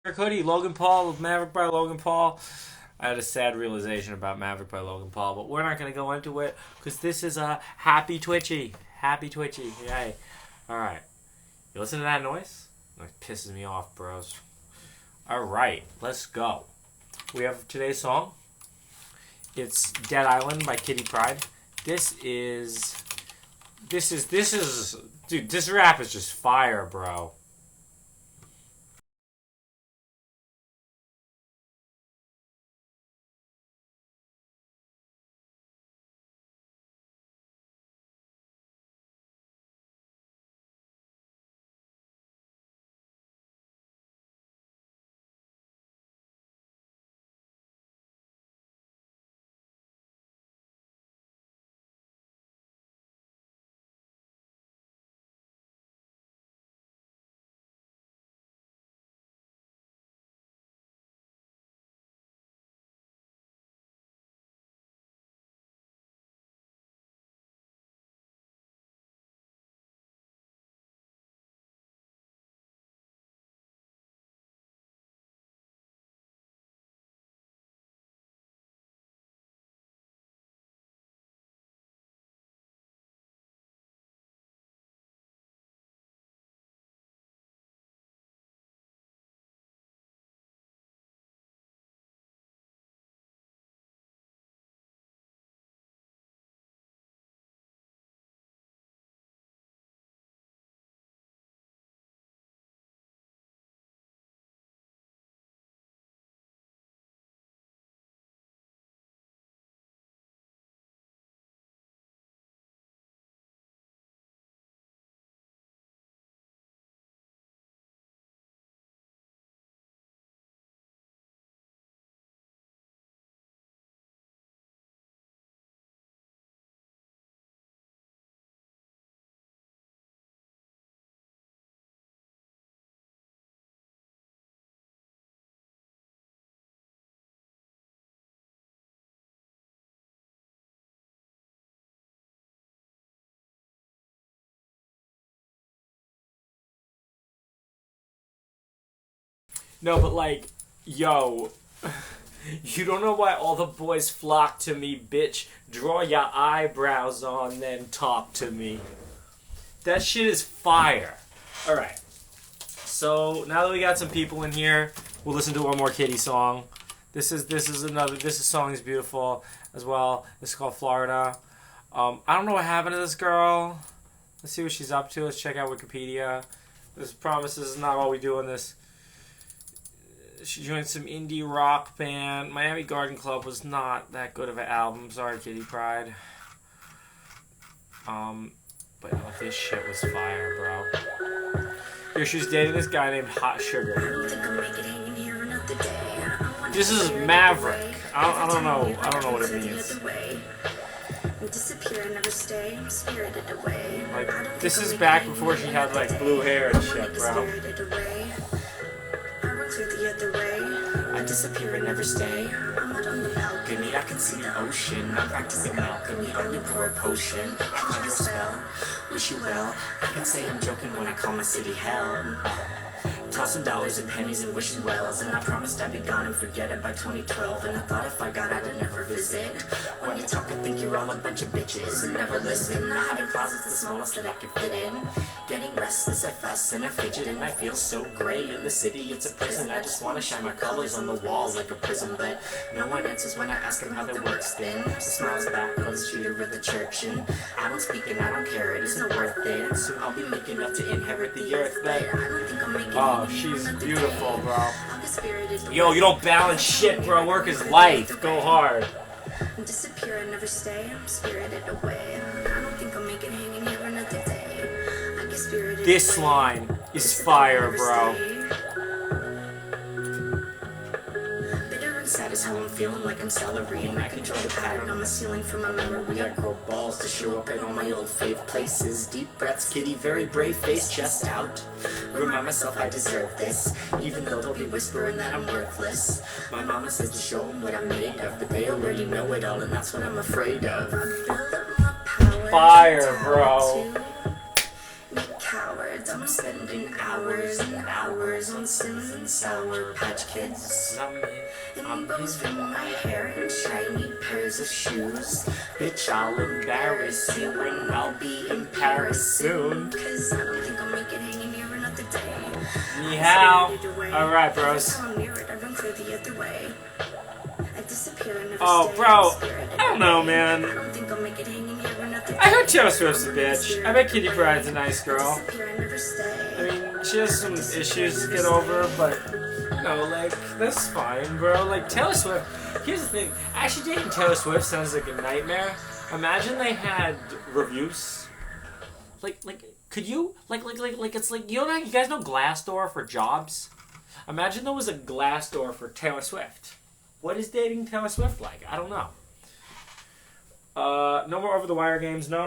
Hoodie, Logan Paul, Maverick by Logan Paul. I had a sad realization about Maverick by Logan Paul, but we're not going to go into it because this is a happy Twitchy. Happy Twitchy. Yay. Alright. You listen to that noise? It pisses me off, bros. Alright, let's go. We have today's song. It's Dead Island by Kitty Pryde. This is. Dude, this rap is just fire, bro. No, but like, yo, you don't know why all the boys flock to me, bitch. Draw your eyebrows on, then talk to me. That shit is fire. Alright, so now that we got some people in here, we'll listen to one more Kitty song. This song is beautiful as well. This is called Florida. I don't know what happened to this girl. Let's see what she's up to. Let's check out Wikipedia. This promises is not all we do in this. She joined some indie rock band. Miami Garden Club was not that good of an album. Sorry, Kitty Pryde. But this shit was fire, bro. Here, she was dating this guy named Hot Sugar. This is Maverick. I don't know. I don't know what it means. Like, this is back before she had like blue hair and shit, bro. I disappear and never stay. I'm out on the balcony, I can see the ocean. I'm practicing alchemy, only pour a potion. I conjure a spell, wish you well. I can say I'm joking when I call my city hell. Tossing dollars and pennies and wishing wells. And I promised I'd be gone and forget it by 2012. And I thought if I got out I'd never visit. When you talk I think you're all a bunch of bitches and never listen. I have in closets the smallest that I could fit in. Getting restless, I fuss and I fidget. And I feel so gray in the city, it's a prison. I just wanna shine my colors on the walls like a prism. But no one answers when I ask them how their work's been. The smiles back on the street or at the church. And I don't speak and I don't care, it isn't worth it. Soon I'll be making enough to inherit the earth. But I don't think I'm making it. She's beautiful, bro. Yo, you don't balance shit, bro. Work is life. Go hard. Disappear and never stay. I'm spirited away. I don't think I'll make it hanging here another day. I get spirited. This line is fire, bro. Sad as how I'm feeling like I'm celery. And I can draw the pattern on the ceiling from my memory. I grow balls to show up at all my old fave places. Deep breaths, kitty, very brave face, chest out. Remind myself I deserve this, even though they'll be whispering that I'm worthless. My mama says to show them what I'm made of, but they already know it all, and that's what I'm afraid of. Fire, bro. Cowards, I'm spending hours and hours on Sims and Sour Patch Kids. I'm bows for my hair and shiny pairs of shoes. Bitch, I'll embarrass you and I'll be in Paris soon. Cause I don't think I'll make it hanging here another day. Ni hao. Alright, bros. Oh, bro. I don't know, man. I heard Taylor Swift's a bitch. I bet Kitty Pryde's a nice girl. I mean, she has some issues to get over, but, you know, like, that's fine, bro. Like, Taylor Swift, here's the thing. Actually dating Taylor Swift sounds like a nightmare. Imagine they had reviews. Like, could you, it's like, you guys know Glassdoor for jobs? Imagine there was a Glassdoor for Taylor Swift. What is dating Taylor Swift like? I don't know. No more over-the-wire games. No.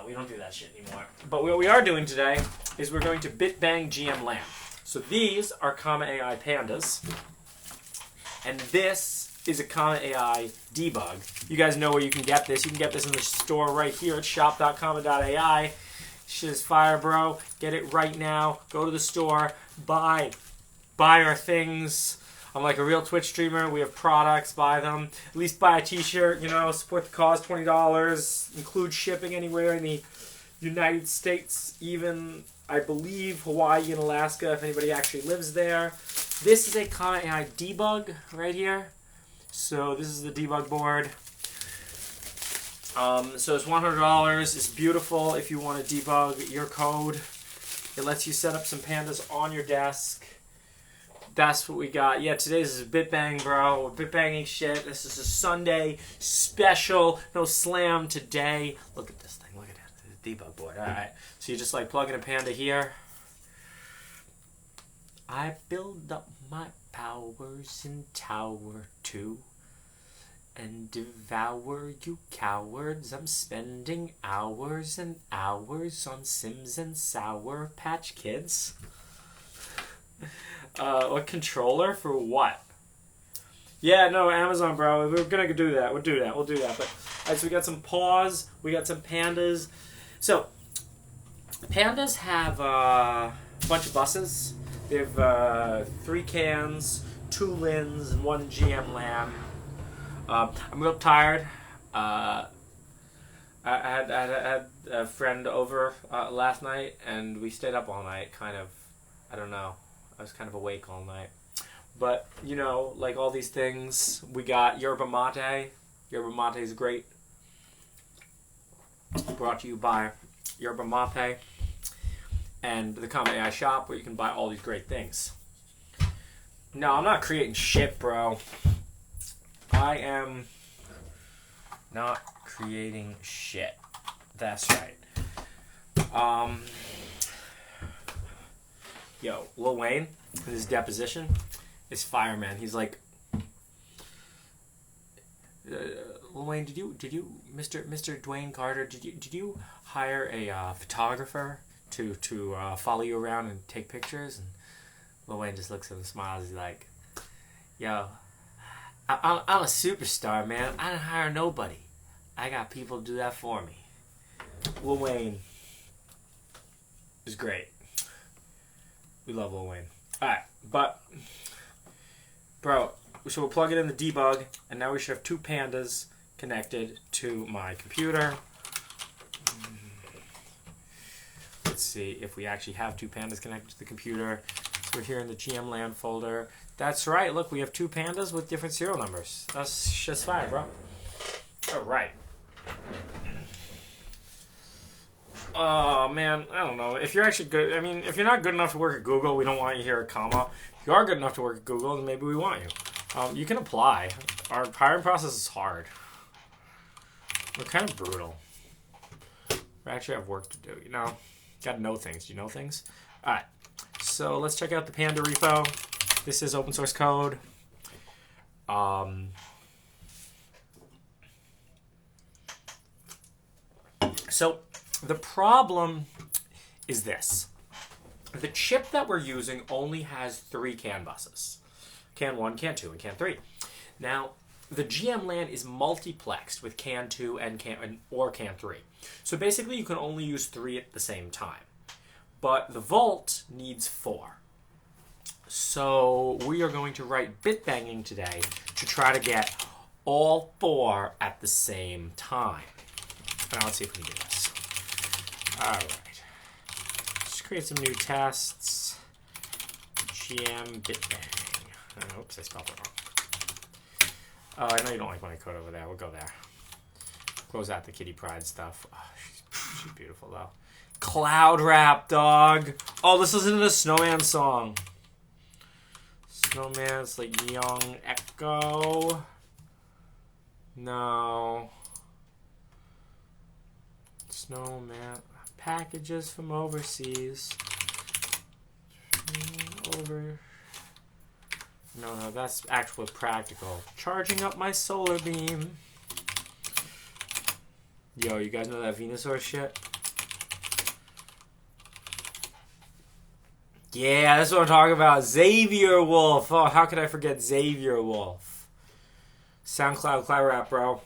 We don't do that shit anymore. But what we are doing today is we're going to bitbang GMLAN. So these are comma.ai pandas. And this is a comma.ai debug. You guys know where you can get this. You can get this in the store right here at shop.comma.ai. Shit is fire, bro. Get it right now. Go to the store. Buy our things. I'm like a real Twitch streamer. We have products. Buy them. At least buy a t-shirt. You know, support the cause. $20. Include shipping anywhere in the United States. Even, I believe, Hawaii and Alaska, if anybody actually lives there. This is a comma.ai debug right here. So this is the debug board. So it's $100. It's beautiful if you want to debug your code. It lets you set up some pandas on your desk. That's what we got. Yeah, today's is bitbang, bro. We're bitbanging shit. This is a Sunday special. No slam today. Look at this thing. Look at that. The debug board. Alright. So you just like plug in a panda here. I build up my powers in Tower 2 and devour you cowards. I'm spending hours and hours on Sims and Sour Patch Kids. What controller for what? Yeah, no, Amazon, bro. We're gonna do that. We'll do that. But alright, so we got some paws. We got some pandas. So pandas have a bunch of buses. They have 3 cans, 2 LINs, and 1 GMLAN. I'm real tired. I had a friend over last night, and we stayed up all night. Kind of, I don't know. I was kind of awake all night. But, you know, like all these things, we got yerba mate. Yerba mate is great. Brought to you by Yerba Mate and the comma.ai shop, where you can buy all these great things. No, I'm not creating shit, bro. I am not creating shit. That's right. Yo, Lil Wayne, in his deposition, is fireman. He's like, Lil Wayne, did you, Mr. Dwayne Carter, did you hire a photographer to follow you around and take pictures? And Lil Wayne just looks at him and smiles. He's like, yo, I'm a superstar, man. I didn't hire nobody. I got people to do that for me. Lil Wayne is great. We love Lil Wayne. Alright, but, bro, so we'll plug it in the debug, and now we should have 2 pandas connected to my computer. Let's see if we actually have 2 pandas connected to the computer. So we're here in the GMLAN folder. That's right, look, we have 2 pandas with different serial numbers. That's just fine, bro. Alright. Oh, man, I don't know. If you're actually good, I mean, if you're not good enough to work at Google, we don't want you here at comma. If you are good enough to work at Google, then maybe we want you. You can apply. Our hiring process is hard. We're kind of brutal. We actually have work to do, you know? Gotta know things. Do you know things? Alright, so let's check out the Panda repo. This is open source code. So the problem is this. The chip that we're using only has 3 CAN buses. CAN 1, CAN 2, and CAN 3. Now, the GMLAN is multiplexed with CAN 2 and CAN 3. So basically you can only use 3 at the same time. but the volt needs 4. So we are going to write bitbanging today to try to get all 4 at the same time. Now let's see if we can do this. All right. Just create some new tests. Gmbitbang. Oops, I spelled it wrong. Oh, I know you don't like when I code over there. We'll go there. Close out the Kitty Pryde stuff. Oh, she's beautiful, though. Cloud Rap, dog. Oh, let's listen to the Snowman song. Snowman's like Young Echo. No. Snowman. Packages from overseas. No, that's actual practical. Charging up my solar beam. Yo, you guys know that Venusaur shit? Yeah, that's what I'm talking about. Xavier Wolf. Oh, how could I forget Xavier Wolf? SoundCloud, Cloud Rap, bro.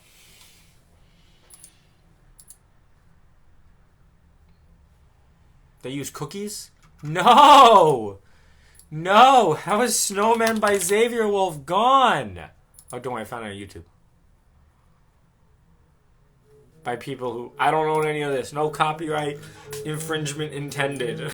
They use cookies? No! No! How is Snowman by Xavier Wolf gone? Oh, don't worry, I found it on YouTube. By people who... I don't own any of this. No copyright infringement intended.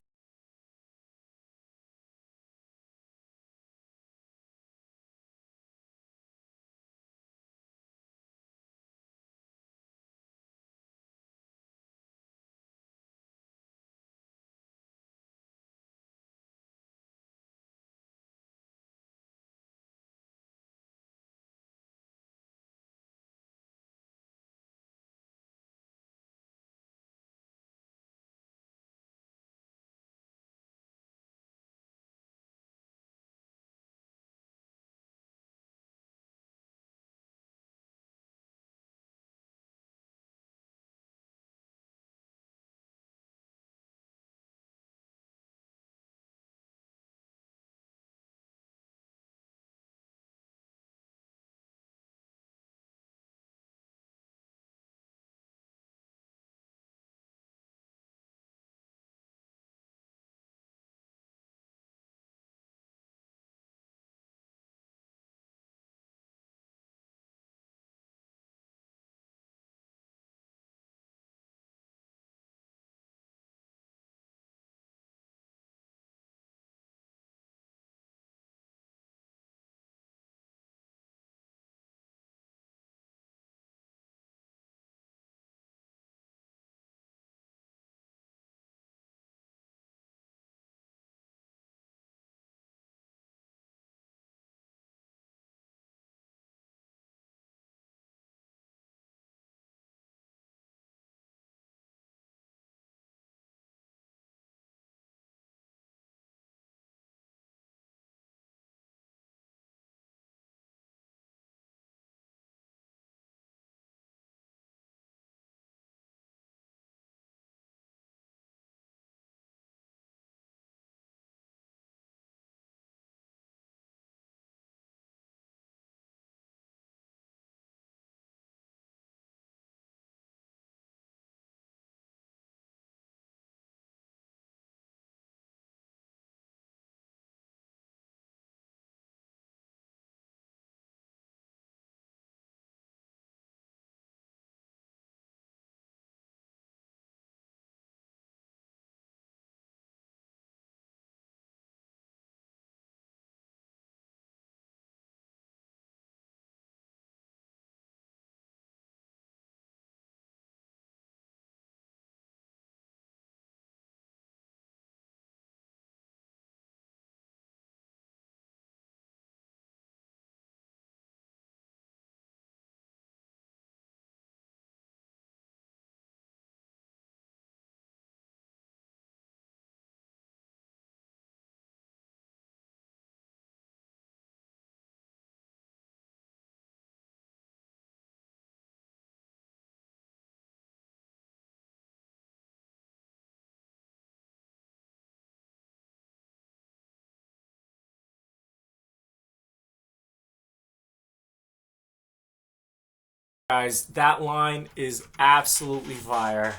Guys, that line is absolutely fire.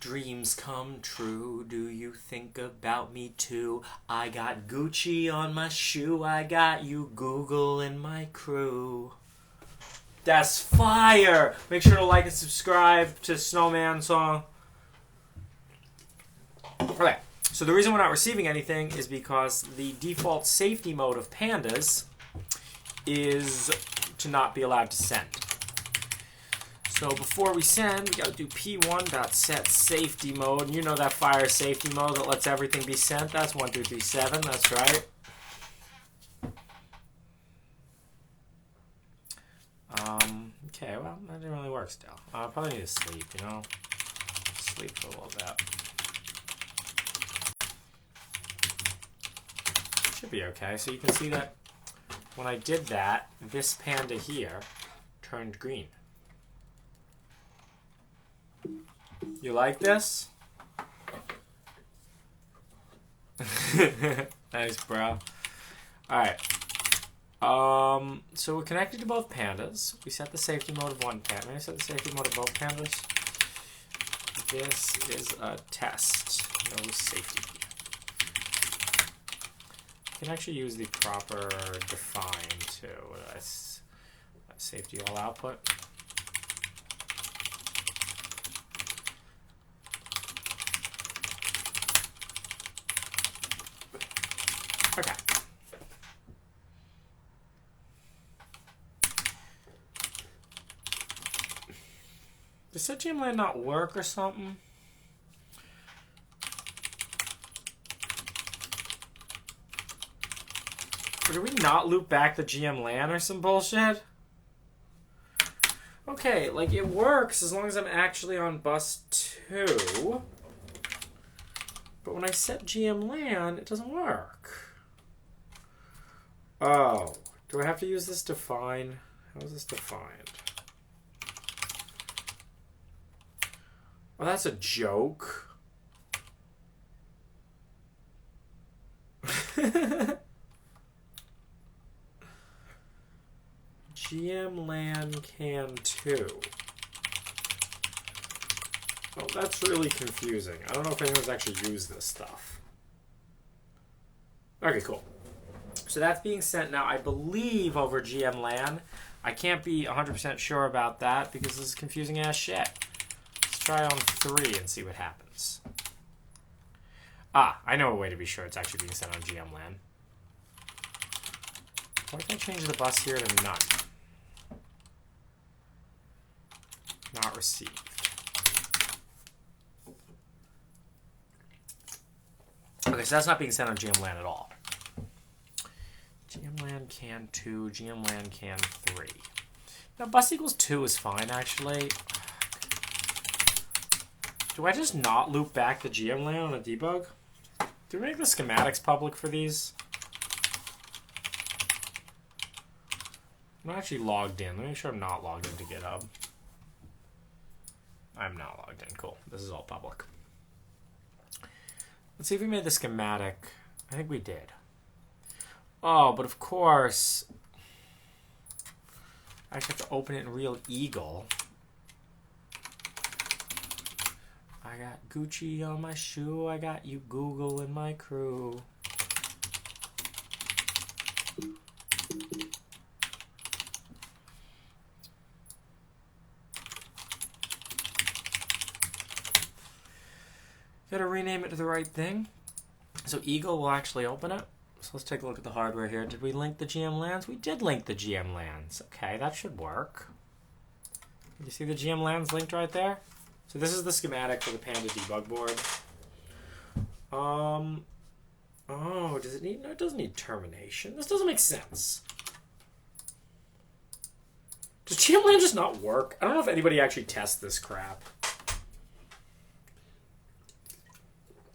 Dreams come true. Do you think about me too? I got Gucci on my shoe. I got you, Google, and my crew. That's fire! Make sure to like and subscribe to Snowman song. Okay, so the reason we're not receiving anything is because the default safety mode of pandas is to not be allowed to send. So before we send, we got to do p1.set safety mode. And you know that fire safety mode that lets everything be sent? That's 1237, that's right. Okay, well, that didn't really work still. I probably need to sleep, you know? Sleep for a little bit. Should be okay. So you can see that when I did that, this panda here turned green. You like this? Nice, bro. Alright. So we're connected to both pandas. We set the safety mode of one panda. May I set the safety mode of both pandas? This is a test. No safety. You can actually use the proper define too. That's safety all output. Okay. Does that GMLAN not work or something? Or do we not loop back the GMLAN or some bullshit? Okay, like it works as long as I'm actually on bus 2. But when I set GMLAN, it doesn't work. Oh, do I have to use this define? How is this defined? Oh, that's a joke. GMLAN can 2. Oh, that's really confusing. I don't know if anyone's actually used this stuff. Okay, cool. So that's being sent now, I believe, over GMLAN. I can't be 100% sure about that because this is confusing ass shit. Let's try on 3 and see what happens. Ah, I know a way to be sure it's actually being sent on GMLAN. What if I change the bus here to none? Not received. Okay, so that's not being sent on GMLAN at all. GMLAN can 2, GMLAN can 3. Now, bus equals 2 is fine, actually. Do I just not loop back the GMLAN on a debug? Do we make the schematics public for these? I'm not actually logged in. Let me make sure I'm not logged into GitHub. I'm not logged in. Cool. This is all public. Let's see if we made the schematic. I think we did. Oh, but of course, I actually have to open it in Real Eagle. I got Gucci on my shoe. I got you, Google, and my crew. Gotta rename it to the right thing. So Eagle will actually open it. So let's take a look at the hardware here. Did we link the GMLANs? We did link the GMLANs. Okay, that should work. You see the GMLANs linked right there? So this is the schematic for the Panda debug board. Oh, does it need? No, it doesn't need termination. This doesn't make sense. Does GMLAN just not work? I don't know if anybody actually tests this crap.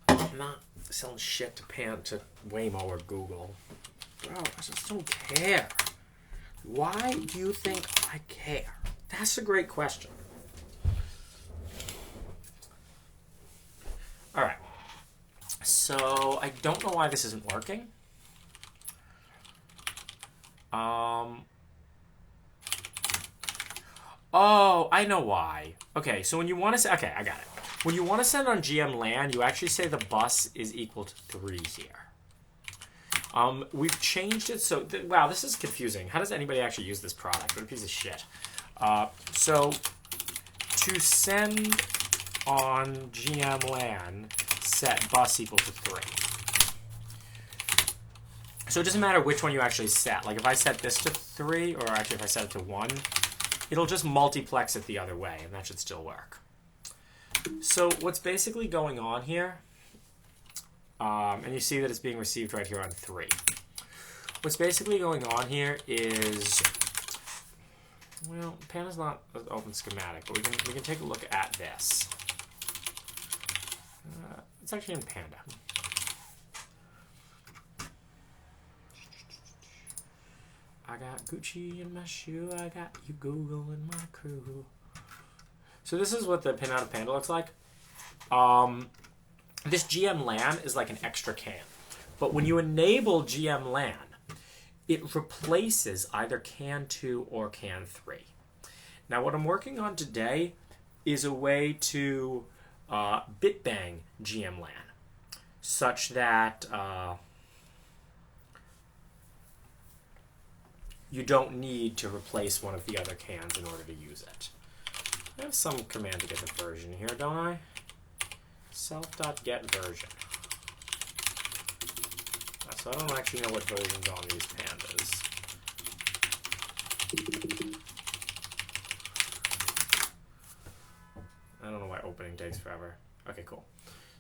I'm not selling shit to Waymo or Google. Bro, I just don't care. Why do you think I care? That's a great question. All right. So I don't know why this isn't working. Oh, I know why. Okay, so when you want to say, okay, I got it. When you want to send on GMLAN, you actually say the bus is equal to 3 here. We've changed it so... wow, this is confusing. How does anybody actually use this product? What a piece of shit. So, to send on GMLAN, set bus equal to 3. So it doesn't matter which one you actually set. Like if I set this to 3, or actually if I set it to 1, it'll just multiplex it the other way, and that should still work. So what's basically going on here, and you see that it's being received right here on 3. What's basically going on here is, well, Panda's not an open schematic, but we can take a look at this. It's actually in Panda. I got Gucci in my shoe, I got you Google in my crew. So this is what the pin out of Panda looks like. This GMLAN is like an extra can. But when you enable GMLAN, it replaces either can 2 or can 3. Now what I'm working on today is a way to bitbang GMLAN such that you don't need to replace one of the other cans in order to use it. I have some command to get the version here, don't I? Self.getVersion. So I don't actually know what version's on these pandas. I don't know why opening takes forever. Okay, cool.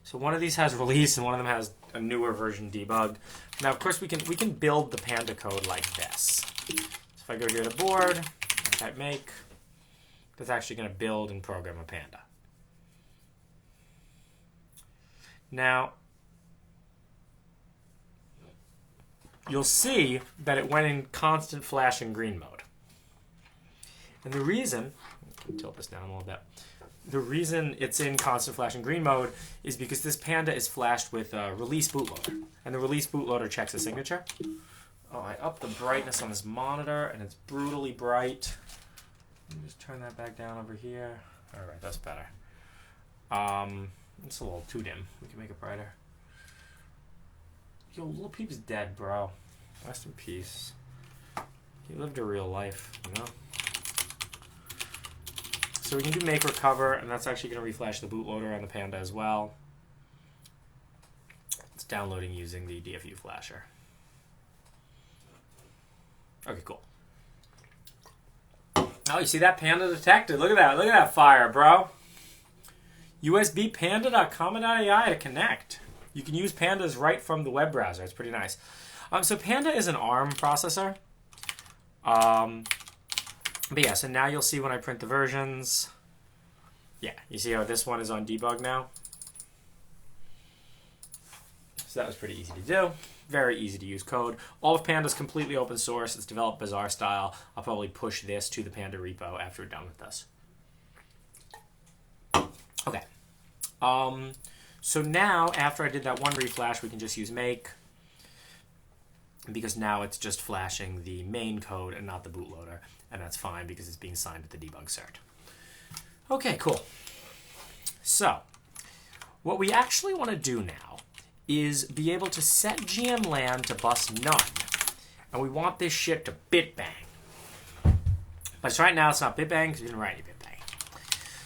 So one of these has release and one of them has a newer version debug. Now, of course, we can build the Panda code like this. So if I go here to board, I type make, that's actually going to build and program a Panda. Now, you'll see that it went in constant flash and green mode. And the reason, tilt this down a little bit, the reason it's in constant flash and green mode is because this Panda is flashed with release bootloader. And the release bootloader checks the signature. Oh, I upped the brightness on this monitor and it's brutally bright. Let me just turn that back down over here. All right, that's better. It's a little too dim. We can make it brighter. Yo, Lil Peep's dead, bro. Rest in peace. He lived a real life, you know? So we can do make recover, and that's actually going to reflash the bootloader on the Panda as well. It's downloading using the DFU flasher. Okay, cool. Oh, you see that Panda detected? Look at that. Look at that fire, bro. USB panda.comma.ai to connect. You can use pandas right from the web browser. It's pretty nice. So Panda is an ARM processor. But yeah, so now you'll see when I print the versions. Yeah, you see how this one is on debug now? So that was pretty easy to do. Very easy to use code. All of Panda is completely open source. It's developed Bazaar style. I'll probably push this to the Panda repo after we're done with this. Okay. So now, after I did that one reflash, we can just use make, because now it's just flashing the main code and not the bootloader, and that's fine because it's being signed with the debug cert. Okay, cool. So, what we actually want to do now is be able to set GMLAN to bus none, and we want this shit to bitbang. But right now it's not bitbang because we didn't write any bitbang.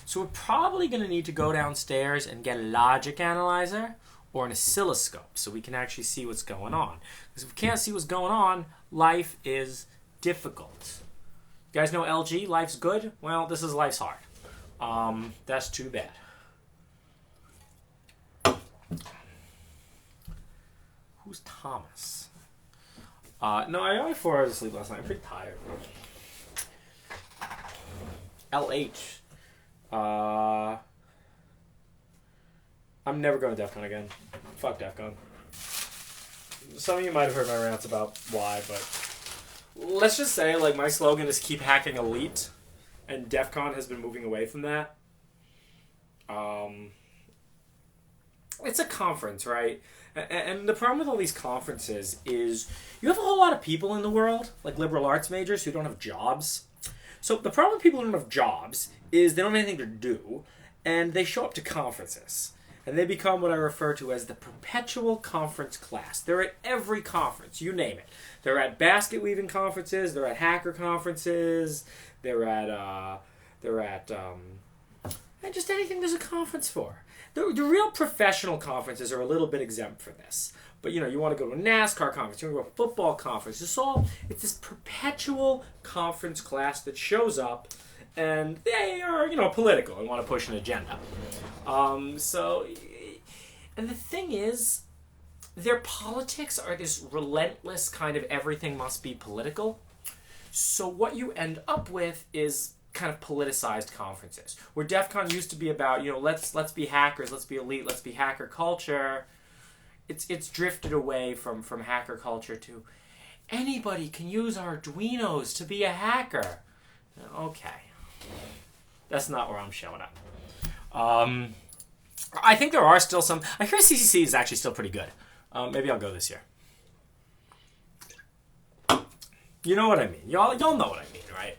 So we're probably going to need to go downstairs and get a logic analyzer or an oscilloscope so we can actually see what's going on. Because if we can't see what's going on, life is difficult. You guys know LG, life's good? Well, this is life's hard. That's too bad. Who's Thomas? No, I only 4 hours of sleep last night. I'm pretty tired. LH. I'm never going to DEF CON again. Fuck DEF CON. Some of you might have heard my rants about why, but let's just say, like, my slogan is keep hacking elite, and DEF CON has been moving away from that. It's a conference, right? And the problem with all these conferences is you have a whole lot of people in the world, like liberal arts majors, who don't have jobs. So the problem with people who don't have jobs is they don't have anything to do, and they show up to conferences. And they become what I refer to as the perpetual conference class. They're at every conference, you name it. They're at basket weaving conferences, they're at hacker conferences, they're at just anything there's a conference for. The real professional conferences are a little bit exempt for this. But you want to go to a NASCAR conference, you want to go to a football conference. It's this perpetual conference class that shows up, and they are, political and want to push an agenda. And the thing is, their politics are this relentless kind of everything must be political. So what you end up with is kind of politicized conferences, where DEF CON used to be about, let's be hackers, let's be elite, let's be hacker culture. It's drifted away from hacker culture to anybody can use Arduinos to be a hacker. Okay. That's not where I'm showing up. I think there are still some. I hear CCC is actually still pretty good. Maybe I'll go this year. You know what I mean. Y'all know what I mean, right?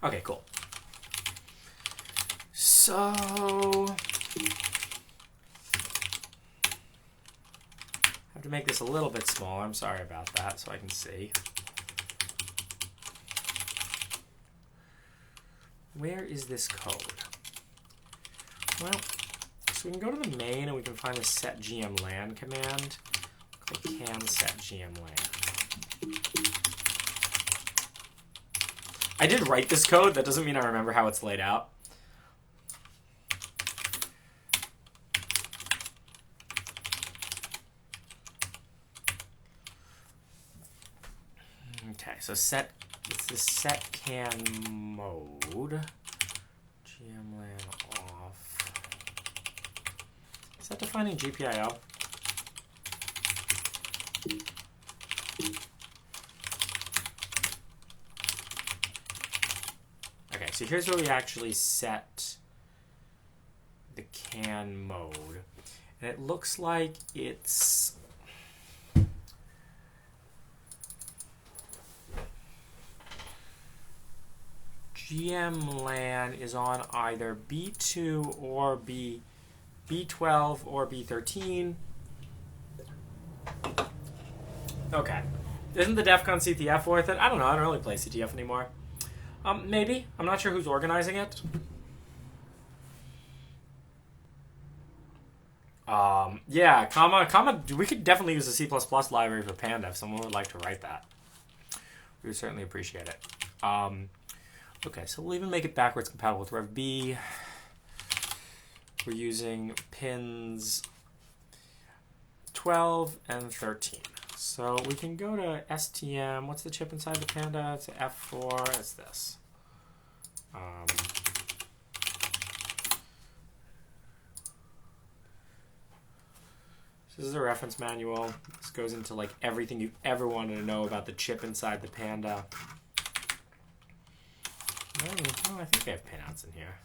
Okay, cool. So I have to make this a little bit smaller. I'm sorry about that, so I can see. Where is this code? Well, so we can go to the main and we can find the set GMLAN command. Click can set GMLAN. I did write this code. That doesn't mean I remember how it's laid out. Okay, so it's the set can mode. GMLAN off. Is that defining GPIO? Okay, so here's where we actually set the can mode. And it looks like it's GMLAN is on either B2 or B12 or B13. Okay. Isn't the DEF CON CTF worth it? I don't know. I don't really play CTF anymore. Maybe. I'm not sure who's organizing it. Yeah, comma. We could definitely use the C++ library for Panda if someone would like to write that. We would certainly appreciate it. Okay, so we'll even make it backwards compatible with Rev B. We're using pins 12 and 13. So we can go to STM. What's the chip inside the Panda? It's F4. It's this. This is a reference manual. This goes into like everything you've ever wanted to know about the chip inside the Panda. Oh, I think they have pinouts in here.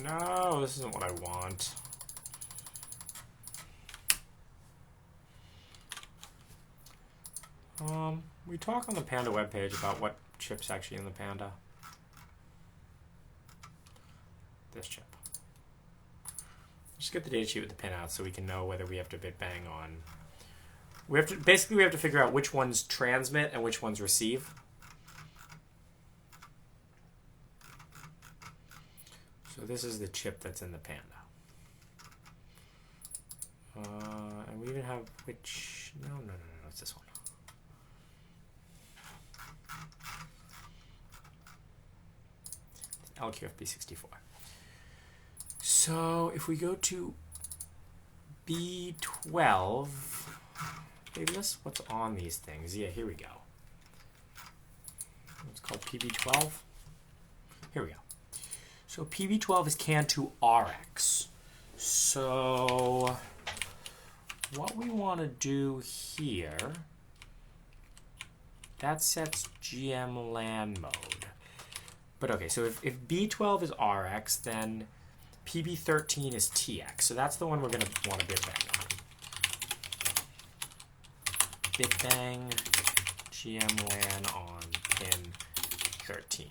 No, this isn't what I want. We talk on the Panda webpage about what chip's actually in the Panda. This chip. Just get the datasheet with the pinouts so we can know whether we have to bitbang on. We have to figure out which ones transmit and which ones receive. So this is the chip that's in the Panda. And we even have which... No, it's this one. LQFB64. So if we go to B12, hey, list what's on these things. Yeah, here we go. It's called PB12. Here we go. So PB12 is CAN to RX. So what we want to do here, that sets GMLAN mode. But okay, so if B12 is RX, then PB13 is TX. So that's the one we're going to want to bitbang on. Bitbang GMLAN on pin 13.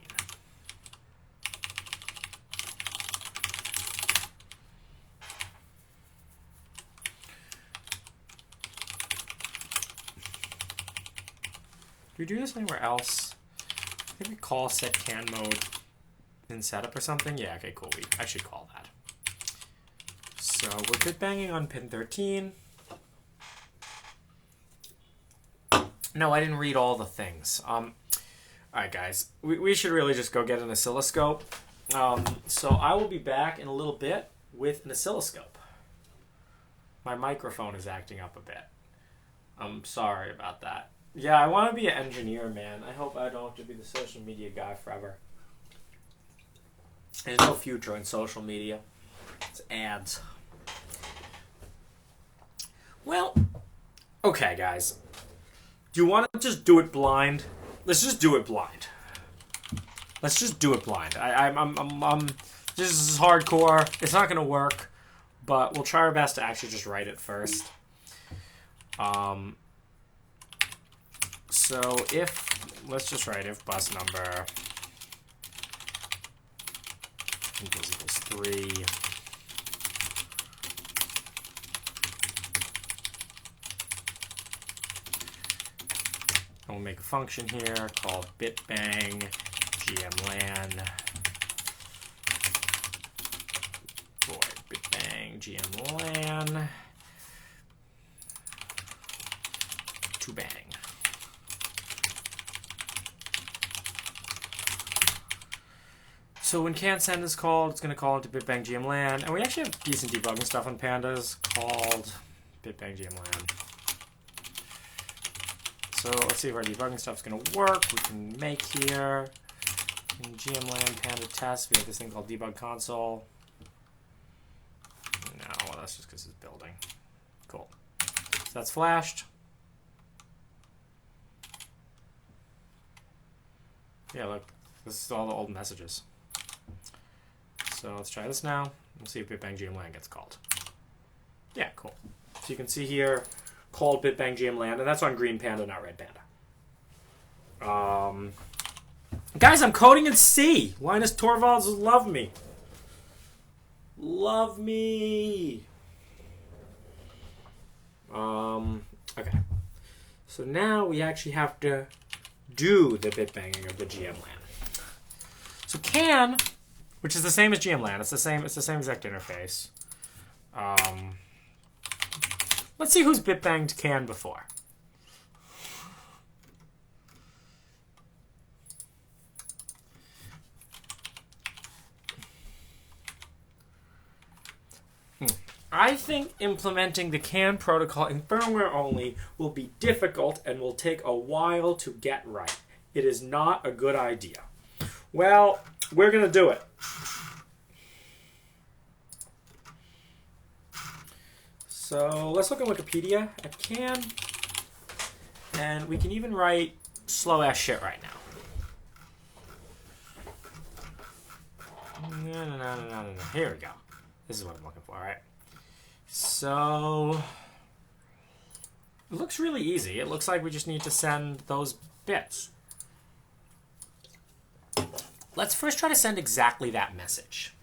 Do we do this anywhere else? I think we call set can mode in setup or something. Yeah, okay, cool. I should call that. So we're bitbanging on pin 13. No, I didn't read all the things. All right, guys, we should really just go get an oscilloscope. So I will be back in a little bit with an oscilloscope. My microphone is acting up a bit. I'm sorry about that. Yeah, I want to be an engineer, man. I hope I don't have to be the social media guy forever. There's no future in social media. It's ads. Well, okay, guys. Do you want to just do it blind? Let's just do it blind. Let's just do it blind. This is hardcore. It's not gonna work, but we'll try our best to actually just write it first. So let's just write if bus number equals 3. And we'll make a function here called bitbang GMLAN. Void bitbang GMLAN to bang. So when can send is called, it's going to call into bitbang GMLAN, and we actually have decent debugging stuff on pandas called bitbang GMLAN. So let's see if our debugging stuff is going to work. We can make here in GMLAN panda test. We have this thing called debug console. No, well, that's just because it's building. Cool. So that's flashed. Yeah, look, this is all the old messages. So let's try this now. We'll see if bitbang GMLAN gets called. Yeah, cool. So you can see here, called bitbang GMLAN, and that's on green panda, not red panda. Guys, I'm coding in C. Linus Torvalds, love me. Love me. Okay. So now we actually have to do the bitbanging of the GMLAN. So can, which is the same as GMLAN, it's the same exact interface. Let's see who's bitbanged can before. I think implementing the CAN protocol in firmware only will be difficult and will take a while to get right. It is not a good idea. Well, we're going to do it. So let's look at Wikipedia at CAN. And we can even write slow-ass shit right now. No. Here we go. This is what I'm looking for, all right? So it looks really easy. It looks like we just need to send those bits. Let's first try to send exactly that message.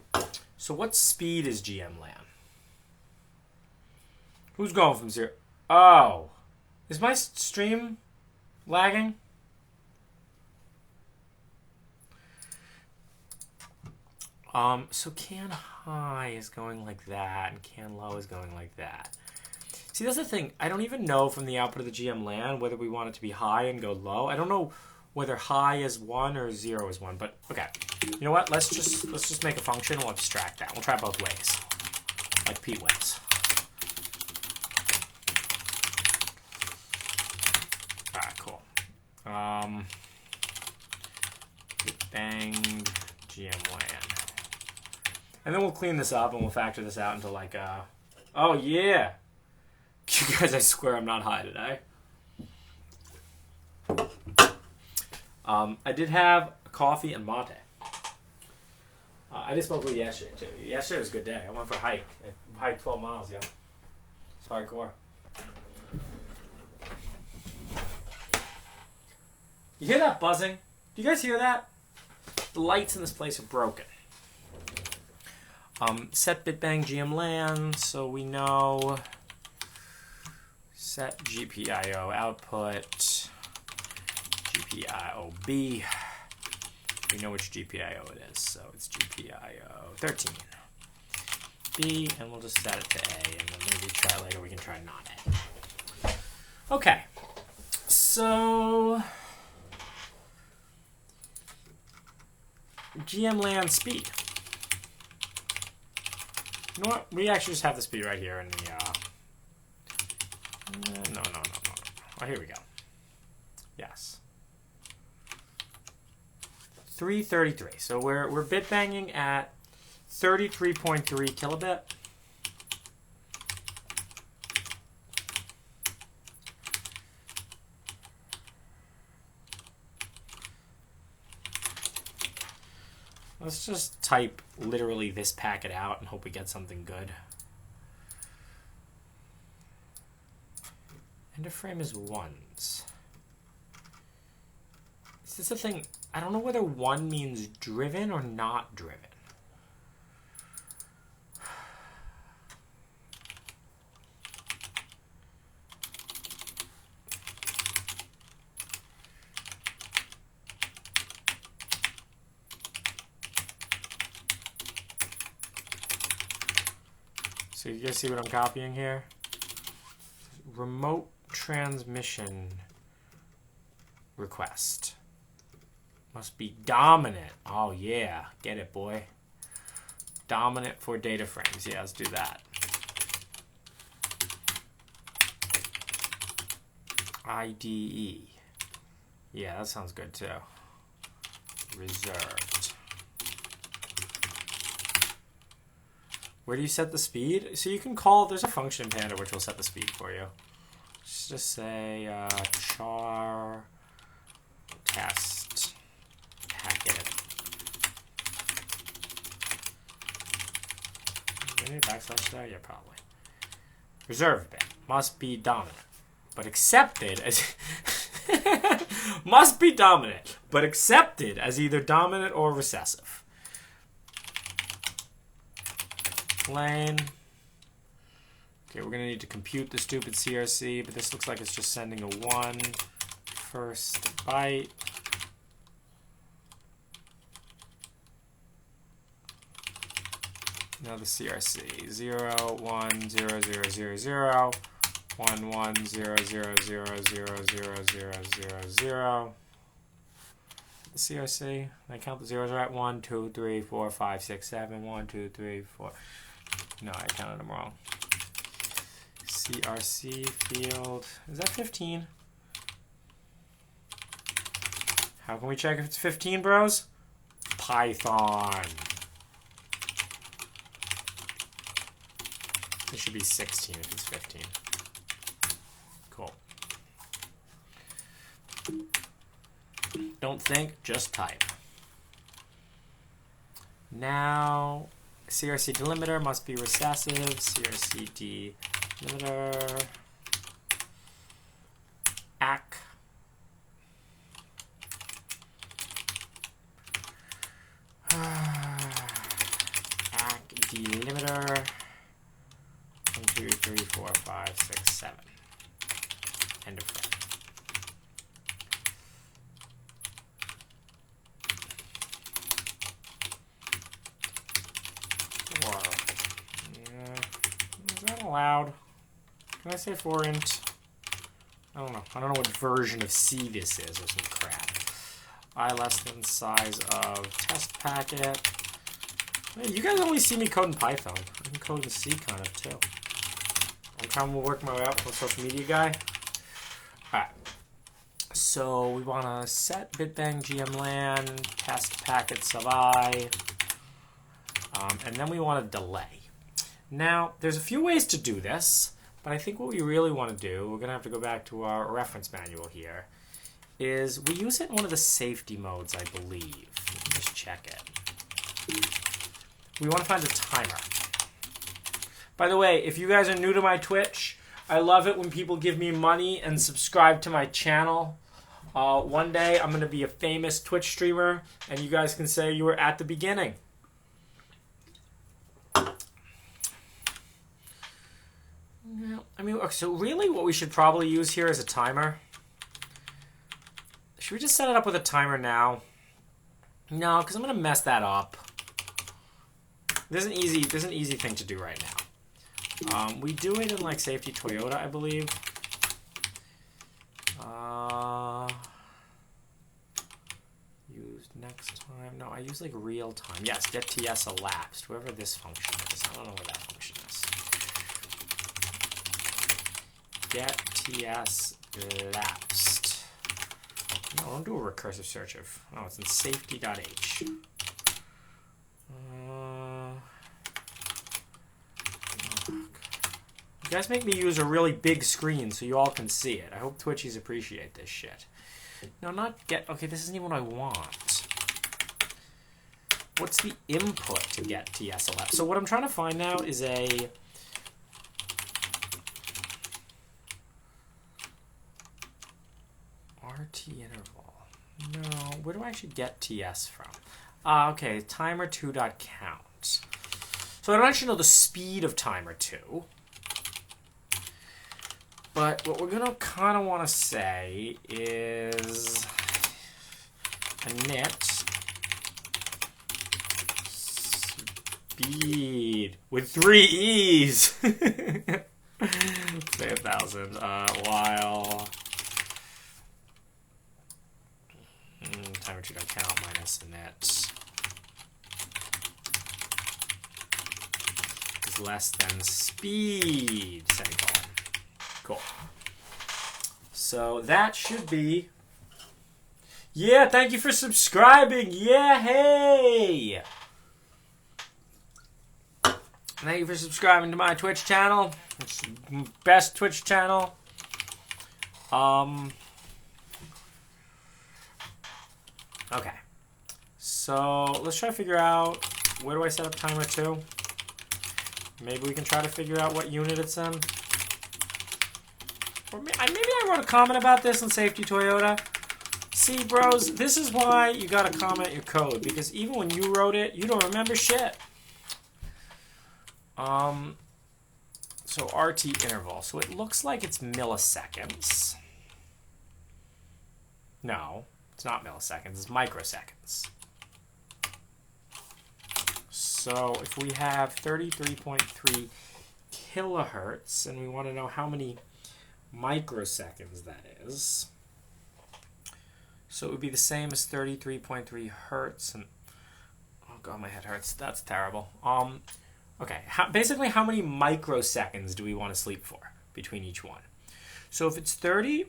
So what speed is GMLAN? Who's going from 0? Oh. Is my stream lagging? So can high is going like that, and can low is going like that. See, that's the thing. I don't even know from the output of the GMLAN whether we want it to be high and go low. I don't know whether high is 1 or 0 is 1, but okay. You know what? Let's just make a function. We'll abstract that. We'll try both ways, like Pete wins. All right, cool. Bang GMLAN. And then we'll clean this up and we'll factor this out into like oh yeah. You guys, I swear I'm not high today. I did have coffee and mate. I did smoke weed yesterday too. Yesterday was a good day. I went for a hike. I hiked 12 miles, yeah. It's hardcore. You hear that buzzing? Do you guys hear that? The lights in this place are broken. Set bitbang GMLAN, so we know set GPIO output, GPIOB. We know which GPIO it is, so it's GPIO 13. B, and we'll just set it to A, and then maybe try later. We can try not A. Okay, so GMLAN speed. You know what? We actually just have the speed right here in the, no. Oh, here we go. Yes. 333. So we're bit banging at 33.3 kilobit. Let's just type literally this packet out and hope we get something good. End of frame is ones. Is this a thing? I don't know whether one means driven or not driven. So you guys see what I'm copying here? Remote transmission request. Must be dominant. Oh yeah, get it, boy. Dominant for data frames. Yeah, let's do that. IDE. Yeah, that sounds good too. Reserved. Where do you set the speed? So you can call, there's a function in Panda which will set the speed for you. Just say char test packet. Any backslash there? Yeah, probably. Reserved bit must be dominant, but accepted as must be dominant, but accepted as either dominant or recessive. Lane. Okay, we're gonna need to compute the stupid CRC, but this looks like it's just sending a 1 first byte. Now the CRC 0 1 0 0 0 0 1 1 0 0 0 0 0 0 0. The CRC. I count the zeros right. 1 2 3 4 5 6 7 1 2 3 4. No, I counted them wrong. CRC field. Is that 15? How can we check if it's 15, bros? Python. It should be 16 if it's 15. Cool. Don't think, just type. Now, CRC delimiter must be recessive. CRC delimiter. ACK. ACK delimiter. 1 2 3 4 5 6 7. End of frame. Is that allowed? Can I say 4int? I don't know. I don't know what version of C this is or some crap. I less than size of test packet. Hey, you guys only see me code in Python. I can code in C kind of too. I'm trying to work my way up from social media guy. Alright. So we want to set bitbang GMLAN test packet sub I. And then we want to delay. Now, there's a few ways to do this, But I think what we really want to do, we're going to have to go back to our reference manual here, is we use it in one of the safety modes, I believe. Let me just check it. We want to find a timer. By the way, if you guys are new to my Twitch, I love it when people give me money and subscribe to my channel. One day I'm going to be a famous Twitch streamer, and you guys can say you were at the beginning. I mean, okay, so really what we should probably use here is a timer. Should we just set it up with a timer now? No, because I'm going to mess that up. There's an easy thing to do right now. We do it in like Safety Toyota, I believe. Used next time. No, I use like real time. Yes, get TS elapsed. Wherever this function is. I don't know where that function is. Get TS elapsed. No, don't do a recursive search of. Oh, it's in safety.h. You guys make me use a really big screen so you all can see it. I hope Twitchies appreciate this shit. No, not get... Okay, this isn't even what I want. What's the input to get TSLF? So what I'm trying to find now is a... RT interval. No, where do I actually get TS from? Okay, timer2.count. So I don't actually know the speed of timer2. But what we're going to kind of want to say is init speed with 3 E's. Say 1,000 while timer2.count minus init is less than speed, semicolon. Cool. So that should be... Yeah, thank you for subscribing. Yeah, hey! Thank you for subscribing to my Twitch channel. It's the best Twitch channel. Okay. So let's try to figure out... Where do I set up timer 2? Maybe we can try to figure out what unit it's in. Or maybe I wrote a comment about this in Safety Toyota. See, bros, this is why you gotta comment your code, because even when you wrote it, you don't remember shit. So RT interval. So it looks like it's milliseconds. No, it's not milliseconds. It's microseconds. So if we have 33.3 kilohertz, and we want to know how many microseconds that is. So it would be the same as 33.3 hertz. And oh god, my head hurts. That's terrible. Okay, basically how many microseconds do we want to sleep for between each one? So if it's 30,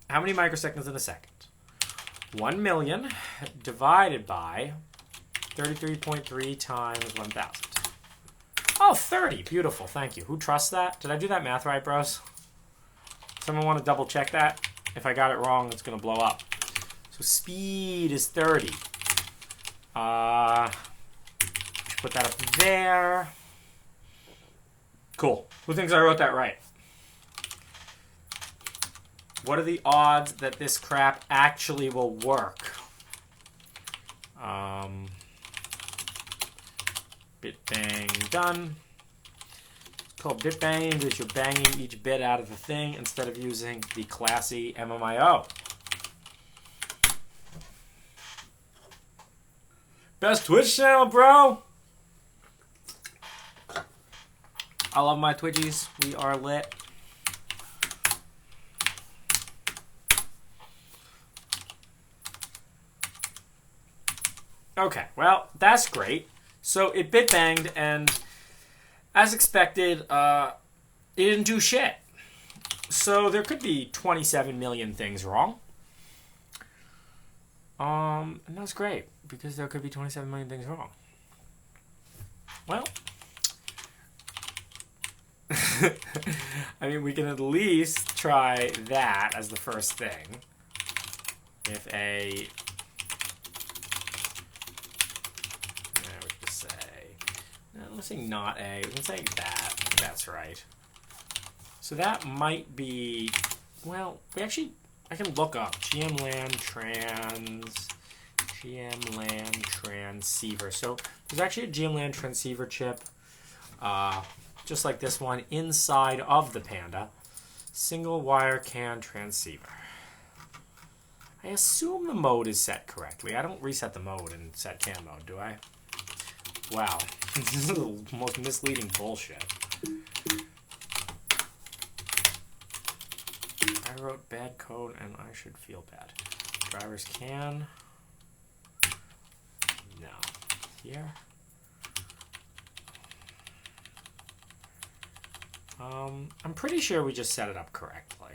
how many microseconds in a second? 1 million divided by 33.3 times 1,000. Oh, 30. Beautiful. Thank you. Who trusts that? Did I do that math right, bros? Someone want to double check that? If I got it wrong, it's going to blow up. So speed is 30. Put that up there. Cool. Who thinks I wrote that right? What are the odds that this crap actually will work? Bitbang done. It's called bitbang because you're banging each bit out of the thing instead of using the classy MMIO. Best Twitch channel, bro! I love my Twitchies. We are lit. Okay, well, that's great. So it bitbanged, and as expected, it didn't do shit. So there could be 27 million things wrong. And that's great, because there could be 27 million things wrong. Well, I mean, we can at least try that as the first thing. If a... we can just say... No, let's say not a. We can say that. That's right. So that might be... Well, we actually... I can look up GMLAN transceiver. So there's actually a GMLAN transceiver chip, just like this one, inside of the Panda. Single wire CAN transceiver. I assume the mode is set correctly. I don't reset the mode and set CAN mode, do I? Wow. This is the most misleading bullshit. I wrote bad code and I should feel bad. Drivers CAN. No. Here. I'm pretty sure we just set it up correctly.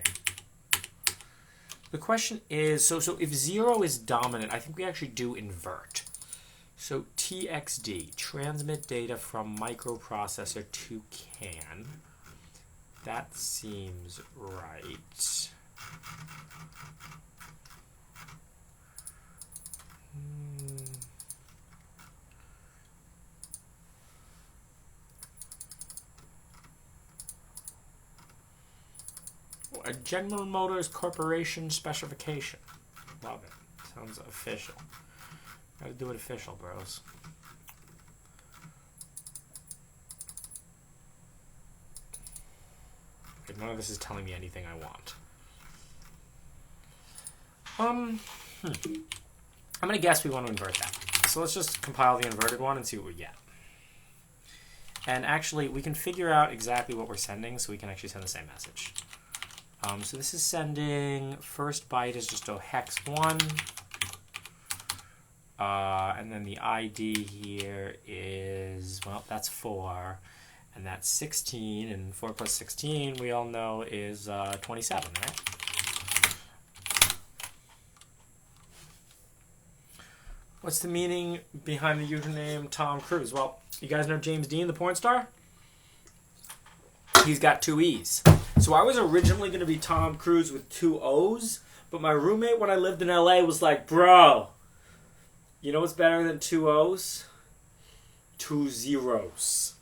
The question is, so if 0 is dominant, I think we actually do invert. So TXD, transmit data from microprocessor to CAN. That seems right. A General Motors Corporation specification. Love it. Sounds official. Gotta do it official, bros. Okay, none of this is telling me anything I want. I'm gonna guess we want to invert that. So let's just compile the inverted one and see what we get. And actually, we can figure out exactly what we're sending, so we can actually send the same message. So this is sending, first byte is just a hex 1. And then the ID here is, well, that's 4. And that's 16. And 4 plus 16, we all know, is 27, right? What's the meaning behind the username Tom Cruise? Well, you guys know James Dean, the porn star? He's got 2 E's. So I was originally going to be Tom Cruise with 2 O's, but my roommate when I lived in LA was like, bro, you know what's better than 2 O's? 2 zeros.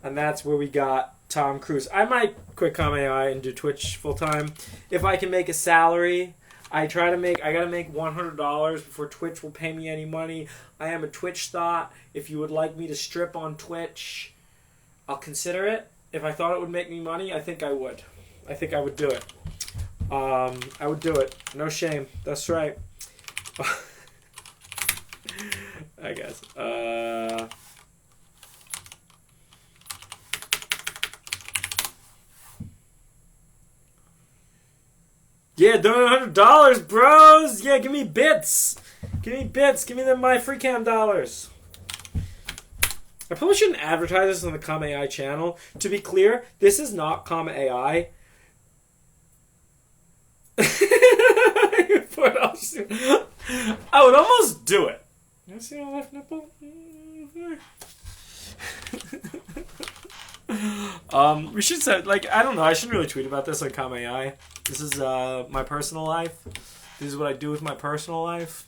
And that's where we got Tom Cruise. I might quit comma.ai and do Twitch full time. If I can make a salary, I gotta make $100 before Twitch will pay me any money. I am a Twitch thought. If you would like me to strip on Twitch, I'll consider it. If I thought it would make me money, I think I would. I think I would do it. I would do it. No shame. That's right. I guess. Yeah, donate $100, bros. Yeah, give me bits. Give me bits. Give me them my free cam dollars. I probably shouldn't advertise this on the comma.ai channel. To be clear, this is not comma.ai. I would almost do it. You see my left nipple? We should say, like, I don't know. I shouldn't really tweet about this on comma.ai. This is my personal life. This is what I do with my personal life.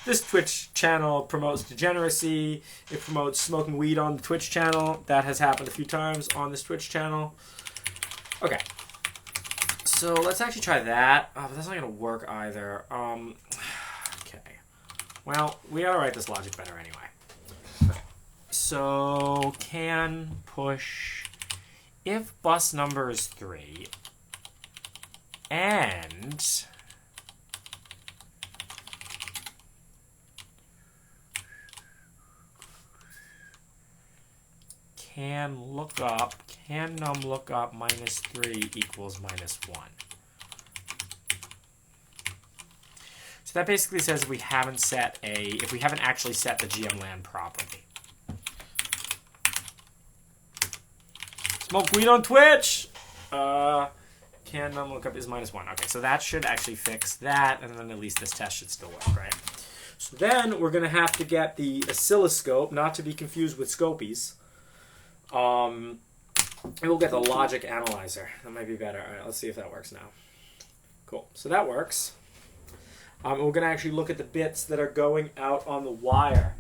This Twitch channel promotes degeneracy. It promotes smoking weed on the Twitch channel. That has happened a few times on this Twitch channel. Okay. So let's actually try that. Oh, but that's not going to work either. Okay. Well, we got to write this logic better anyway. Okay. So can push if bus number is 3 and can num lookup minus 3 equals minus 1. So that basically says if we haven't actually set the GMLAN properly. Smoke weed on Twitch! Can num lookup is minus 1. Okay, so that should actually fix that, and then at least this test should still work, right? So then we're going to have to get the oscilloscope, not to be confused with Scopies. And we'll get the logic analyzer. That might be better. All right, let's see if that works now. Cool. So that works. We're going to actually look at the bits that are going out on the wire.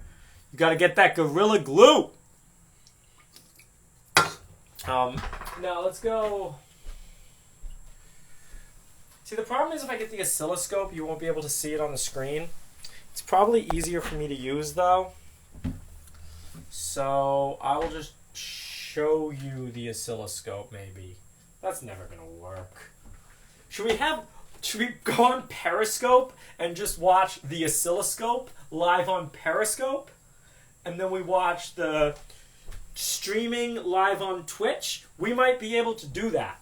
You got to get that Gorilla Glue. Now let's go. See, the problem is if I get the oscilloscope, you won't be able to see it on the screen. It's probably easier for me to use, though. So I will just show you the oscilloscope, maybe. That's never going to work. Should we go on Periscope and just watch the oscilloscope live on Periscope? And then we watch the streaming live on Twitch? We might be able to do that.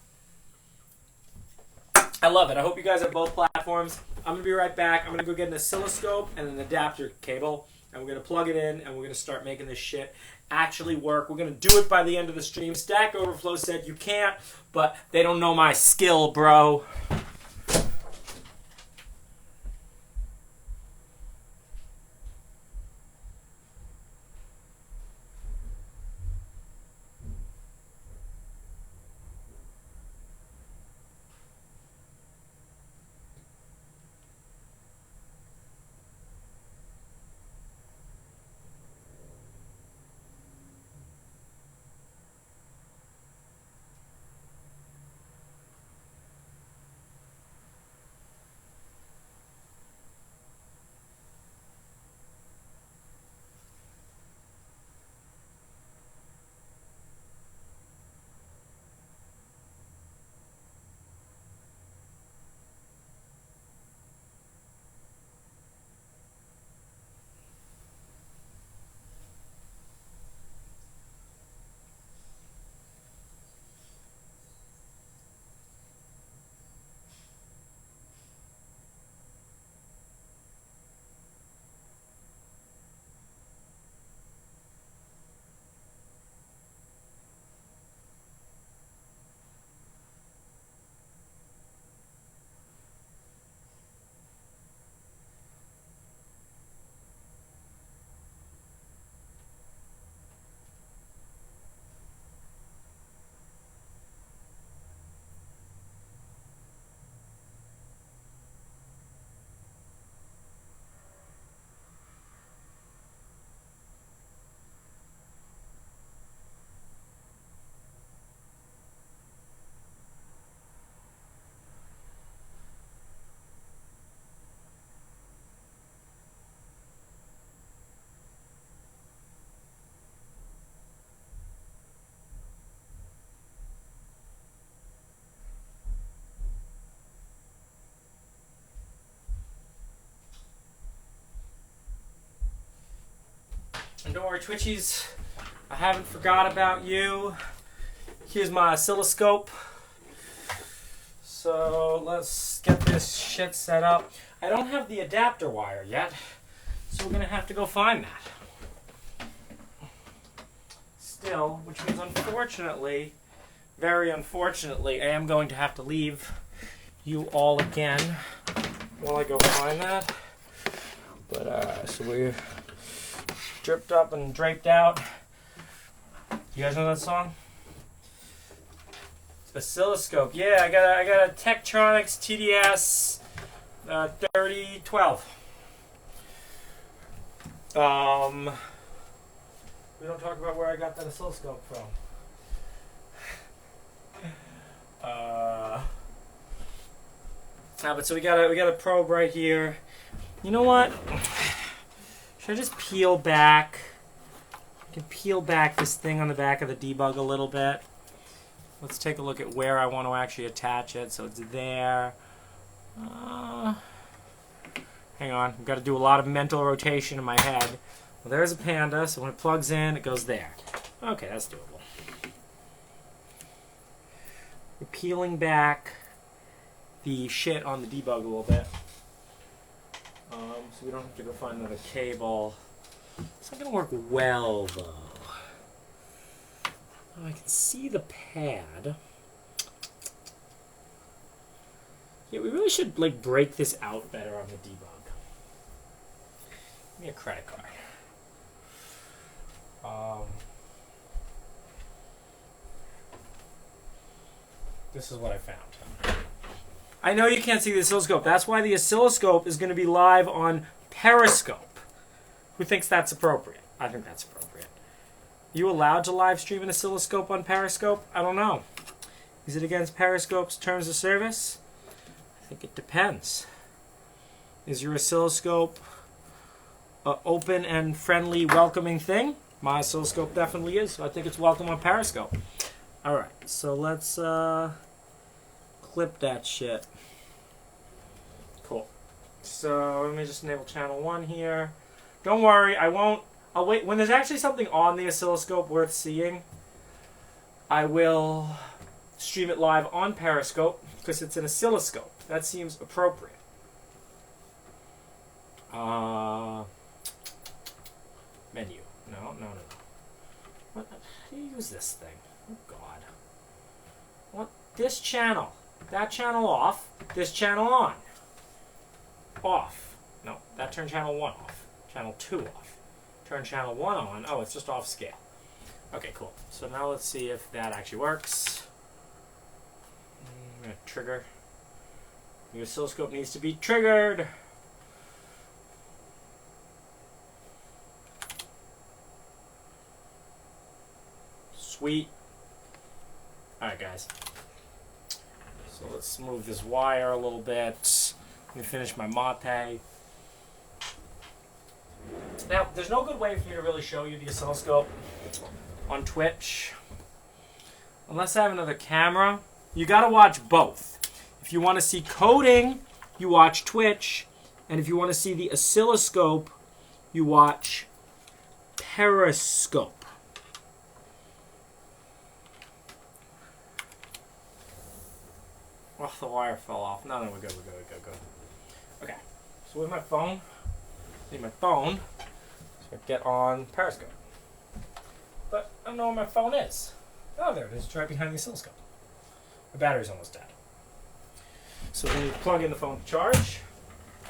I love it. I hope you guys have both platforms. I'm going to be right back. I'm going to go get an oscilloscope and an adapter cable. And we're going to plug it in and we're going to start making this shit actually work. We're going to do it by the end of the stream. Stack Overflow said you can't, but they don't know my skill, bro. And don't worry, Twitchies, I haven't forgot about you. Here's my oscilloscope. So let's get this shit set up. I don't have the adapter wire yet, so we're gonna have to go find that. Still, which means unfortunately, very unfortunately, I am going to have to leave you all again while I go find that. But so we're dripped up and draped out. You guys know that song? Oscilloscope. Yeah, I got a Tektronix TDS 3012. We don't talk about where I got that oscilloscope from. But so we got a probe right here. You know what? Should I just peel back? I can peel back this thing on the back of the debug a little bit. Let's take a look at where I want to actually attach it. So it's there. Hang on. I've got to do a lot of mental rotation in my head. Well, there's a panda, so when it plugs in, it goes there. Okay, that's doable. We're peeling back the shit on the debug a little bit. So we don't have to go find another cable. It's not going to work well, though. Oh, I can see the pad. Yeah, we really should, like, break this out better on the debug. Give me a credit card. this is what I found. I know you can't see the oscilloscope. That's why the oscilloscope is going to be live on Periscope. Who thinks that's appropriate? I think that's appropriate. Are you allowed to live stream an oscilloscope on Periscope? I don't know. Is it against Periscope's terms of service? I think it depends. Is your oscilloscope an open and friendly, welcoming thing? My oscilloscope definitely is, so I think it's welcome on Periscope. Alright, so let's clip that shit. Cool. So let me just enable channel 1 here. Don't worry, I'll wait. When there's actually something on the oscilloscope worth seeing, I will stream it live on Periscope because it's an oscilloscope. That seems appropriate. Menu. No. What? How do you use this thing? Oh, God. What? This channel. That channel off. This channel on. Off. No, that turned channel 1 off. Channel 2 off. Turn channel 1 on. Oh, it's just off scale. Okay, cool. So now let's see if that actually works. I'm going to trigger. The oscilloscope needs to be triggered. Sweet. Alright, guys. So let's move this wire a little bit. Let me finish my mate. Now, there's no good way for me to really show you the oscilloscope on Twitch. Unless I have another camera. You gotta watch both. If you want to see coding, you watch Twitch. And if you want to see the oscilloscope, you watch Periscope. Oh, the wire fell off. No, we're good. Okay, so with my phone, I need my phone to get on Periscope. But I don't know where my phone is. Oh, there it is. It's right behind the oscilloscope. The battery's almost dead. So then you plug in the phone to charge.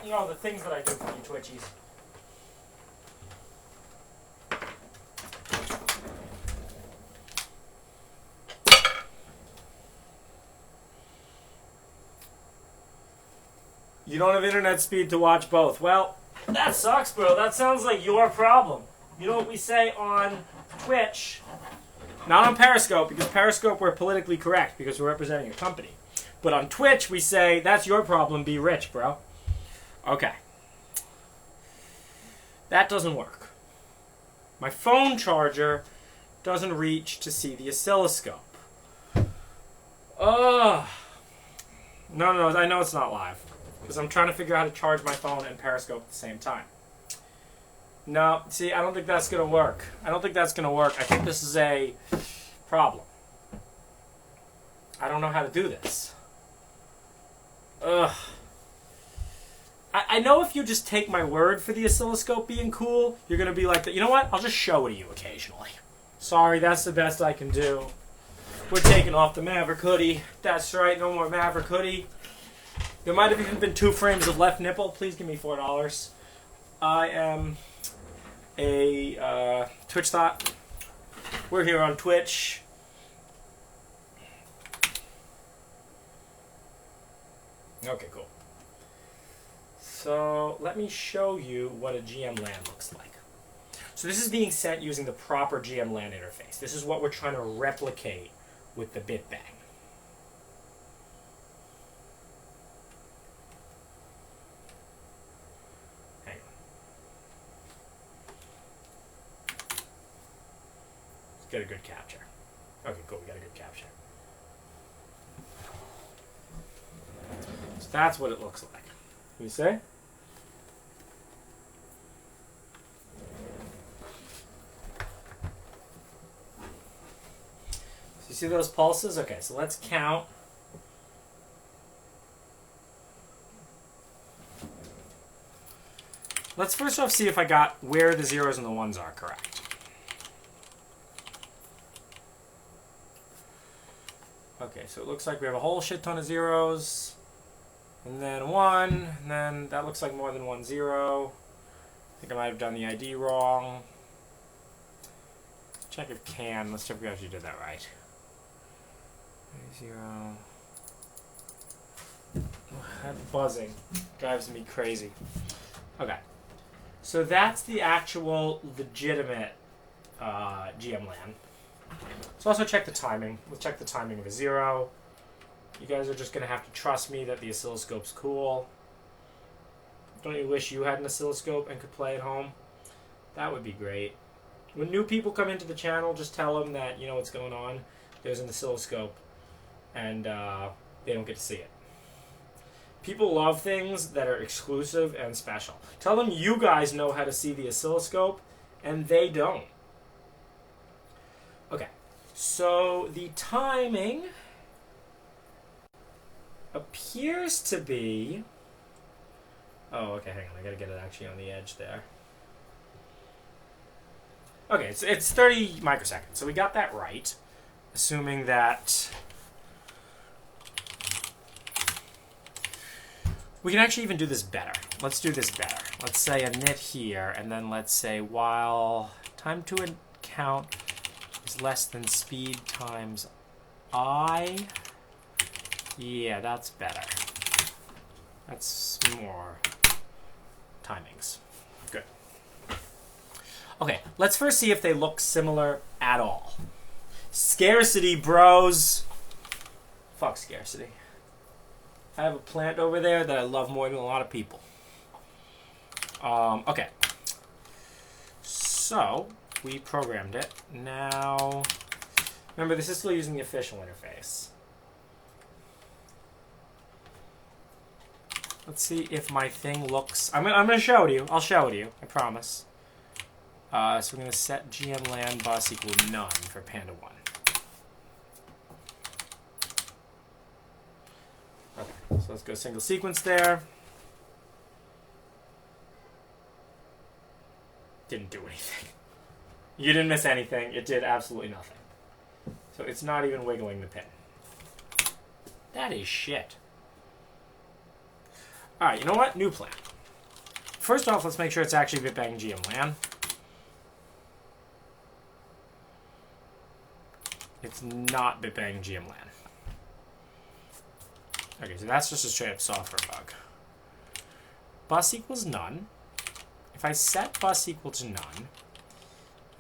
You know, the things that I do for you Twitchies. You don't have internet speed to watch both. Well, that sucks, bro. That sounds like your problem. You know what we say on Twitch? Not on Periscope, because Periscope we're politically correct, because we're representing a company. But on Twitch, we say, that's your problem, be rich, bro. Okay. That doesn't work. My phone charger doesn't reach to see the oscilloscope. Ugh. No, I know it's not live. Because I'm trying to figure out how to charge my phone and Periscope at the same time. No, see, I don't think that's going to work. I think this is a problem. I don't know how to do this. Ugh. I know if you just take my word for the oscilloscope being cool, you're going to be like, you know what? I'll just show it to you occasionally. Sorry, that's the best I can do. We're taking off the Maverick hoodie. That's right, no more Maverick hoodie. There might have even been 2 frames of left nipple. Please give me $4. I am a Twitch thought. We're here on Twitch. Okay, cool. So let me show you what a GMLAN looks like. So this is being sent using the proper GMLAN interface. This is what we're trying to replicate with the bitbang. Hang on. Let's get a good capture. Okay, cool, we got a good capture. So that's what it looks like. You see? So you see those pulses? Okay, so let's count. Let's first off see if I got where the zeros and the ones are correct. Okay, so it looks like we have a whole shit ton of zeros. And then 1, and then that looks like more than 1 0. I think I might have done the ID wrong. Check if can. Let's check if we actually did that right. 0. That buzzing drives me crazy. Okay. So that's the actual legitimate GMLAN. So also check the timing. We'll check the timing of a 0. You guys are just going to have to trust me that the oscilloscope's cool. Don't you wish you had an oscilloscope and could play at home? That would be great. When new people come into the channel, just tell them that, you know what's going on. There's an oscilloscope, and they don't get to see it. People love things that are exclusive and special. Tell them you guys know how to see the oscilloscope, and they don't. Okay, so the timing appears to be... Oh, okay, hang on. I gotta get it actually on the edge there. Okay, it's 30 microseconds, so we got that right. Assuming that... We can actually even do this better. Let's do this better. Let's say a nit here, and then let's say while time to count is less than speed times I. Yeah, that's better. That's more timings. Good. Okay, let's first see if they look similar at all. Scarcity, bros. Fuck scarcity. I have a plant over there that I love more than a lot of people. Okay. So, we programmed it. Now, remember, this is still using the official interface. Let's see if my thing looks... I'm gonna show it to you. I'll show it to you. I promise. So we're going to set GMLAN bus equal none for Panda 1. Okay, so let's go single sequence there. Didn't do anything. You didn't miss anything. It did absolutely nothing. So it's not even wiggling the pin. That is shit. Alright, you know what? New plan. First off, let's make sure it's actually bitbang GMLAN. It's not bitbang GMLAN. Okay, so that's just a straight up software bug. Bus equals none. If I set bus equal to none,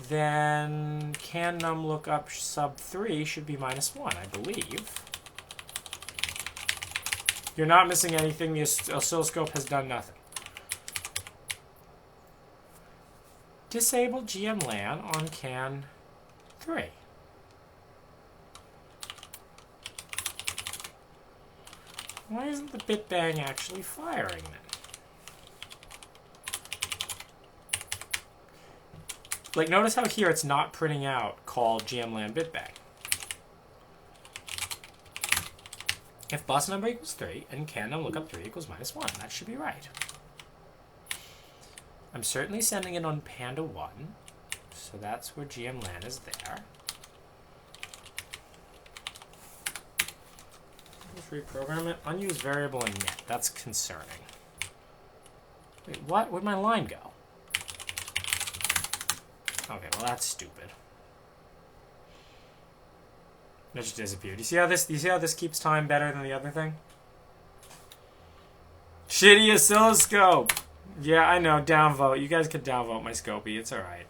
then can num lookup sub 3 should be -1, I believe. You're not missing anything. The oscilloscope has done nothing. Disable GMLAN on can 3. Why isn't the bitbang actually firing then? Like, notice how here it's not printing out call GMLAN bitbang. If bus number equals 3 and can num lookup 3 equals -1, that should be right. I'm certainly sending it on Panda 1, so that's where GMLAN is there. Let's reprogram it. Unused variable in net. That's concerning. Wait, what? Where'd my line go? Okay, well that's stupid. It just disappeared. You see how this keeps time better than the other thing? Shitty oscilloscope! Yeah, I know, downvote. You guys can downvote my Scopy, it's alright.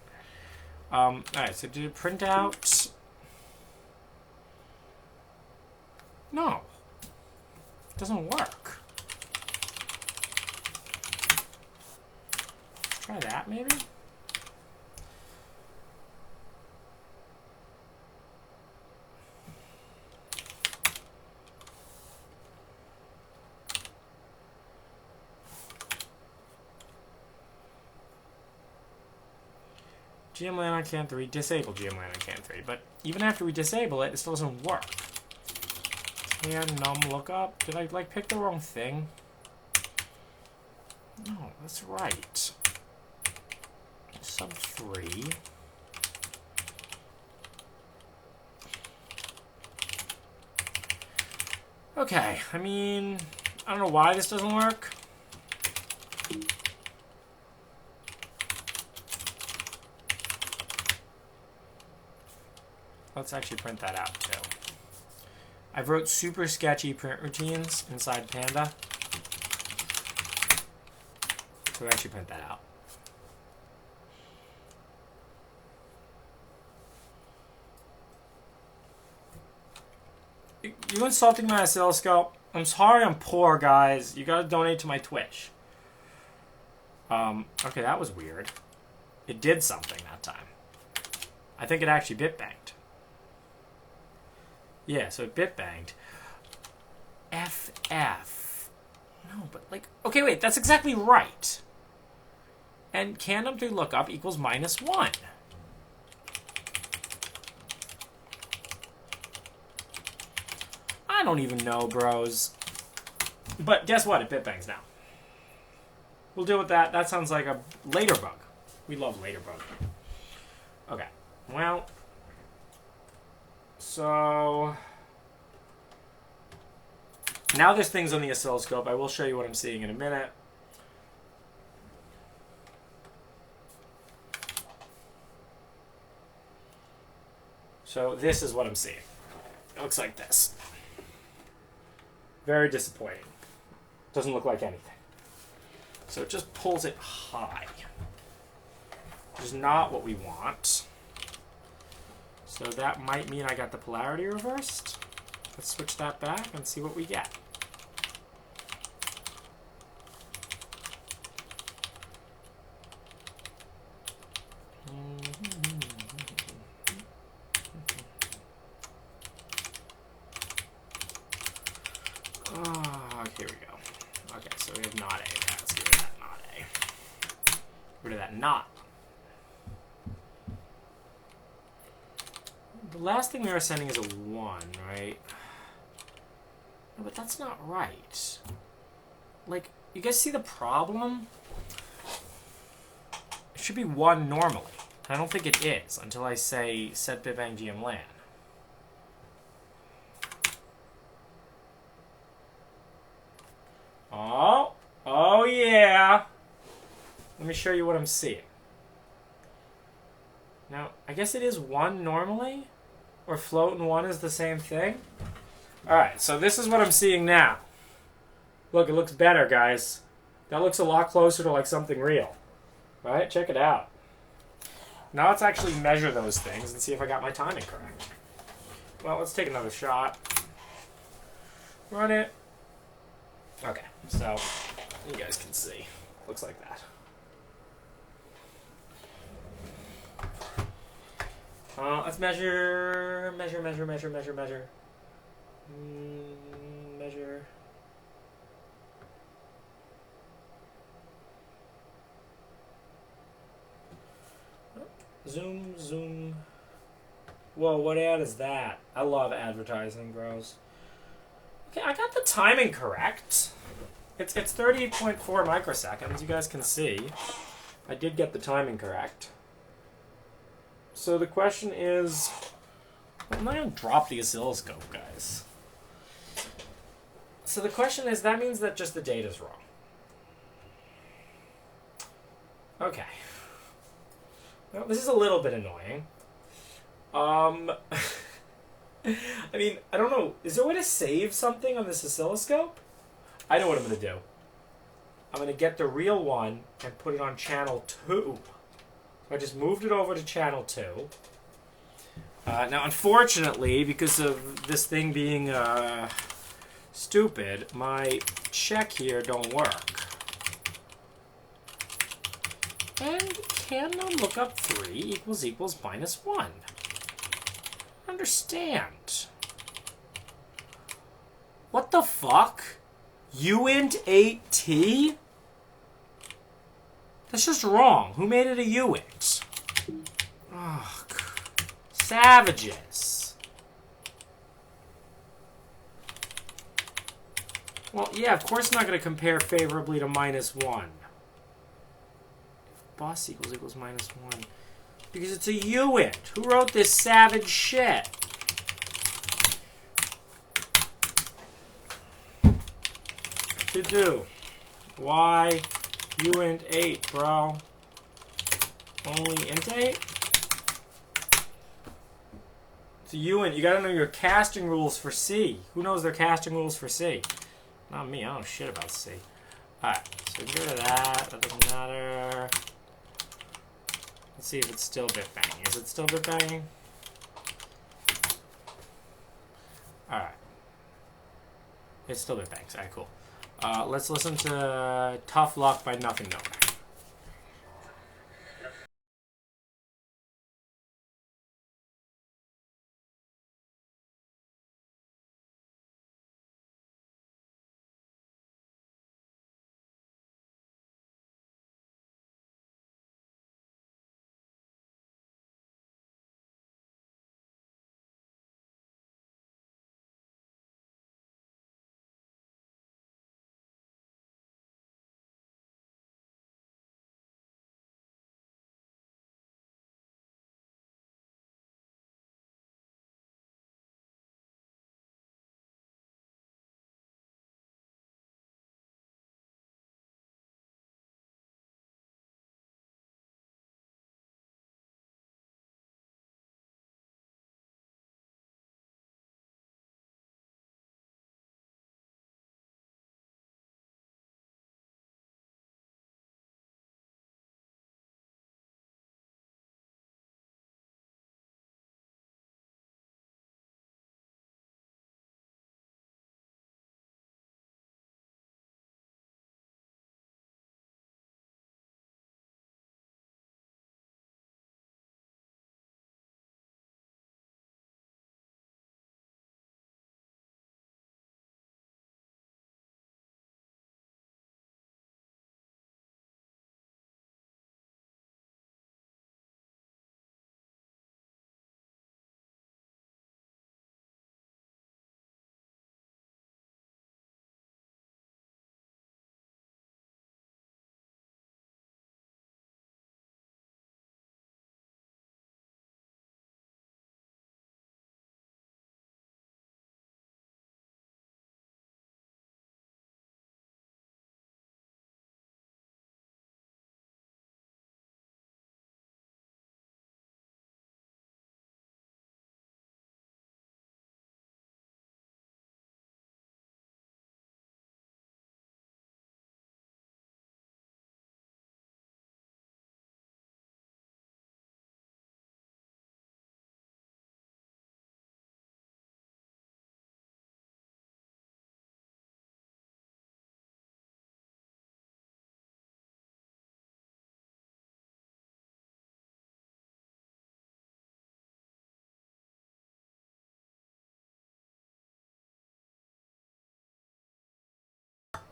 Alright, so did it print out? No. It doesn't work. Try that, maybe? GMLAN on can 3, disable GMLAN on can 3. But even after we disable it, it still doesn't work. Can num lookup? Did I like pick the wrong thing? No, that's right. Sub 3. Okay, I mean, I don't know why this doesn't work. Let's actually print that out too. I've wrote super sketchy print routines inside Panda. So we actually print that out. You insulting my oscilloscope? I'm sorry I'm poor, guys. You gotta donate to my Twitch. Okay, that was weird. It did something that time. I think it actually bitbanged. Yeah, so it bitbanged. FF. No, but like... Okay, wait, that's exactly right. And candom through lookup equals -1. I don't even know, bros. But guess what? It bitbangs now. We'll deal with that. That sounds like a later bug. We love later bug. Okay. Well. So. Now there's things on the oscilloscope. I will show you what I'm seeing in a minute. So this is what I'm seeing. It looks like this. Very disappointing. Doesn't look like anything. So it just pulls it high, which is not what we want. So that might mean I got the polarity reversed. Let's switch that back and see what we get. Here we go. Okay, so we have not A. Let's get rid of that not A. Get rid of that not. The last thing we are sending is a 1, right? No, but that's not right. Like, you guys see the problem? It should be 1 normally. I don't think it is until I say set bitbang GMLAN. Oh yeah. Let me show you what I'm seeing. Now, I guess it is 1 normally, or float and 1 is the same thing. All right, so this is what I'm seeing now. Look, it looks better, guys. That looks a lot closer to like something real. All right, check it out. Now let's actually measure those things and see if I got my timing correct. Well, let's take another shot. Run it. Okay, so you guys can see. Looks like that. Let's measure. Measure. Zoom. Whoa, what ad is that? I love advertising, bros. Okay, I got the timing correct. It's 30.4 microseconds. You guys can see. I did get the timing correct. So the question is... I'm not going to drop the oscilloscope, guys. So the question is, that means that just the data's wrong. Okay. Well, this is a little bit annoying. I mean, I don't know. Is there a way to save something on this oscilloscope? I know what I'm going to do. I'm going to get the real one and put it on channel 2. So I just moved it over to channel 2. Now, unfortunately, because of this thing being stupid, my check here don't work. And candom lookup 3 equals -1. Understand. What the fuck? uint 8t? That's just wrong. Who made it a uint? Ugh. Savages. Well, yeah, of course it's not going to compare favorably to -1. If bus equals -1. Because it's a uint. Who wrote this savage shit? To do. Why uint 8, bro? Only int 8? It's a uint. You gotta know your casting rules for C. Who knows their casting rules for C? Not me. I don't know shit about C. Alright, so we can get rid of that. That doesn't matter. Let's see if it's still bitbanging. Is it still bitbanging? Alright. It's still bitbangs. Alright, cool. Let's listen to Tough Luck by Nothing Nowhere.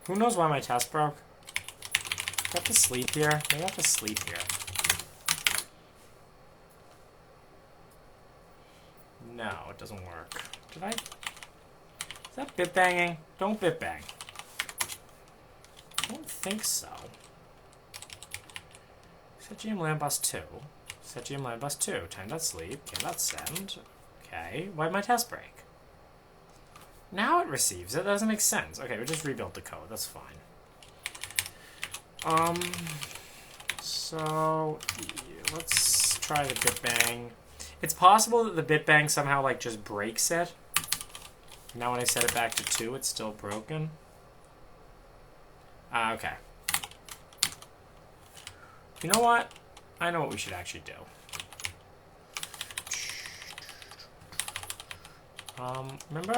Who knows why my test broke? I have to sleep here. Maybe I have to sleep here. No, it doesn't work. Did I? Is that bitbanging? Don't bitbang. I don't think so. Set GMLAN bus 2. Set GMLAN bus 2. Time.sleep. Okay.send. Okay. Why'd my test break? Now it receives it. That doesn't make sense. Okay, we just rebuilt the code. That's fine. So let's try the bitbang. It's possible that the bitbang somehow like just breaks it. Now when I set it back to 2, it's still broken. Okay. You know what? I know what we should actually do. Remember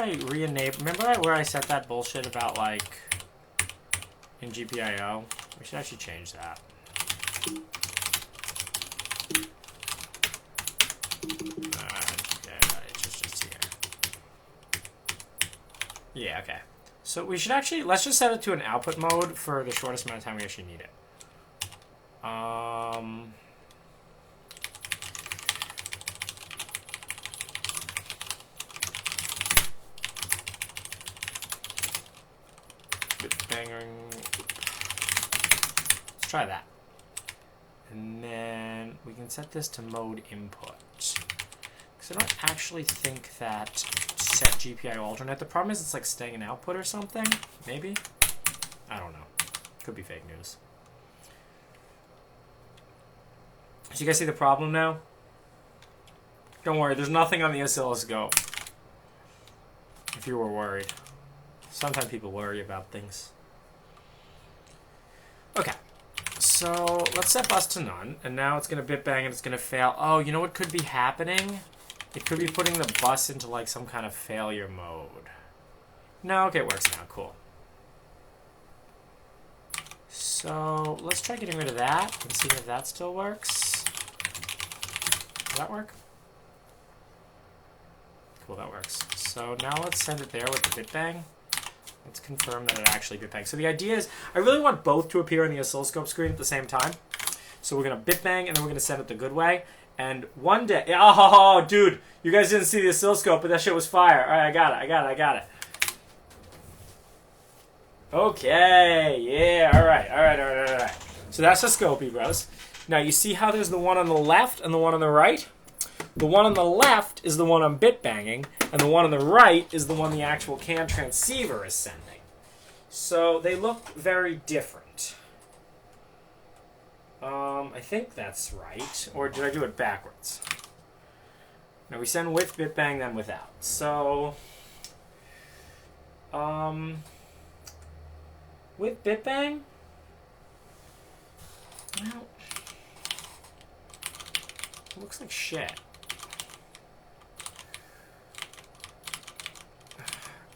where I set that bullshit about, like, in GPIO? We should actually change that. It's just here. Yeah, okay. So we should actually, let's just set it to an output mode for the shortest amount of time we actually need it. Let's try that. And then we can set this to mode input. Because I don't actually think that set GPIO alternate. The problem is it's like staying in output or something. Maybe? I don't know. Could be fake news. So you guys see the problem now? Don't worry, there's nothing on the oscilloscope. If you were worried. Sometimes people worry about things. Okay. So let's set bus to none, and now it's going to bitbang and it's going to fail. Oh, you know what could be happening? It could be putting the bus into like some kind of failure mode. No, okay, it works now. Cool. So let's try getting rid of that and see if that still works. Does that work? Cool, that works. So now let's send it there with the bitbang. Let's confirm that it actually bitbangs. So the idea is, I really want both to appear on the oscilloscope screen at the same time. So we're going to bitbang, and then we're going to send it the good way. And one day... Oh, dude! You guys didn't see the oscilloscope, but that shit was fire. All right, I got it. Okay, yeah, all right. So that's the Scopy, bros. Now, you see how there's the one on the left and the one on the right? The one on the left is the one I'm bitbanging, and the one on the right is the one the actual CAN transceiver is sending. So they look very different. I think that's right. Or did I do it backwards? Now we send with bitbang, then without. So, with bitbang, well, it looks like shit.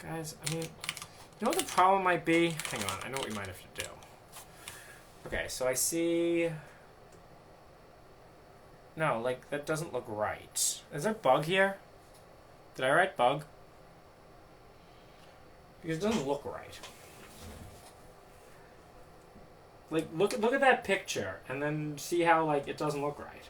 Guys, I mean, you know what the problem might be? Hang on, I know what we might have to do. Okay, so I see... No, like, that doesn't look right. Is there a bug here? Did I write bug? Because it doesn't look right. Like, look at that picture, and then see how, like, it doesn't look right.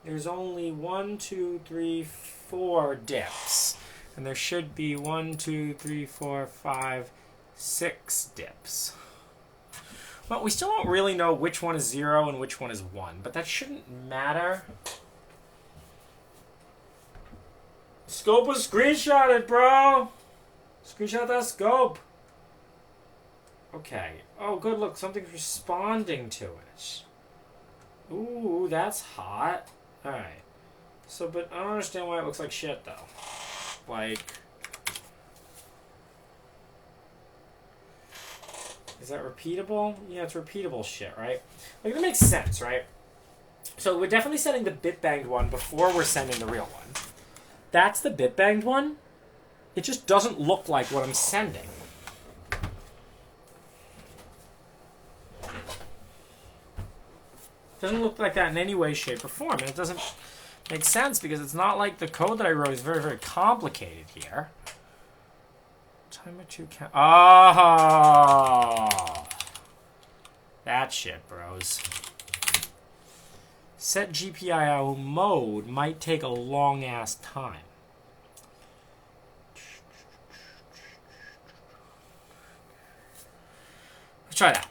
There's only 1, 2, 3, 4 dips. And there should be 1, 2, 3, 4, 5, 6 dips. Well, we still don't really know which one is 0 and which one is 1, but that shouldn't matter. Scope was screenshotted, bro! Screenshot that scope. Okay. Oh, good, look, something's responding to it. Ooh, that's hot. Alright. So, but I don't understand why it looks like shit, though. Like... Is that repeatable? Yeah, it's repeatable shit, right? Like, that makes sense, right? So, we're definitely sending the bitbanged one before we're sending the real one. That's the bitbanged one. It just doesn't look like what I'm sending. It doesn't look like that in any way, shape, or form. And it doesn't make sense because it's not like the code that I wrote is very, very complicated here. Timer 2 count. Oh! That shit, bros. Set GPIO mode might take a long-ass time. Let's try that.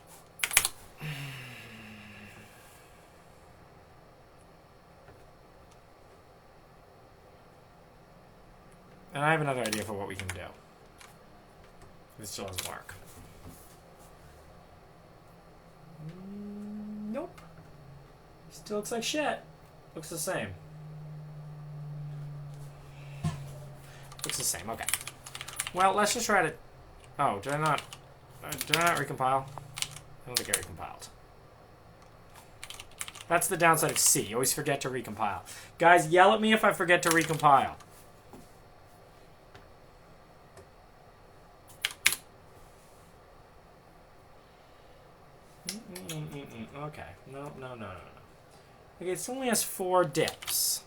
And I have another idea for what we can do. This still doesn't work. Nope. Still looks like shit. Looks the same. Looks the same, okay. Well, let's just try to... Oh, did I not recompile? I don't think I recompiled. That's the downside of C. You always forget to recompile. Guys, yell at me if I forget to recompile. Okay. No. Okay, it only has 4 dips.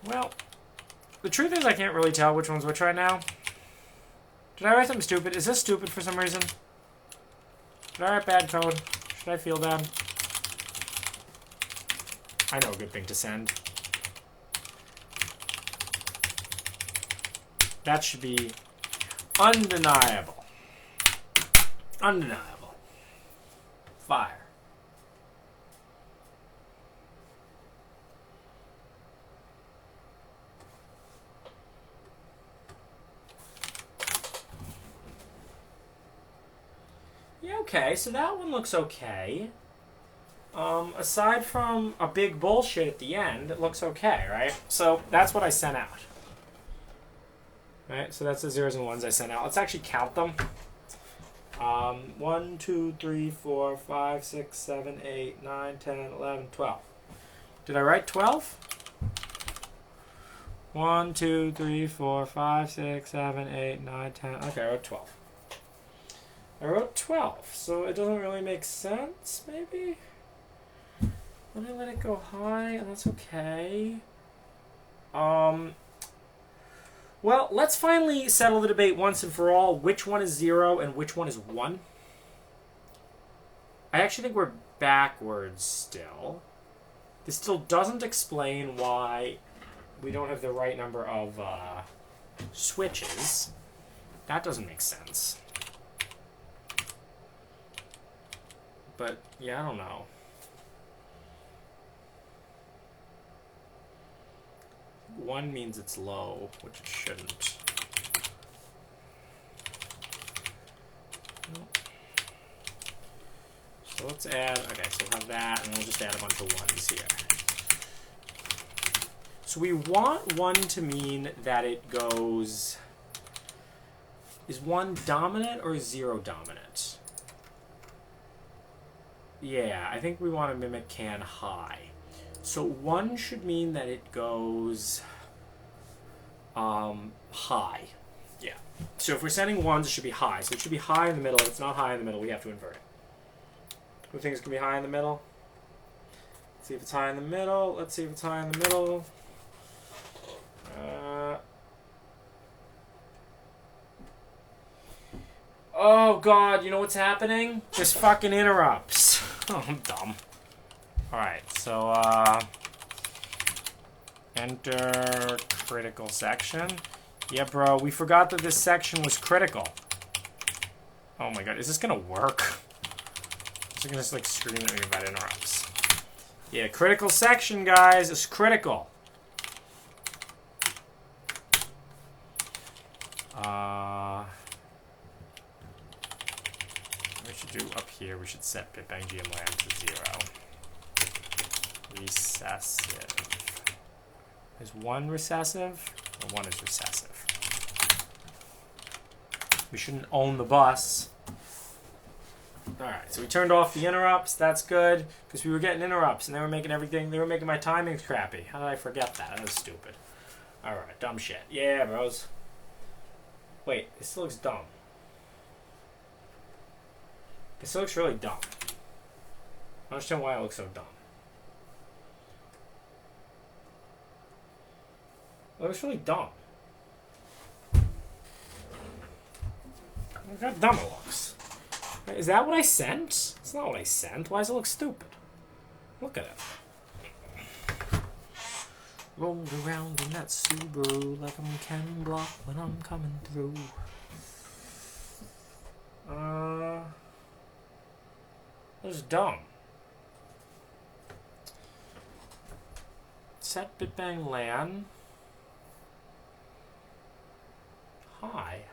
Well, the truth is I can't really tell which one's which right now. Did I write something stupid? Is this stupid for some reason? Did I write bad code? Should I feel bad? I know a good thing to send. That should be undeniable. Undeniable. Fire. Yeah, okay, so that one looks okay. Aside from a big bullshit at the end, it looks okay, right? So that's what I sent out. Alright, so that's the zeros and ones I sent out. Let's actually count them. 1, 2, 3, 4, 5, 6, 7, 8, 9, 10, 11, 12. Did I write 12? 1, 2, 3, 4, 5, 6, 7, 8, 9, 10. Okay, I wrote 12. I wrote 12, so it doesn't really make sense, maybe? Let me let it go high, and that's okay. Well, let's finally settle the debate once and for all. Which one is 0 and which one is 1? I actually think we're backwards still. This still doesn't explain why we don't have the right number of switches. That doesn't make sense. But, yeah, I don't know. One means it's low, which it shouldn't. Nope. So let's add, okay, so we'll have that, and we'll just add a bunch of ones here. So we want 1 to mean that it goes, is 1 dominant or 0 dominant? Yeah, I think we want to mimic can high. So 1 should mean that it goes high. Yeah. So if we're sending 1s, it should be high. So it should be high in the middle. If it's not high in the middle, we have to invert it. Who thinks it's going to be high in the middle? Let's see if it's high in the middle. Let's see if it's high in the middle. Oh, God. You know what's happening? This fucking interrupts. Oh, I'm dumb. Alright, so, enter critical section. Yeah, bro, we forgot that this section was critical. Oh my god, is this gonna work? Is it gonna just, like, scream at me about interrupts? Yeah, critical section, guys, is critical. We should do up here, we should set bitbang GMLAN to 0. Recessive. Is 1 recessive? Or 1 is recessive? We shouldn't own the bus. Alright, so we turned off the interrupts. That's good. Because we were getting interrupts and they were making everything, they were making my timings crappy. How did I forget that? That was stupid. Alright, dumb shit. Yeah, bros. Wait, it still looks dumb. It still looks really dumb. I don't understand why it looks so dumb. It looks really dumb. Look how dumb it looks. Is that what I sent? It's not what I sent. Why does it look stupid? Look at it. Rolled around in that Subaru like I'm Ken Block when I'm coming through. This is dumb. Set bitbang LAN. Hi.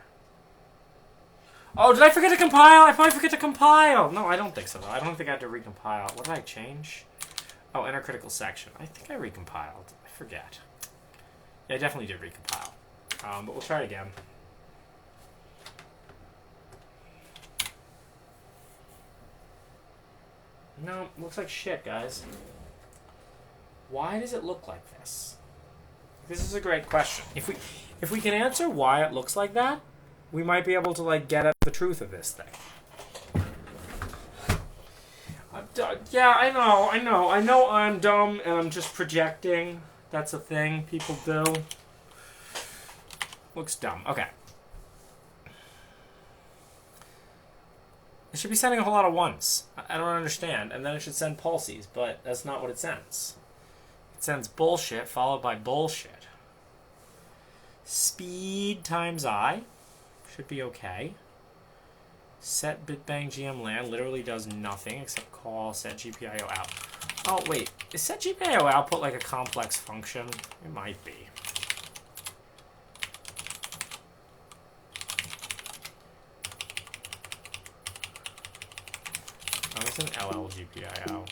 Oh, did I forget to compile? I probably forget to compile. No, I don't think so, though. I don't think I had to recompile. What did I change? Oh, enter critical section. I think I recompiled. I forget. Yeah, I definitely did recompile. But we'll try it again. No, looks like shit, guys. Why does it look like this? This is a great question. If we can answer why it looks like that, we might be able to like get at the truth of this thing. Yeah, I know I'm dumb and I'm just projecting. That's a thing people do. Looks dumb. Okay. It should be sending a whole lot of ones. I don't understand. And then it should send pulses, but that's not what it sends. It sends bullshit followed by bullshit. Speed times I should be okay. Set bitbang GMLAN literally does nothing except call set GPIO out. Oh, wait. Is set GPIO output like a complex function? It might be. Oh, it's an LL GPIO.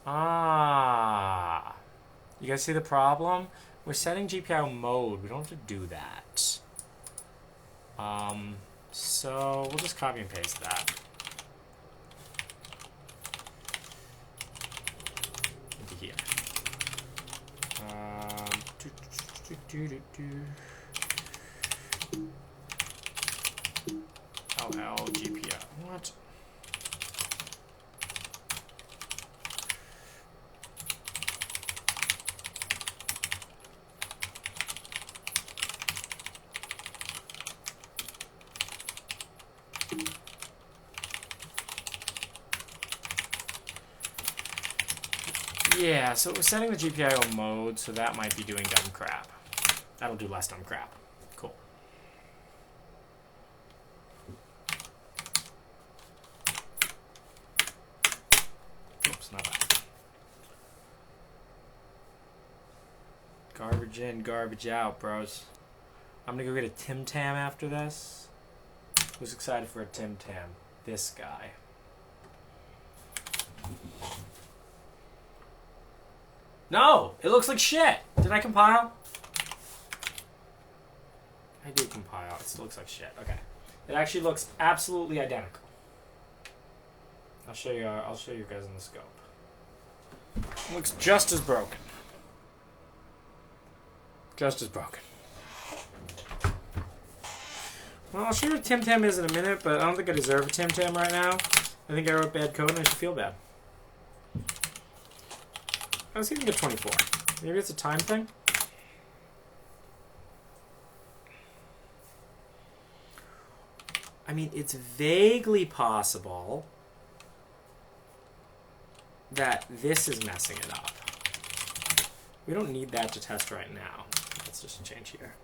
Ah. You guys see the problem? We're setting GPIO mode. We don't have to do that. So we'll just copy and paste that. Into here. LL GPIO. What? Yeah, so we're setting the GPIO mode, so that might be doing dumb crap. That'll do less dumb crap. Cool. Oops, not that. Garbage in, garbage out, bros. I'm gonna go get a Tim Tam after this. Who's excited for a Tim Tam? This guy. No! It looks like shit! Did I compile? I did compile. It still looks like shit. Okay. It actually looks absolutely identical. I'll show you guys in the scope. It looks just as broken. Just as broken. Well, I'll show you what Tim Tam is in a minute, but I don't think I deserve a Tim Tam right now. I think I wrote bad code and I should feel bad. I was even get 24. Maybe it's a time thing? I mean, it's vaguely possible that this is messing it up. We don't need that to test right now. Let's just change here.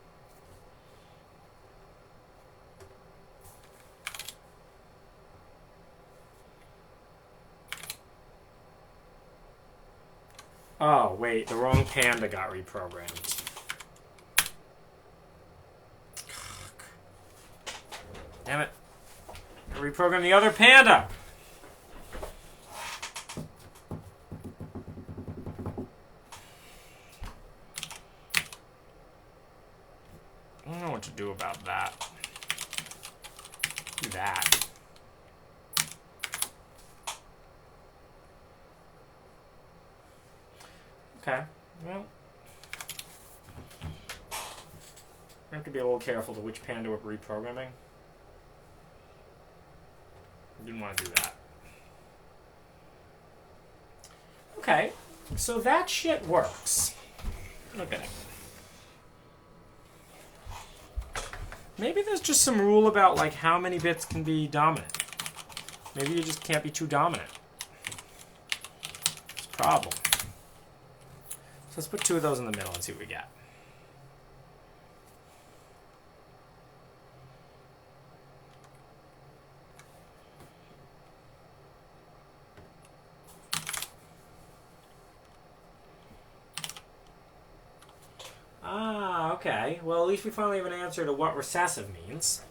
Oh, wait, the wrong panda got reprogrammed. Damn it. I reprogrammed the other panda! I don't know what to do about that. Do that. Okay, well, I have to be a little careful to which panda we're reprogramming. Didn't want to do that. Okay, so that shit works. Look at it. Maybe there's just some rule about like how many bits can be dominant. Maybe you just can't be too dominant. It's a problem. So let's put 2 of those in the middle and see what we get. Ah, okay. Well, at least we finally have an answer to what recessive means.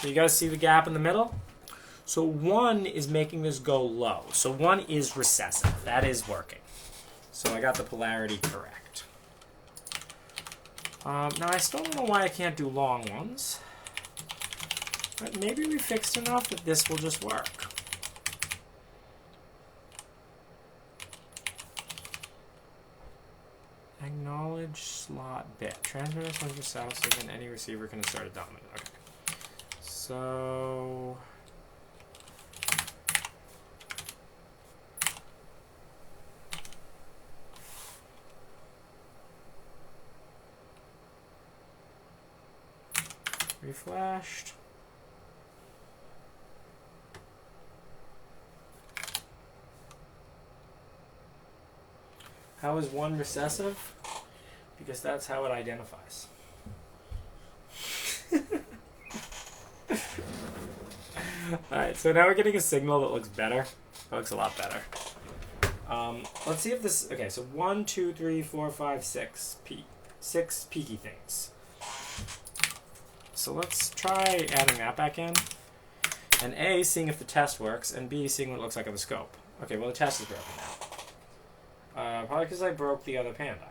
So you guys see the gap in the middle? So 1 is making this go low. So 1 is recessive. That is working. So I got the polarity correct. Now I still don't know why I can't do long ones. But maybe we fixed enough that this will just work. Acknowledge slot bit. Transmitter sends a south signal, any receiver can insert a dominant. Okay. So reflashed. How is 1 recessive? Because that's how it identifies. Alright, so now we're getting a signal that looks better. That looks a lot better. Let's see if this... Okay, so 1, 2, 3, 4, 5, 6. 6 peaky things. So let's try adding that back in. And A, seeing if the test works, and B, seeing what it looks like on the scope. Okay, well the test is broken now. Probably because I broke the other panda.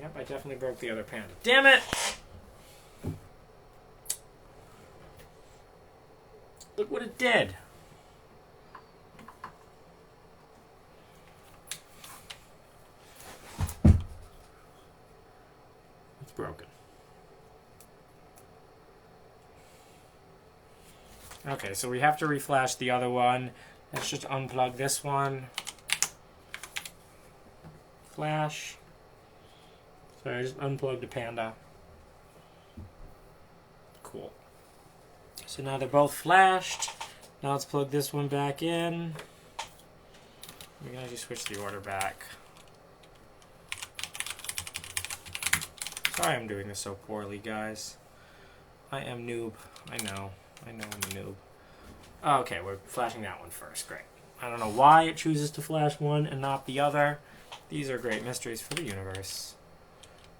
Yep, I definitely broke the other panda. Damn it! Look what it did. It's broken. Okay, so we have to reflash the other one. Let's just unplug this one. Flash. So I just unplugged the panda. Cool. So now they're both flashed. Now let's plug this one back in. We're gonna just switch the order back. Sorry I'm doing this so poorly, guys. I am noob. I know I'm a noob. Okay, we're flashing that one first. Great. I don't know why it chooses to flash one and not the other. These are great mysteries for the universe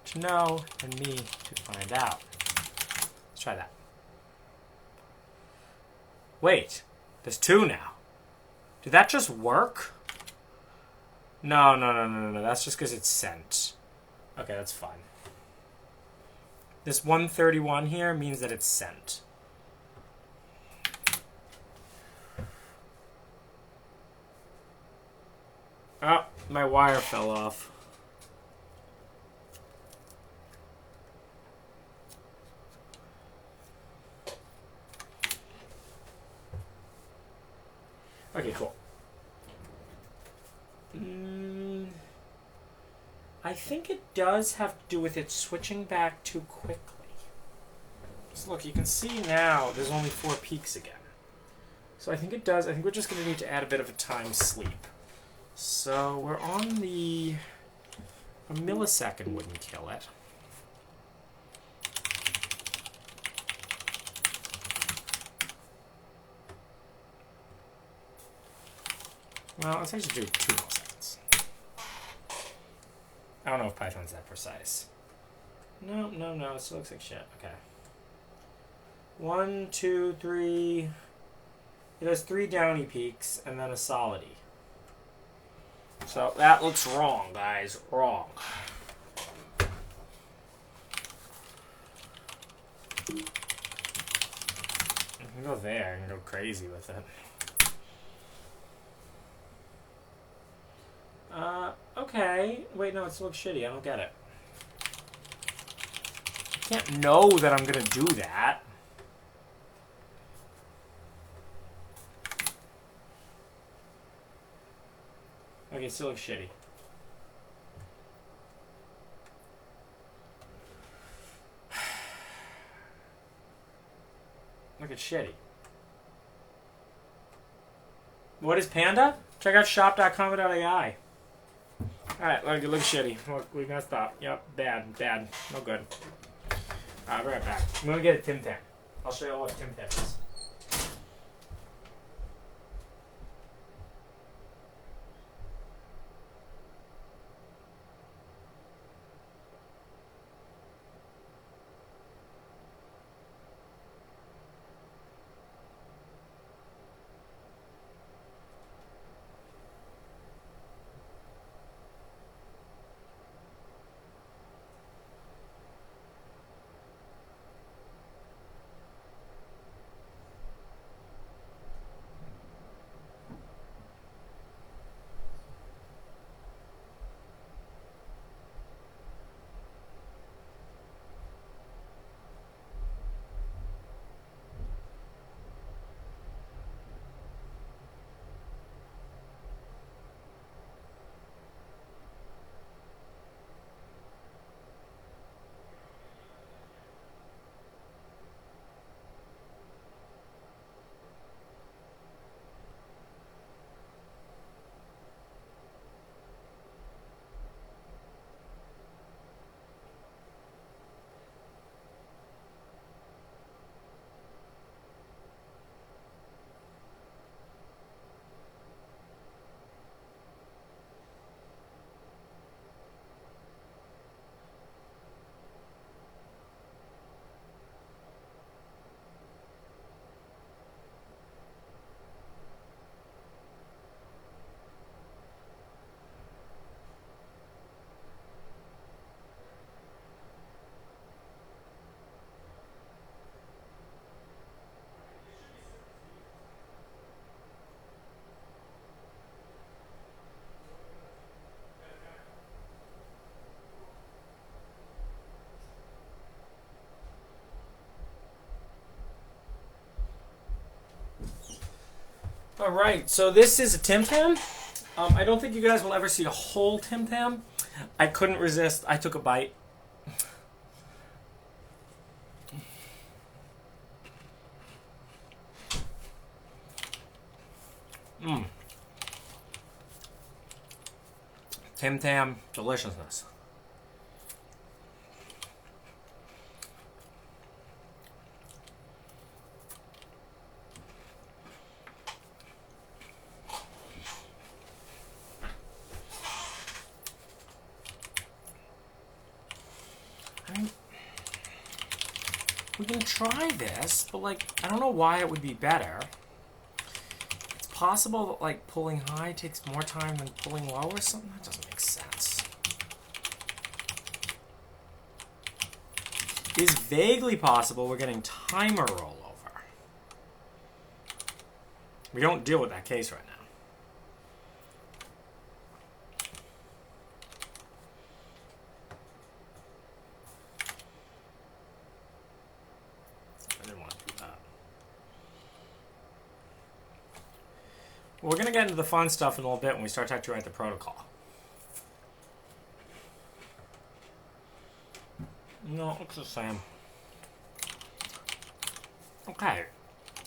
to know and me to find out. Let's try that. Wait, there's two now. Did that just work? No. That's just because it's sent. Okay, that's fine. This 131 here means that it's sent. Oh, my wire fell off. Okay, cool. I think it does have to do with it switching back too quickly. So look, you can see now there's only 4 peaks again. So I think it does. I think we're just going to need to add a bit of a time sleep. So we're on the... A millisecond wouldn't kill it. Well, let's actually do 2 milliseconds. I don't know if Python's that precise. No, it still looks like shit. Okay. 1, 2, 3... It has 3 downy peaks and then a solid-y. So that looks wrong, guys. Wrong. You can go there and go crazy with it. Okay. Wait, no, it still looks shitty. I don't get it. I can't know that I'm gonna do that. Okay, it still looks shitty. Look at shitty. What is Panda? Check out shop.comma.ai. Alright, look shitty. Look, we messed up. Yep, bad. No good. I'll be right back. I'm gonna get a Tim Tam. I'll show you what Tim Tam is. All right, so this is a Tim Tam. I don't think you guys will ever see a whole Tim Tam. I couldn't resist. I took a bite. Tim Tam deliciousness. I mean, we can try this, but like, I don't know why it would be better. It's possible that like pulling high takes more time than pulling low or something. That doesn't make sense. It is vaguely possible we're getting timer rollover. We don't deal with that case right now. We're going to get into the fun stuff in a little bit when we start to write the protocol. No, it looks the same. Okay.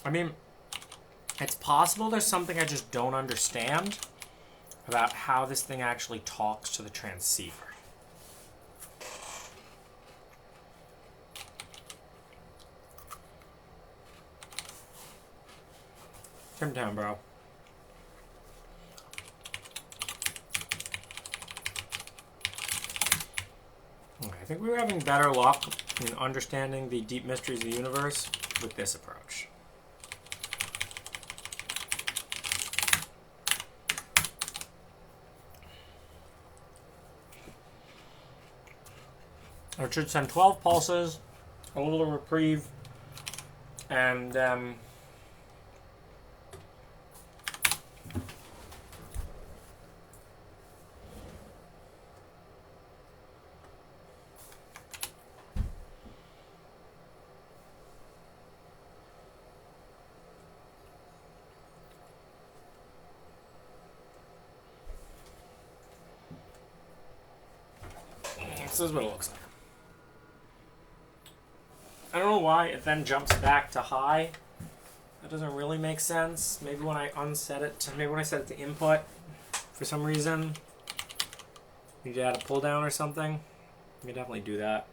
I mean, it's possible there's something I just don't understand about how this thing actually talks to the transceiver. Turn down, bro. I think we were having better luck in understanding the deep mysteries of the universe with this approach. I should send 12 pulses, a little reprieve, and this is what it looks like. I don't know why it then jumps back to high. That doesn't really make sense. Maybe when I unset it, maybe when I set it to input, for some reason, need to add a pull down or something. You can definitely do that.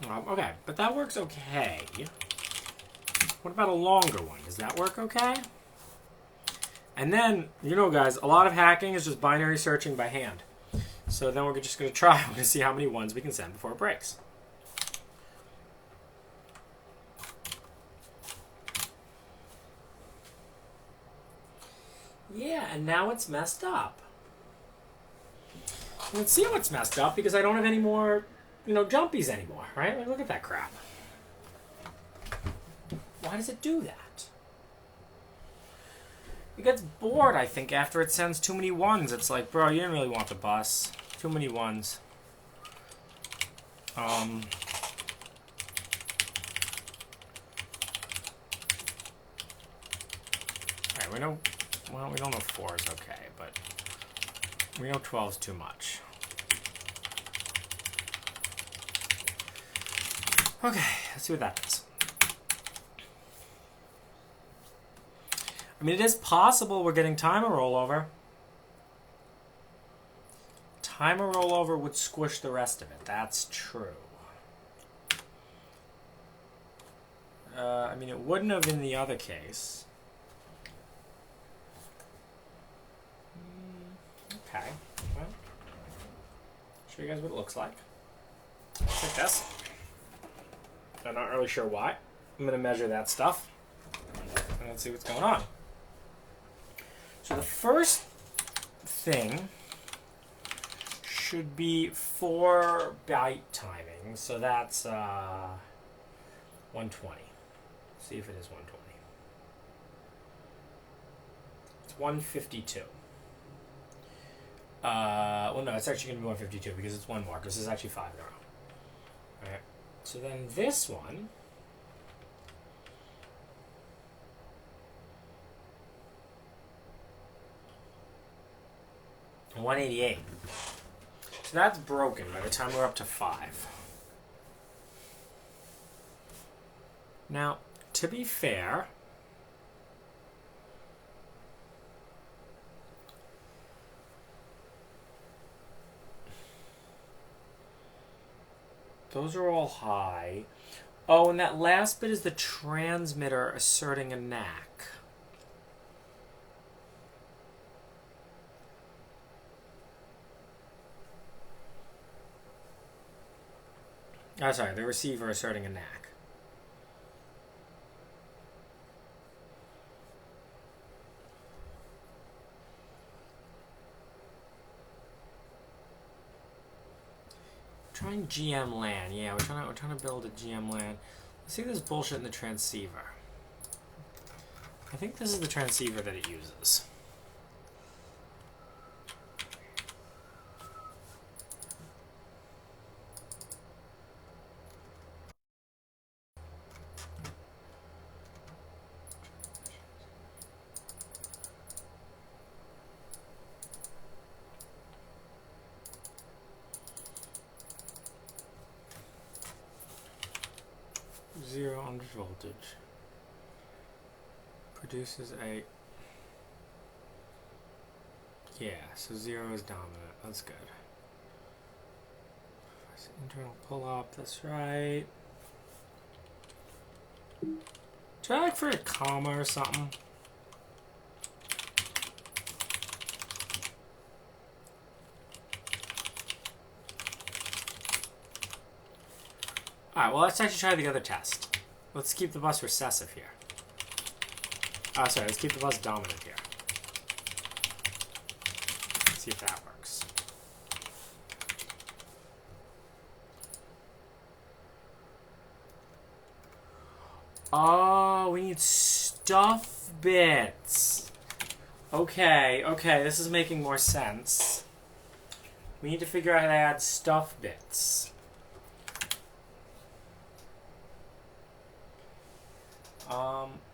Okay, but that works okay. What about a longer one? Does that work okay? And then, you know guys, a lot of hacking is just binary searching by hand. So then we're just going to try. We're going to see how many ones we can send before it breaks. Yeah, and now it's messed up. Let's see how it's messed up because I don't have any more, jumpies anymore, right? Like, look at that crap. Why does it do that? It gets bored, I think, after it sends too many ones. It's like, bro, you didn't really want the bus. Too many ones. Alright, we know, well, we don't know 4 is okay, but we know 12 is too much. Okay, let's see what that does. I mean, it is possible we're getting timer rollover. Timer rollover would squish the rest of it. That's true. I mean, it wouldn't have in the other case. Okay. Well, show you guys what it looks like. Like this. I'm not really sure why. I'm going to measure that stuff. And let's see what's going on. So the first thing should be 4 byte timing. So that's 120. See if it is 120. It's 152. Well, no, it's actually going to be 152 because it's one more. Because this is actually 5 in a row. All right. So then this one 188. So that's broken by the time we're up to 5. Now, to be fair, those are all high. Oh, and that last bit is the transmitter asserting a knack. Oh, sorry, the receiver asserting a knack. Trying GMLAN. Yeah, we're trying to build a GMLAN. Let's see this bullshit in the transceiver. I think this is the transceiver that it uses. Zero under voltage. Produces a... Yeah, so 0 is dominant. That's good. Internal pull-up, that's right. Try like for a comma or something. Alright, well let's actually try the other test. Let's keep the bus recessive here. Oh, sorry, let's keep the bus dominant here. Let's see if that works. Oh, we need stuff bits. Okay, okay, this is making more sense. We need to figure out how to add stuff bits.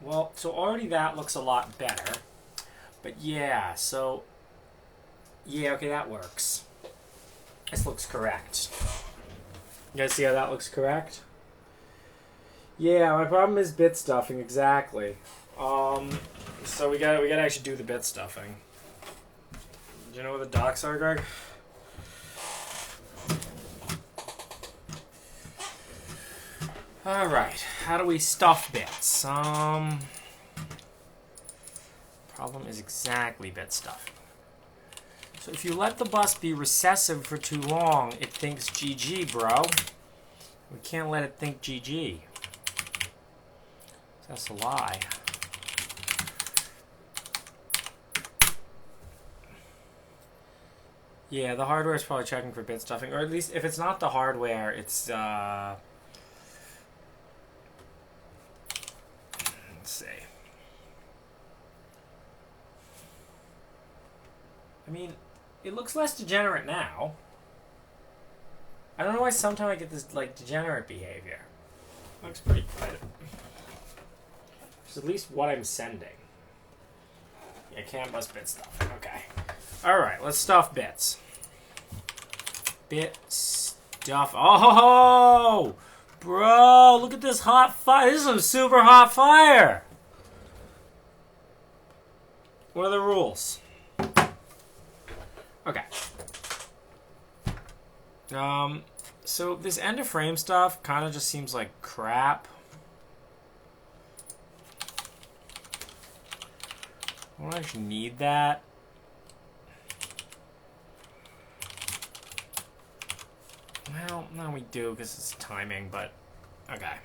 Well, so already that looks a lot better. But yeah, so... Yeah, okay, that works. This looks correct. You guys see how that looks correct? Yeah, my problem is bit stuffing, exactly. So we gotta actually do the bit stuffing. Do you know where the docs are, Greg? Alright, how do we stuff bits? Problem is exactly bit stuffing. So if you let the bus be recessive for too long, it thinks GG, bro. We can't let it think GG. That's a lie. Yeah, the hardware is probably checking for bit stuffing, or at least if it's not the hardware, it's let's see. I mean, it looks less degenerate now. I don't know why sometimes I get this like degenerate behavior. It looks pretty good. It's at least what I'm sending. Yeah, CAN bus bit stuffing. Okay. Alright, let's stuff bits. Bit stuff. Oh! Bro, look at this hot fire. This is some super hot fire. What are the rules? Okay. So this end of frame stuff kind of just seems like crap. I don't actually need that. Well, no, we do because it's timing, but okay.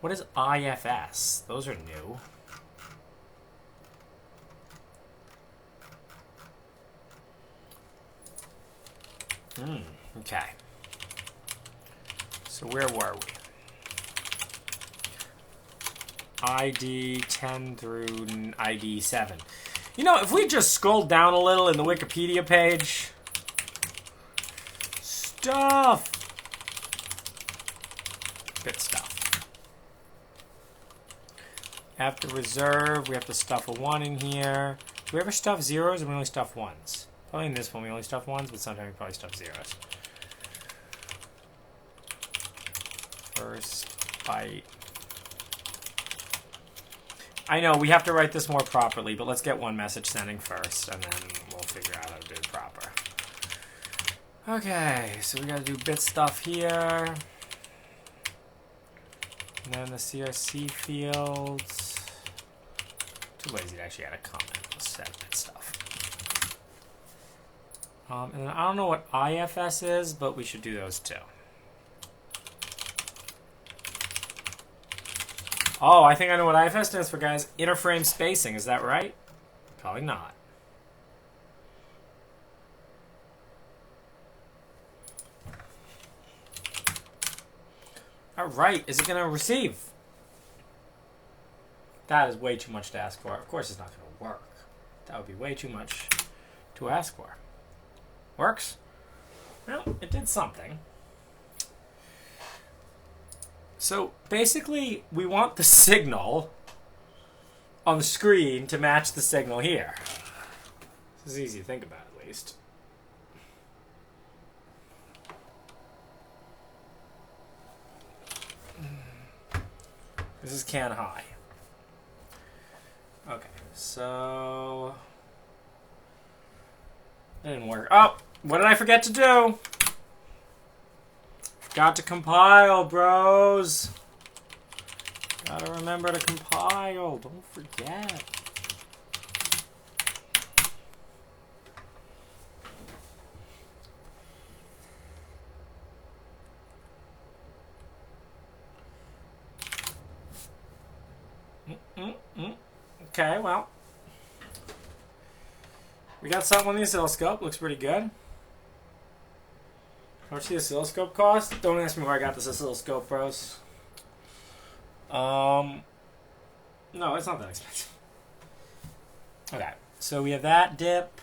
What is IFS? Those are new. Okay. So where were we? ID 10 through ID 7. You know, if we just scroll down a little in the Wikipedia page, stuff. Bit stuff. After reserve, we have to stuff a 1 in here. we ever stuff zeros or we only stuff ones? Probably in this one we only stuff ones, but sometimes we probably stuff zeros. First byte. I know we have to write this more properly, but let's get one message sending first, and then we'll figure out how to do it proper. Okay, so we gotta do bit stuff here. And then the CRC fields. Too lazy to actually add a comment. Let's set bit stuff. And then I don't know what IFS is, but we should do those too. Oh, I think I know what IFS stands for, guys. Interframe spacing, is that right? Probably not. All right, is it going to receive? That is way too much to ask for. Of course it's not going to work. That would be way too much to ask for. Works? Well, it did something. So basically, we want the signal on the screen to match the signal here. This is easy to think about, at least. This is can high. Okay, so that didn't work. Oh, what did I forget to do? Got to compile, bros. Gotta remember to compile. Don't forget. Okay, well. We got something on the oscilloscope. Looks pretty good. How much the oscilloscope cost? Don't ask me where I got this oscilloscope, bros. No, it's not that expensive. Okay, so we have that dip.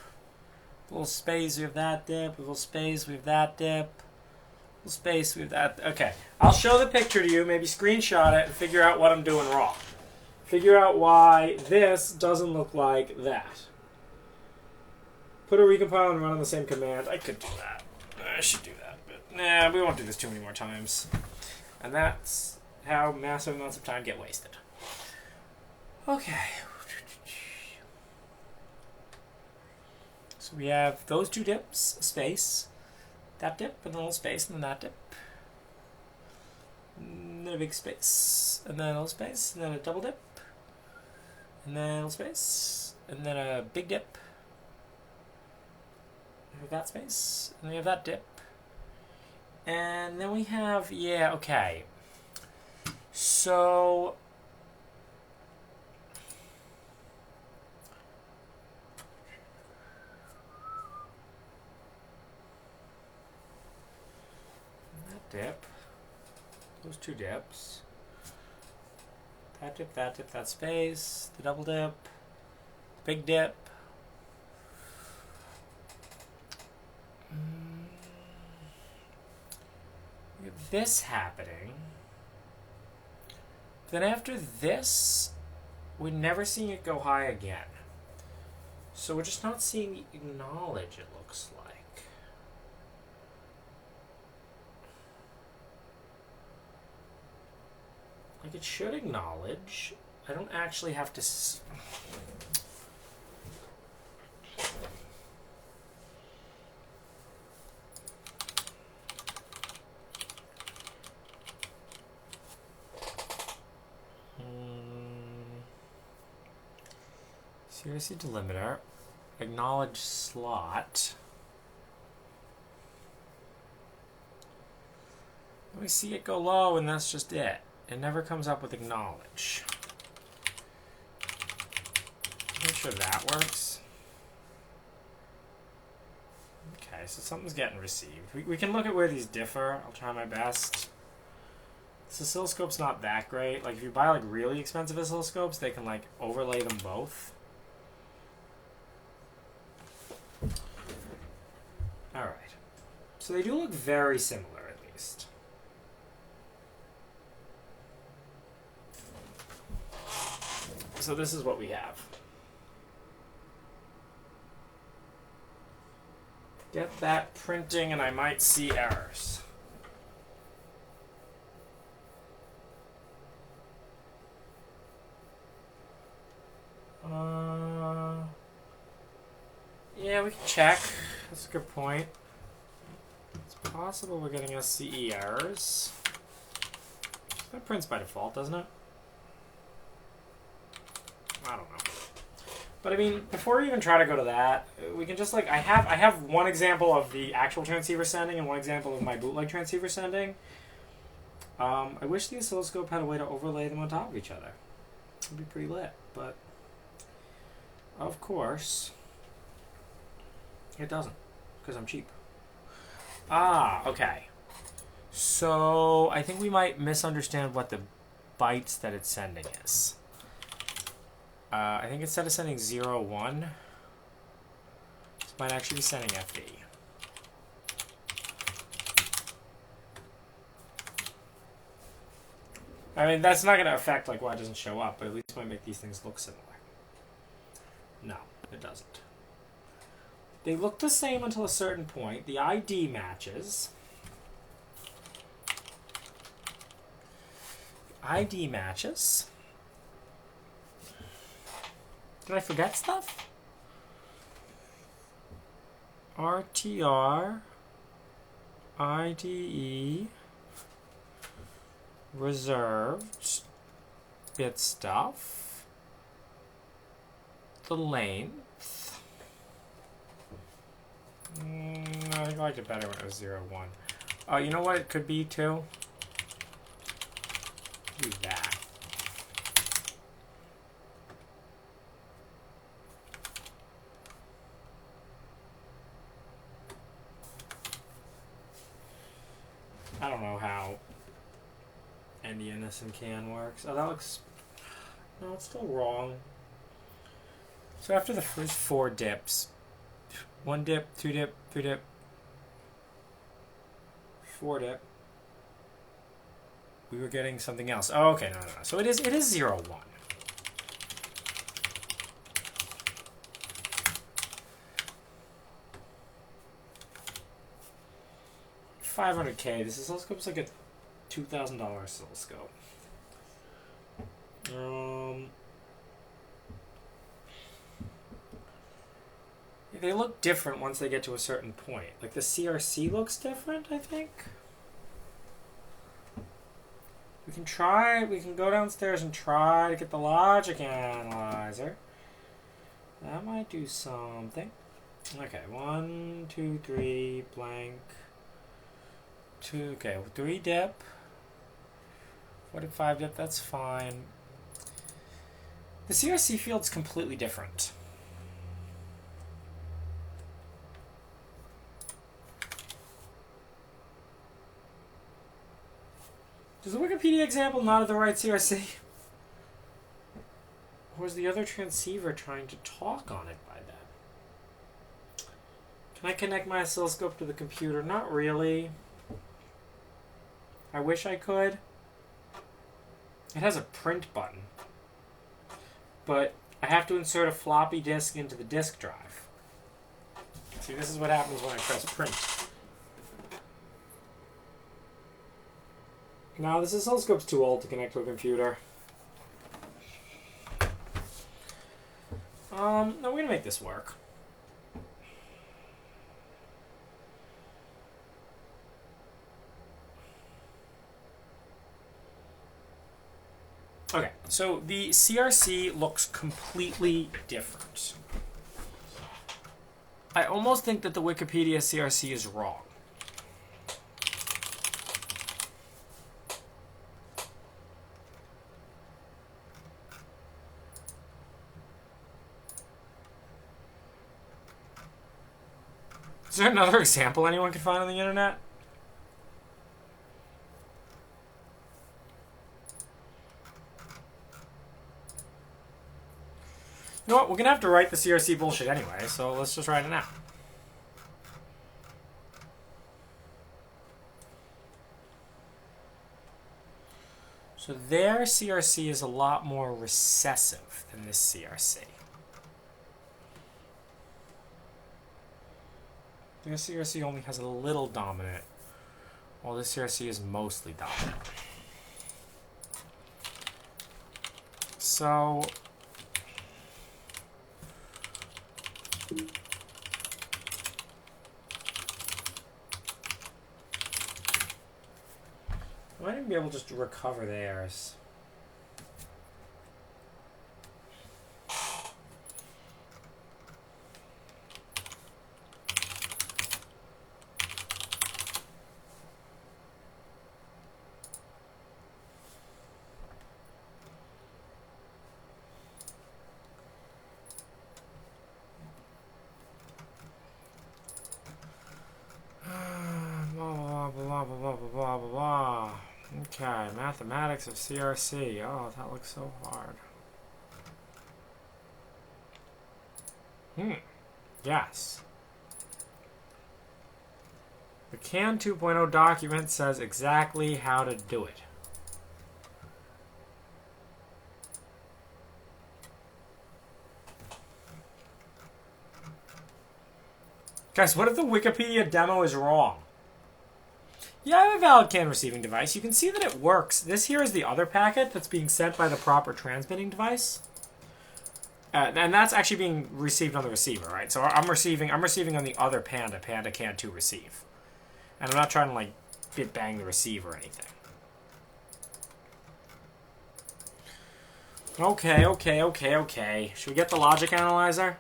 A little space, we have that dip. A little space, we have that dip. A little space, we have that. Okay, I'll show the picture to you. Maybe screenshot it and figure out what I'm doing wrong. Figure out why this doesn't look like that. Put a recompile and run on the same command. I could do that. I should do that, but nah, we won't do this too many more times. And that's how massive amounts of time get wasted. Okay. So we have those two dips, space, that dip, and then a little space, and then that dip. And then a big space, and then a little space, and then a double dip, and then a little space, and then a big dip. We have that space, and then we have that dip. And then we have, yeah, okay. So that dip, those two dips, that dip, that space, the double dip, big dip. We have this happening. Then after this, we're never seeing it go high again. So we're just not seeing the acknowledge, it looks like. Like it should acknowledge. I don't actually have to... CRC delimiter, acknowledge slot. We see it go low, and that's just it. It never comes up with acknowledge. Make sure that works. Okay, so something's getting received. We can look at where these differ. I'll try my best. This oscilloscope's not that great. Like if you buy like really expensive oscilloscopes, they can like overlay them both. Alright. So they do look very similar, at least. So this is what we have. Get that printing and I might see errors. Yeah, we can check. That's a good point. It's possible we're getting SCE errors. That prints by default, doesn't it? I don't know. But I mean, before we even try to go to that, we can just like I have one example of the actual transceiver sending and one example of my bootleg transceiver sending. I wish the oscilloscope had a way to overlay them on top of each other. It'd be pretty lit, but of course it doesn't, because I'm cheap. Ah, okay. So I think we might misunderstand what the bytes that it's sending is. I think instead of sending 0, 1, it might actually be sending FE. I mean, that's not going to affect like why it doesn't show up, but at least it might make these things look similar. No, it doesn't. They look the same until a certain point. The ID matches. ID matches. Did I forget stuff? RTR, IDE, reserved, bit stuff, the length. I think I liked it better when it was 0, 1. You know what it could be too? Do that. I don't know how NDNS and CAN works. Oh, that looks... No, it's still wrong. So after the first 4 dips, 1 dip, 2 dip, 3 dip, 4 dip, we were getting something else. Oh, okay, no. So it is 0, 1. 500K. This oscilloscope's like a $2,000 oscilloscope. They look different once they get to a certain point. Like the CRC looks different, I think. We can go downstairs and try to get the logic analyzer. That might do something. Okay, 1, 2, 3, blank. 2, okay, 3 dip. 4 dip, 5 dip, that's fine. The CRC field's completely different. Does the Wikipedia example not have the right CRC? Or was the other transceiver trying to talk on it by then? Can I connect my oscilloscope to the computer? Not really. I wish I could. It has a print button. But I have to insert a floppy disk into the disk drive. See, this is what happens when I press print. No, this oscilloscope's too old to connect to a computer. No, we're gonna make this work. Okay, so the CRC looks completely different. I almost think that the Wikipedia CRC is wrong. Is there another example anyone can find on the internet? You know what? We're going to have to write the CRC bullshit anyway, so let's just write it now. So their CRC is a lot more recessive than this CRC. This CRC only has a little dominant, while this CRC is mostly dominant. So I might even be able just to recover theirs. Blah, blah, blah, blah, blah, blah, blah, blah. Okay, mathematics of CRC. Oh, that looks so hard. Yes. The CAN 2.0 document says exactly how to do it. Guys, what if the Wikipedia demo is wrong? Yeah, I have a valid CAN receiving device. You can see that it works. This here is the other packet that's being sent by the proper transmitting device. And that's actually being received on the receiver, right? So I'm receiving on the other Panda CAN 2 receive. And I'm not trying to, like, bitbang the receiver or anything. Okay. Should we get the logic analyzer?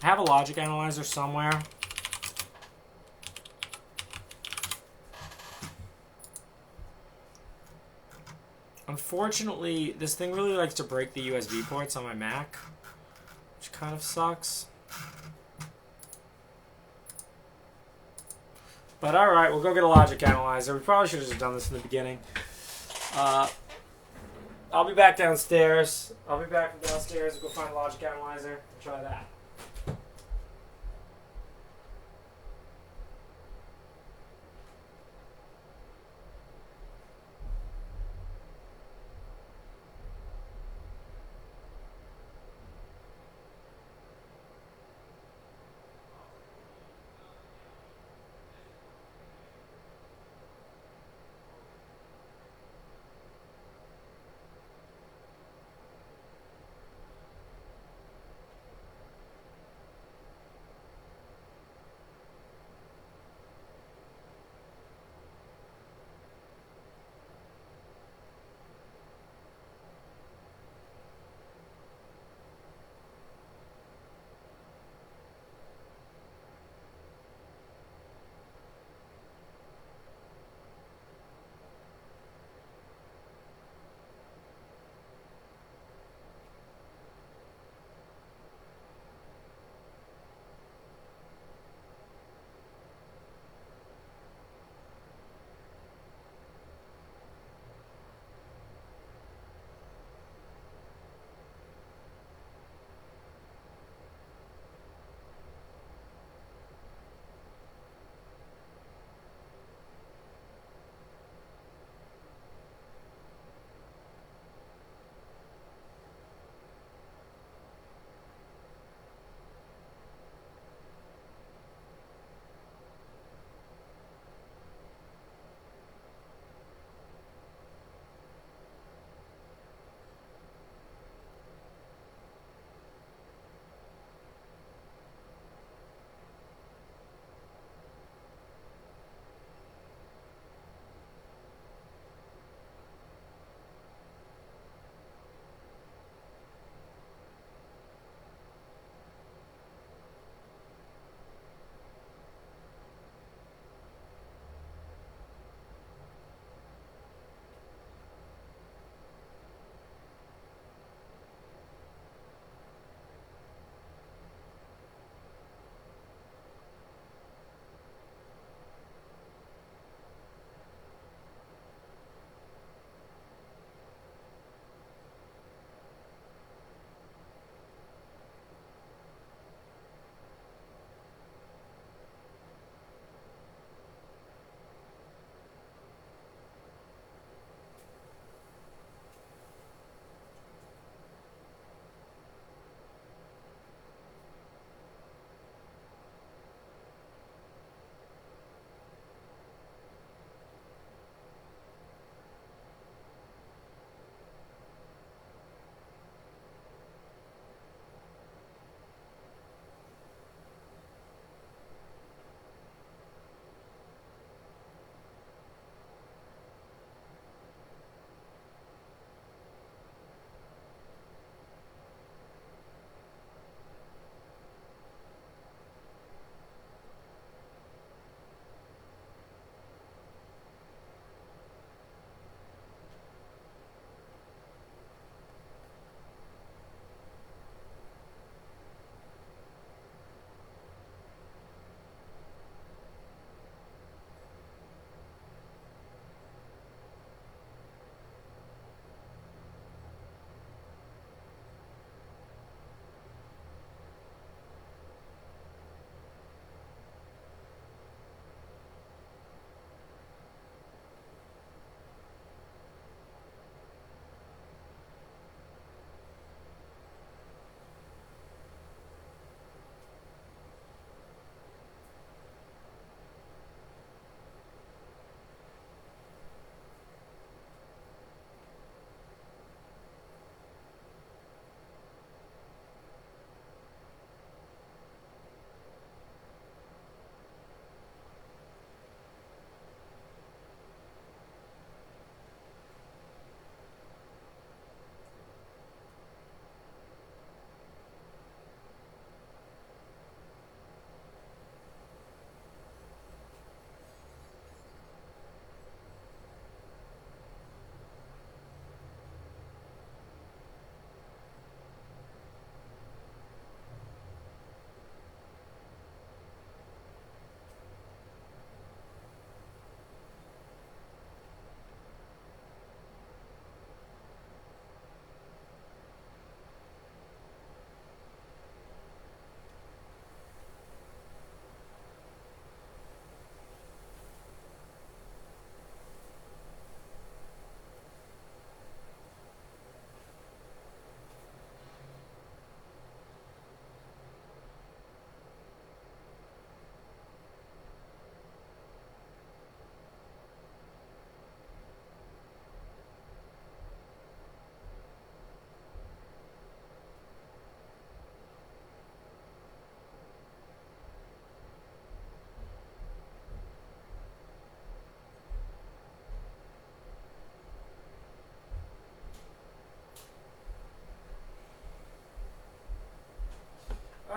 I have a logic analyzer somewhere. Unfortunately, this thing really likes to break the USB ports on my Mac, which kind of sucks. But alright, we'll go get a logic analyzer. We probably should have just done this in the beginning. I'll be back downstairs. We'll go find a logic analyzer and try that.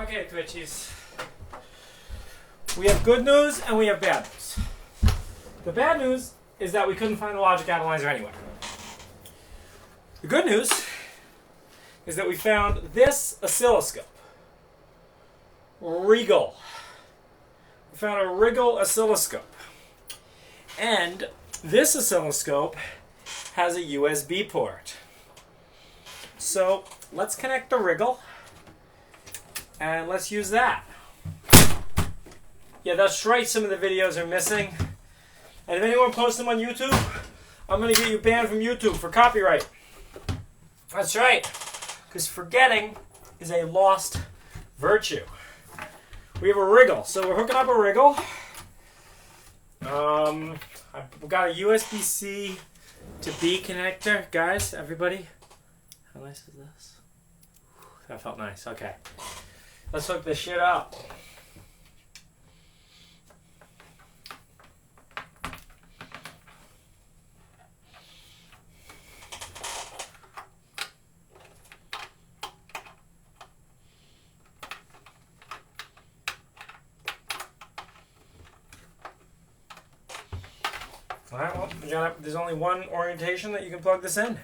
Okay, Twitchies. We have good news and we have bad news. The bad news is that we couldn't find the logic analyzer anywhere. The good news is that we found this oscilloscope. Regal. We found a Regal oscilloscope. And this oscilloscope has a USB port. So let's connect the Regal and let's use that. Yeah, that's right, some of the videos are missing. And if anyone posts them on YouTube, I'm going to get you banned from YouTube for copyright. That's right, because forgetting is a lost virtue. We have a Regal, so we're hooking up a Regal. I've got a USB-C to B connector. Guys, everybody, how nice is this? That felt nice, okay. Let's hook this shit up. Alright, well, there's only one orientation that you can plug this in.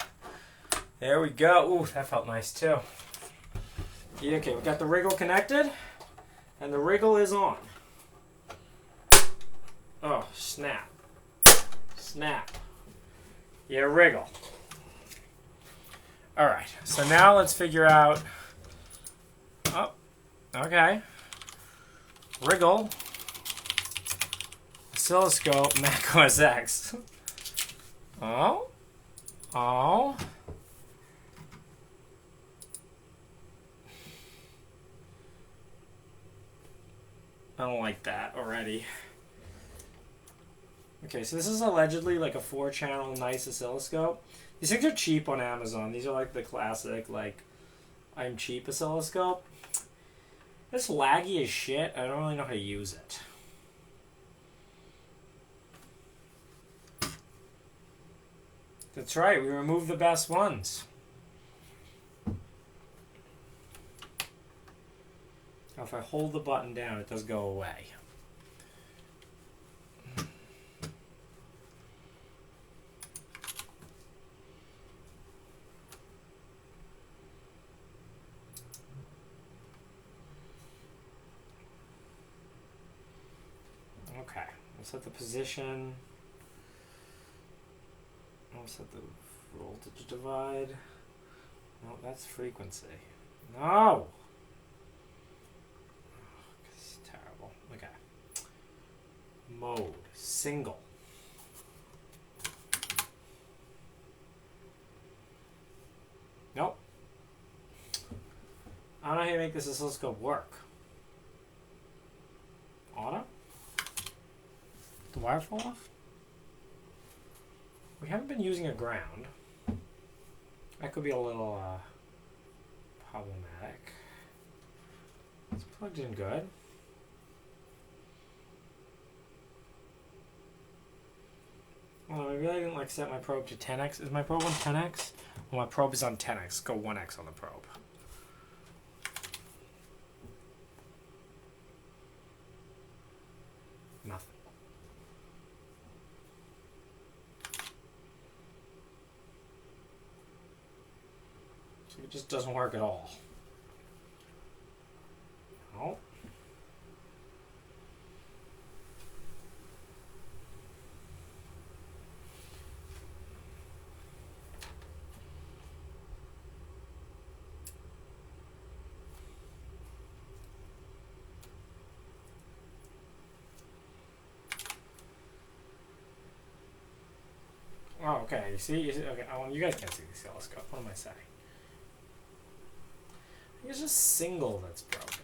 There we go. Ooh, that felt nice too. Yeah, okay, we got the Regal connected, and the Regal is on. Oh, snap. Snap. Yeah, Regal. Alright, so now let's figure out... Oh, okay. Regal. Oscilloscope, Mac OS X. Oh. Oh. I don't like that already. Okay, so this is allegedly like a 4-channel nice oscilloscope. These things are cheap on Amazon. These are like the classic, like, I'm cheap oscilloscope. It's laggy as shit. I don't really know how to use it. That's right, we removed the best ones. Now if I hold the button down, it does go away. Okay, we'll set the position. I'll set the voltage divide. No, that's frequency. No! It's terrible. Okay. Mode. Single. Nope. I don't know how to make this oscilloscope work. Auto? Did the wire fall off? We haven't been using a ground. That could be a little problematic. It's plugged in good. Well, maybe I didn't like set my probe to 10x. Is my probe on 10x? Well, my probe is on 10x. Go 1x on the probe. Nothing. It just doesn't work at all. No. Oh, okay. You see? Okay. Oh, you guys can't see the oscilloscope. What am I saying? It's just single that's broken.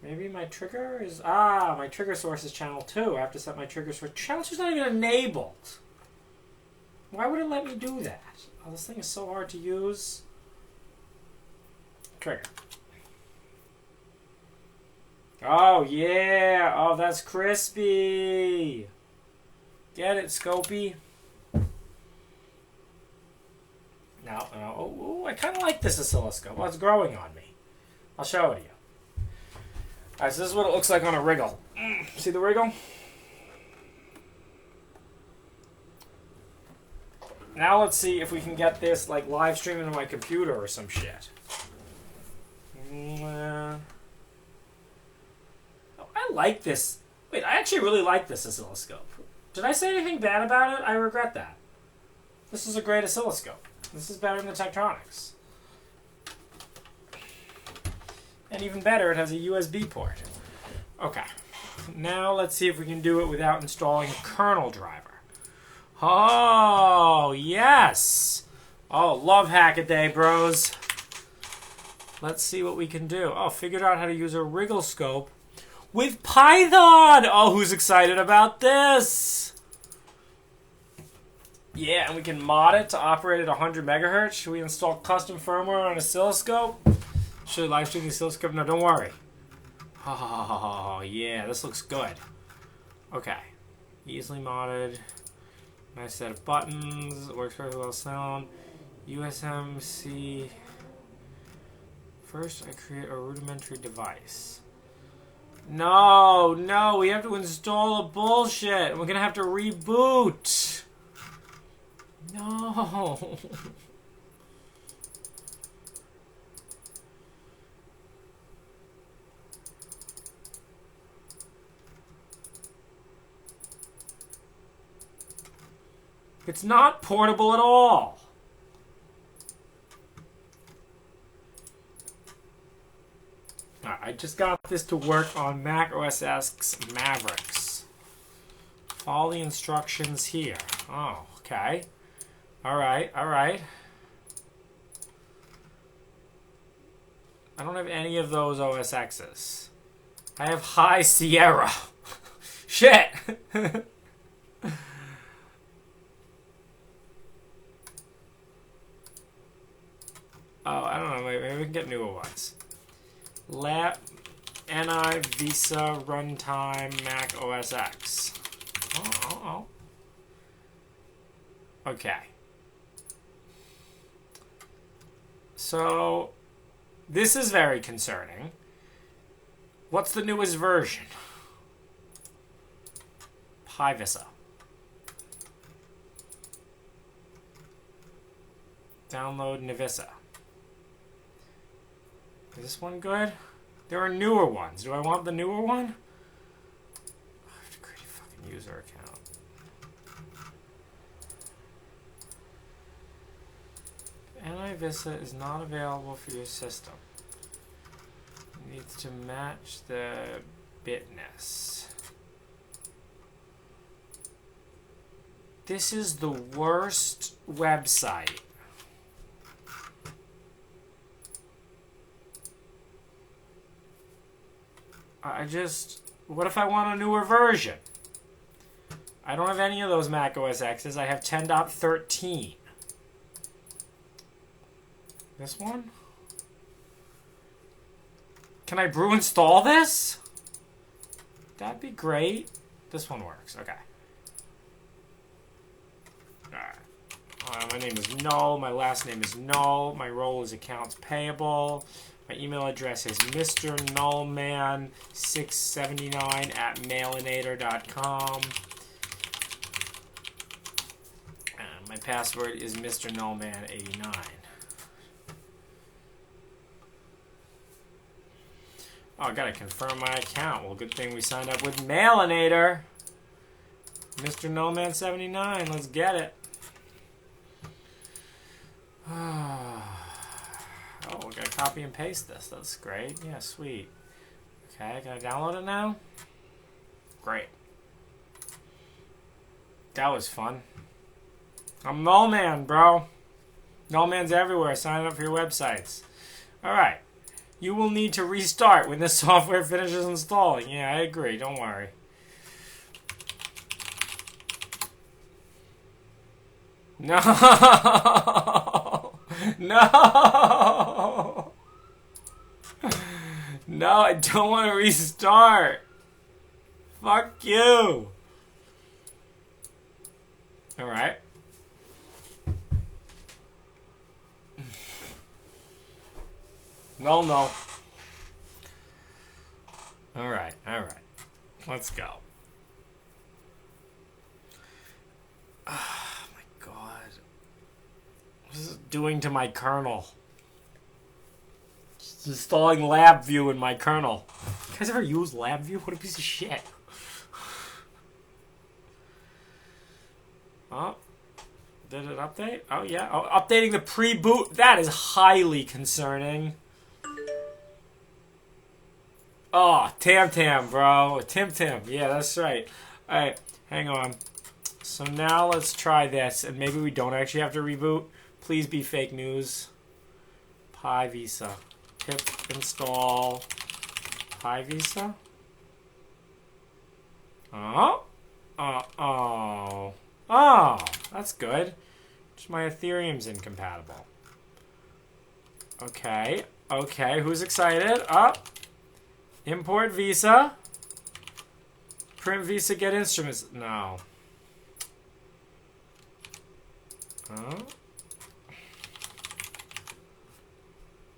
Maybe my trigger is... Ah, my trigger source is channel 2. I have to set my trigger source. Channel 2 is not even enabled. Why would it let me do that? Oh, this thing is so hard to use. Trigger. Oh, yeah. Oh, that's crispy. Get it, Scopy? No. Oh, I kind of like this oscilloscope. Well, it's growing on me. I'll show it to you. All right, so this is what it looks like on a wriggle. See the wriggle? Now let's see if we can get this like live streaming to my computer or some shit. I like this. Wait, I actually really like this oscilloscope. Did I say anything bad about it? I regret that. This is a great oscilloscope. This is better than the Tektronix. And even better, it has a USB port. Okay. Now let's see if we can do it without installing a kernel driver. Oh, yes! Oh, love Hackaday, bros. Let's see what we can do. Oh, figured out how to use a wriggle scope with Python! Oh, who's excited about this? Yeah, and we can mod it to operate at 100 megahertz. Should we install custom firmware on an oscilloscope? Should we live stream the oscilloscope? No, don't worry. Oh, yeah, this looks good. Okay. Easily modded. Nice set of buttons. Works very well sound. USMC. First, I create a rudimentary device. No, we have to install the bullshit. We're gonna have to reboot. No. It's not portable at all. I just got this to work on Mac OS X Mavericks. Follow the instructions here. Oh, okay. Alright. I don't have any of those OS X's. I have High Sierra. Shit! Oh, I don't know. Maybe we can get newer ones. NI Visa Runtime Mac OS X. Oh. Okay. So, this is very concerning. What's the newest version? PyVisa. Download Navisa. Is this one good? There are newer ones. Do I want the newer one? I have to create a fucking user account. NIVISA is not available for your system. It needs to match the bitness. This is the worst website. What if I want a newer version? I don't have any of those Mac OS X's. I have 10.13. This one? Can I brew install this? That'd be great. This one works. Okay. Alright. My name is Null. My last name is Null. My role is accounts payable. My email address is mrnullman679@mailinator.com. And my password is mrnullman89. Oh, I gotta confirm my account. Well, good thing we signed up with Mailinator. mrnullman79. Let's get it. Oh, we're gonna copy and paste this. That's great. Yeah, sweet. Okay, can I download it now? Great. That was fun. I'm Nullman, bro. Nullman's everywhere. Sign up for your websites. Alright. You will need to restart when this software finishes installing. Yeah, I agree. Don't worry. No! No! No, I don't want to restart. Fuck you. All right. No, no. All right, all right. Let's go. Oh my god. What is it doing to my kernel? It's installing LabVIEW in my kernel. You guys ever use LabVIEW? What a piece of shit. Oh. Did it update? Oh, yeah. Oh, updating the pre-boot. That is highly concerning. Oh, Tam, bro. Tim. Yeah, that's right. Alright, hang on. So now let's try this. And maybe we don't actually have to reboot. Please be fake news. Pi Visa. Pip install Pi Visa. Oh. Oh, that's good. Just my Ethereum's incompatible. Okay, who's excited? Import Visa. Print Visa, get instruments. No.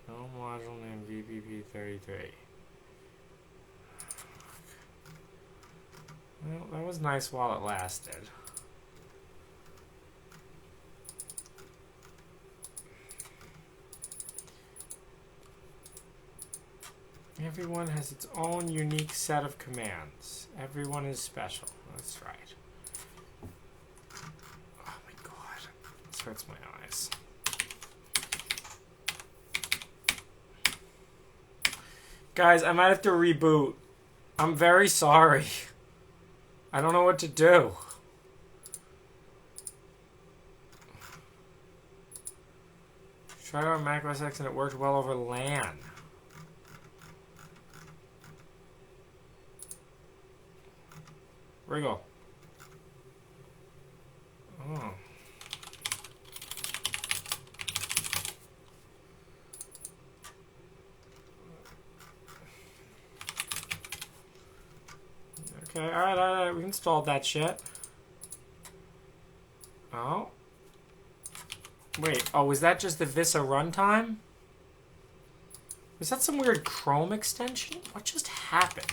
No module name VPP33. Well, that was nice while it lasted. Everyone has its own unique set of commands. Everyone is special. That's right. Oh my god. This hurts my eyes. Guys, I might have to reboot. I'm very sorry. I don't know what to do. Tried out Mac OS X and it worked well over LAN. Where'd it go? Oh. Okay, alright, we installed that shit. Oh. Wait, oh, was that just the Visa runtime? Was that some weird Chrome extension? What just happened?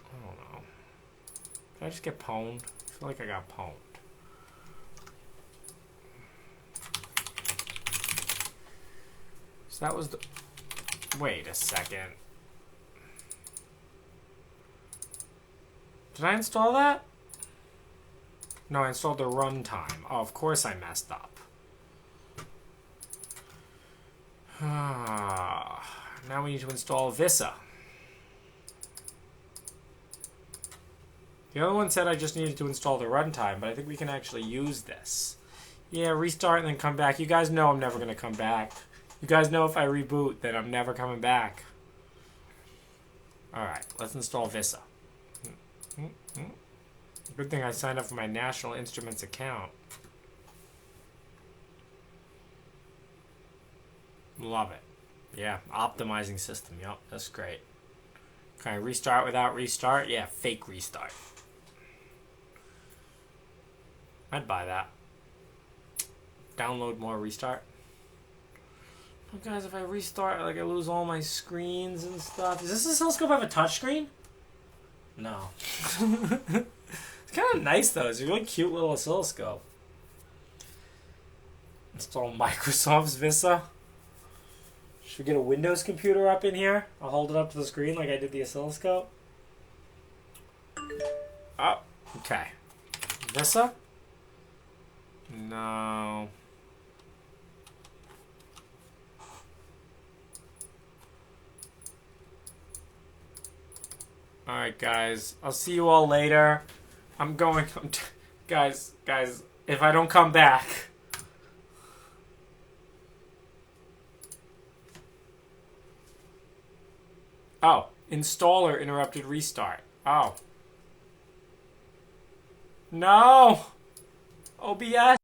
I don't know. Did I just get pwned? I feel like I got pwned. So that was the... Wait a second. Did I install that? No, I installed the runtime. Oh, of course I messed up. Now we need to install Visa. The other one said I just needed to install the runtime, but I think we can actually use this. Yeah, restart and then come back. You guys know I'm never going to come back. You guys know if I reboot, then I'm never coming back. Alright, let's install Visa. Good thing I signed up for my National Instruments account. Love it. Yeah, optimizing system. Yup, that's great. Can I restart without restart? Yeah, fake restart. I'd buy that. Download more restart. Oh, guys, if I restart, like I lose all my screens and stuff. Does this oscilloscope have a touchscreen? No. It's kind of nice though. It's a really cute little oscilloscope. Install Microsoft's Visa. Should we get a Windows computer up in here? I'll hold it up to the screen like I did the oscilloscope. Oh, okay. Visa? No. Alright, guys. I'll see you all later. Guys, if I don't come back... Oh, installer interrupted restart. Oh. No! OBS!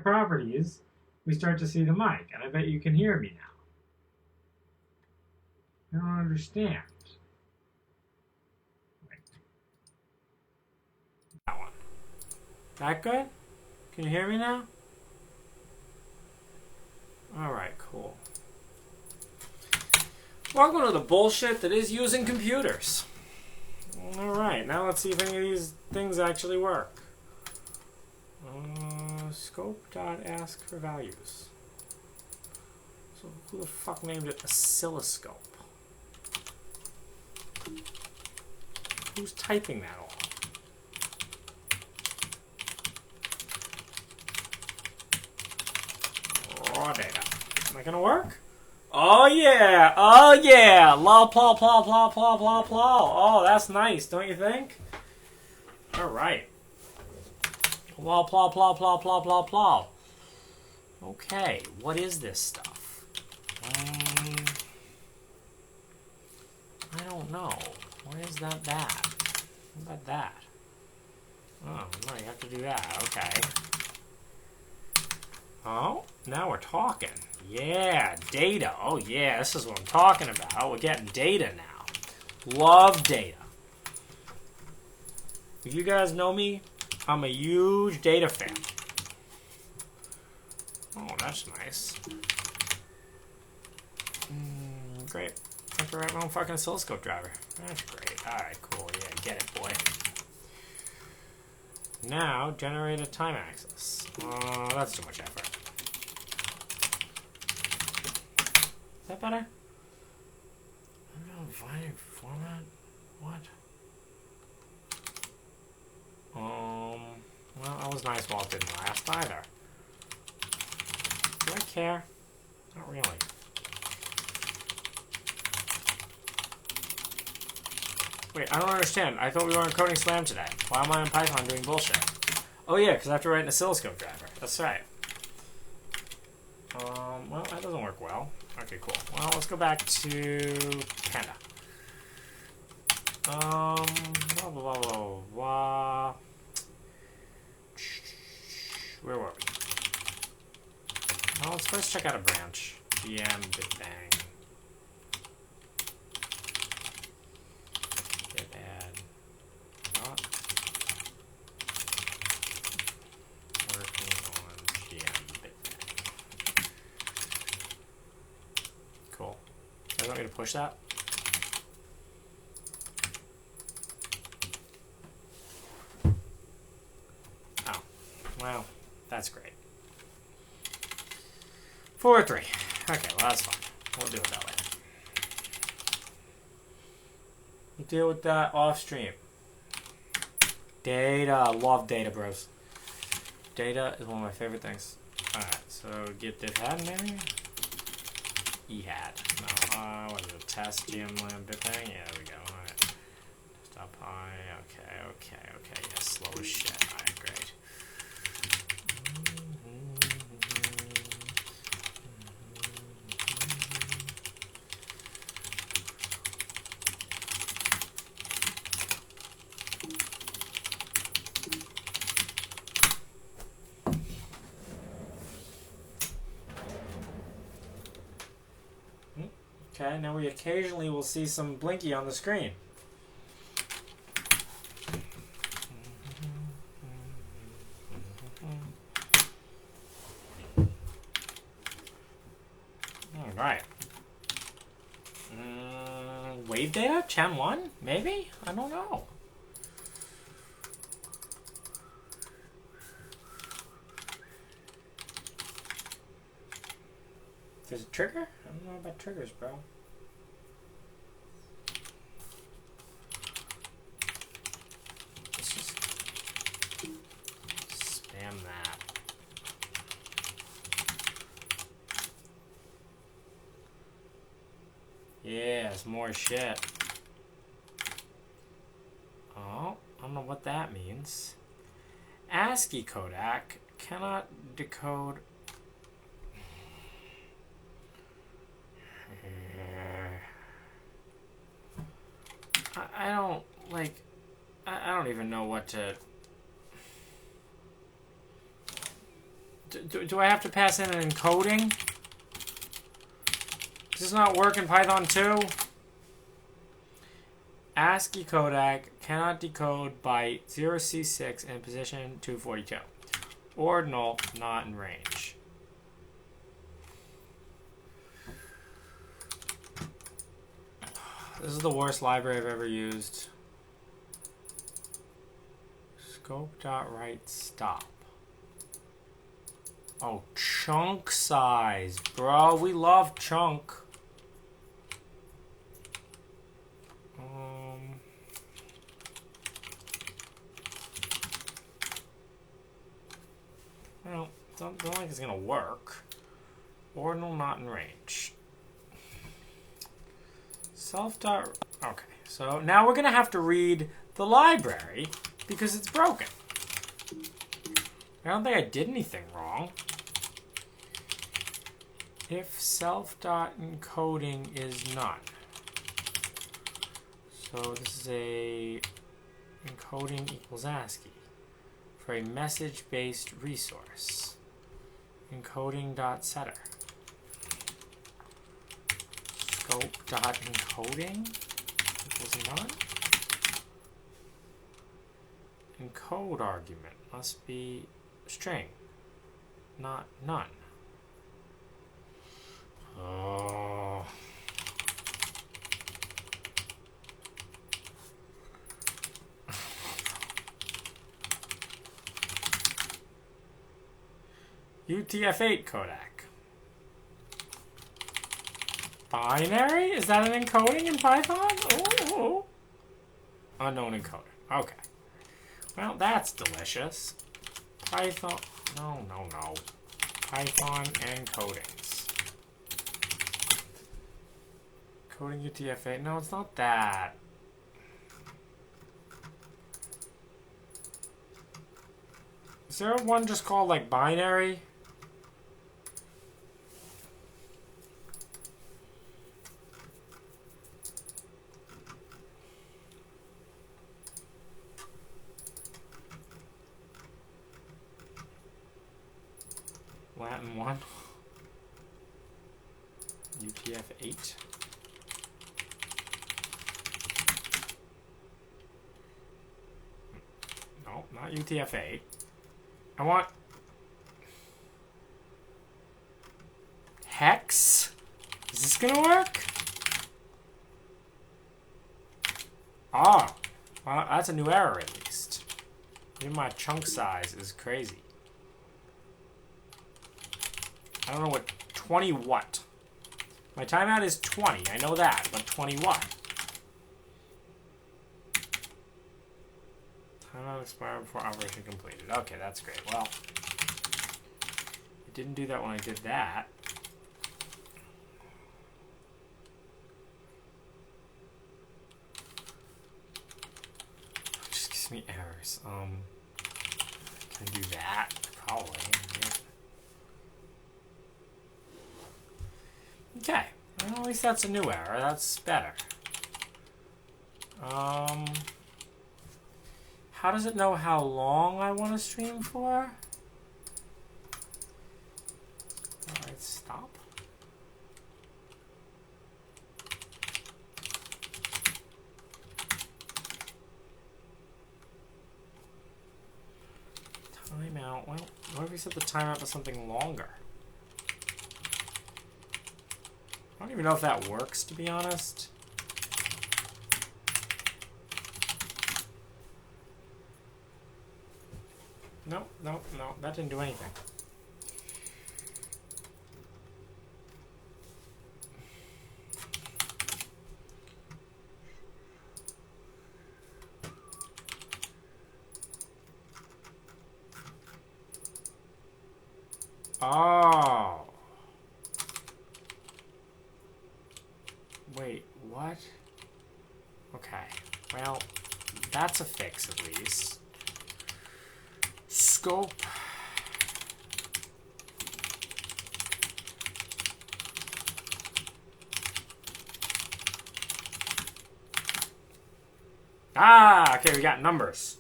properties, we start to see the mic. And I bet you can hear me now. I don't understand. That one. That good? Can you hear me now? Alright, cool. Welcome to the bullshit that is using computers. Alright, now let's see if any of these things actually work. Scope.ask for values. So who the fuck named it oscilloscope? Who's typing that all? Raw data. Am I gonna work? Oh yeah! Oh yeah! Lol plol plol plol plol plol plol. Oh, that's nice, don't you think? Alright. Plol plol plol plol plol plol plol. Okay, what is this stuff? I don't know. Where is that bad? What about that? Oh, no, you have to do that. Okay. Oh, now we're talking. Yeah, data. Oh, yeah, this is what I'm talking about. We're getting data now. Love data. If you guys know me, I'm a huge data fan. Oh, that's nice. Great. I have to write my own fucking oscilloscope driver. That's great. Alright, cool. Yeah, get it, boy. Now, generate a time axis. Oh, that's too much effort. Is that better? Dividing format? What? Well, that was nice while it didn't last either. Do I care? Not really. Wait, I don't understand. I thought we were in Coding Slam today. Why am I in Python doing bullshit? Oh yeah, because I have to write an oscilloscope driver. That's right. Well, that doesn't work well. Okay, cool. Well, let's go back to Panda. Blah, blah, blah, blah, blah. Where were we? Well, let's first check out a branch. Gmbitbang. Git add. Not working on Gmbitbang. Cool. You guys want me to push that? Oh. Well, that's great. 4 or 3. Okay, well that's fine. We'll do it that way. We'll deal with that off stream. Data. Love data, bros. Data is one of my favorite things. Alright, so get this had maybe? E-had. No, what is it? Test GMLAN bitbang? Yeah, there we go. Alright. Stop high. Okay. Yeah, slow as shit. Alright, great. Okay, now we occasionally will see some blinky on the screen. Alright. Wave data? Chan 1? Maybe? I don't know. There's a trigger? I don't know about triggers, bro. Let's just spam that. Yeah, it's more shit. Oh, I don't know what that means. ASCII codec cannot decode. I don't, like, I don't even know what to Do I have to pass in an encoding? Does this not work in Python 2? ASCII codec cannot decode byte 0C6 in position 242. Ordinal, not in range. This is the worst library I've ever used. Scope.write stop. Oh, chunk size. Bro, we love chunk. Well, don't think it's gonna work. Ordinal not in range. Okay, so now we're gonna have to read the library because it's broken. I don't think I did anything wrong. If self.encoding is none. So this is a encoding equals ASCII for a message-based resource. Encoding.setter. Scope.encoding equals none. Encode argument must be string, not none. Oh. UTF-8 codec. Binary? Is that an encoding in Python? Oh. Unknown encoder. Okay. Well, that's delicious. Python. No. Python encodings. Coding UTF-8. No, it's not that. Is there one just called like binary? Latin 1. UTF-8. No, not UTF-8. I want hex. Is this gonna work? Oh, well, that's a new error at least. Even my chunk size is crazy. I don't know what 20 what. My timeout is 20. I know that, but 20 what? Timeout expired before operation completed. Okay, that's great. Well, it didn't do that when I did that. It just gives me errors. Can I do that? Probably. Yeah. Okay. Well, at least that's a new error. That's better. How does it know how long I want to stream for? Alright, stop. Timeout. Well, what if we set the timeout to something longer? I don't even know if that works, to be honest. No, that didn't do anything. Oh. Wait, what? Okay, well, that's a fix at least. Scope. Ah, okay, we got numbers.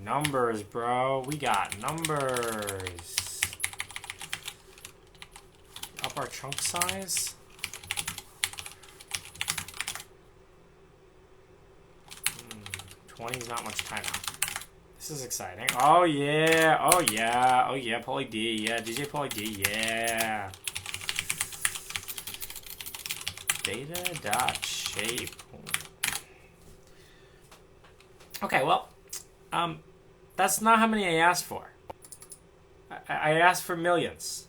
Numbers, bro. We got numbers. Up our chunk size. 20 is not much time out. This is exciting. Oh yeah. Oh yeah. Oh yeah. Pauly D. Yeah. DJ Pauly D. Yeah. Data.shape. Okay, well, that's not how many I asked for. I asked for millions.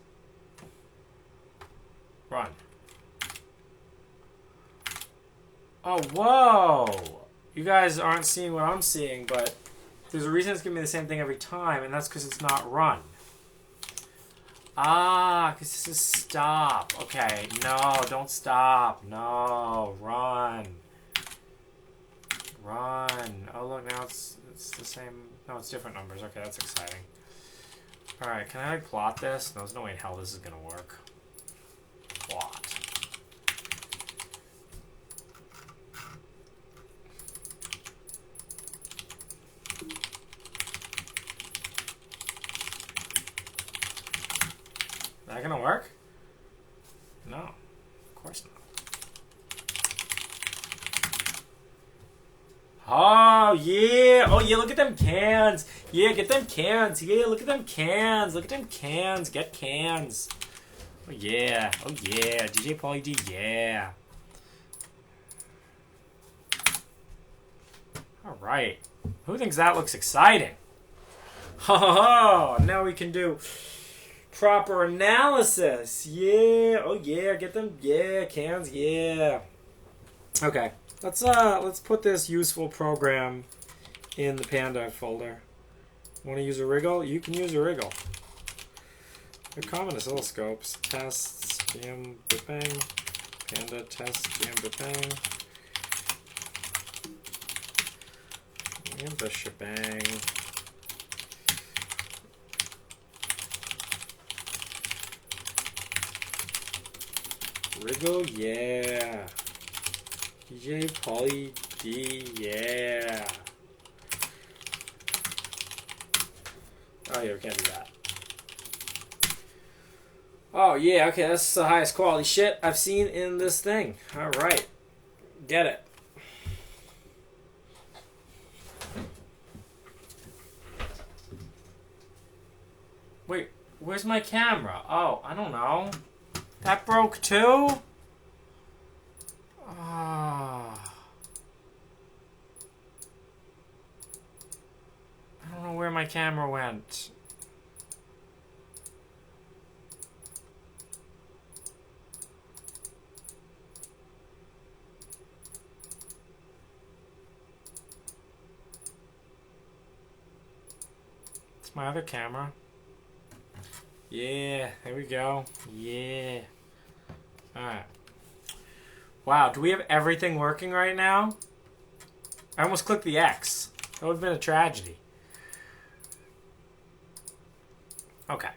Run. Oh, whoa! You guys aren't seeing what I'm seeing, but there's a reason it's giving me the same thing every time, and that's because it's not run. Ah, because this is stop. Okay, no, don't stop. No, run. Run. Oh, look, now it's the same. No, it's different numbers. Okay, that's exciting. All right, can I like plot this? No, there's no way in hell this is going to work. Plot. Is that gonna work? No, of course not. Oh yeah! Oh yeah! Look at them cans! Yeah, get them cans! Yeah, look at them cans! Look at them cans! Get cans! Oh yeah! Oh yeah! DJ Pauly D, yeah! All right. Who thinks that looks exciting? Oh, now we can do proper analysis. Yeah. Oh yeah. Get them. Yeah. Cans. Yeah. Okay. Let's put this useful program in the Panda folder. Want to use a wriggle? You can use a wriggle. They're common oscilloscopes. Tests. Gmbitbang. Panda test. Gmbitbang. And the shebang. Wriggle, yeah. DJ Pauly D, yeah. Oh yeah, we can't do that. Oh yeah, okay, that's the highest quality shit I've seen in this thing. Alright. Get it. Wait, where's my camera? Oh, I don't know. That broke too? Ah. I don't know where my camera went. It's my other camera. Yeah, there we go. Yeah. Alright. Wow, do we have everything working right now? I almost clicked the X. That would have been a tragedy. Okay.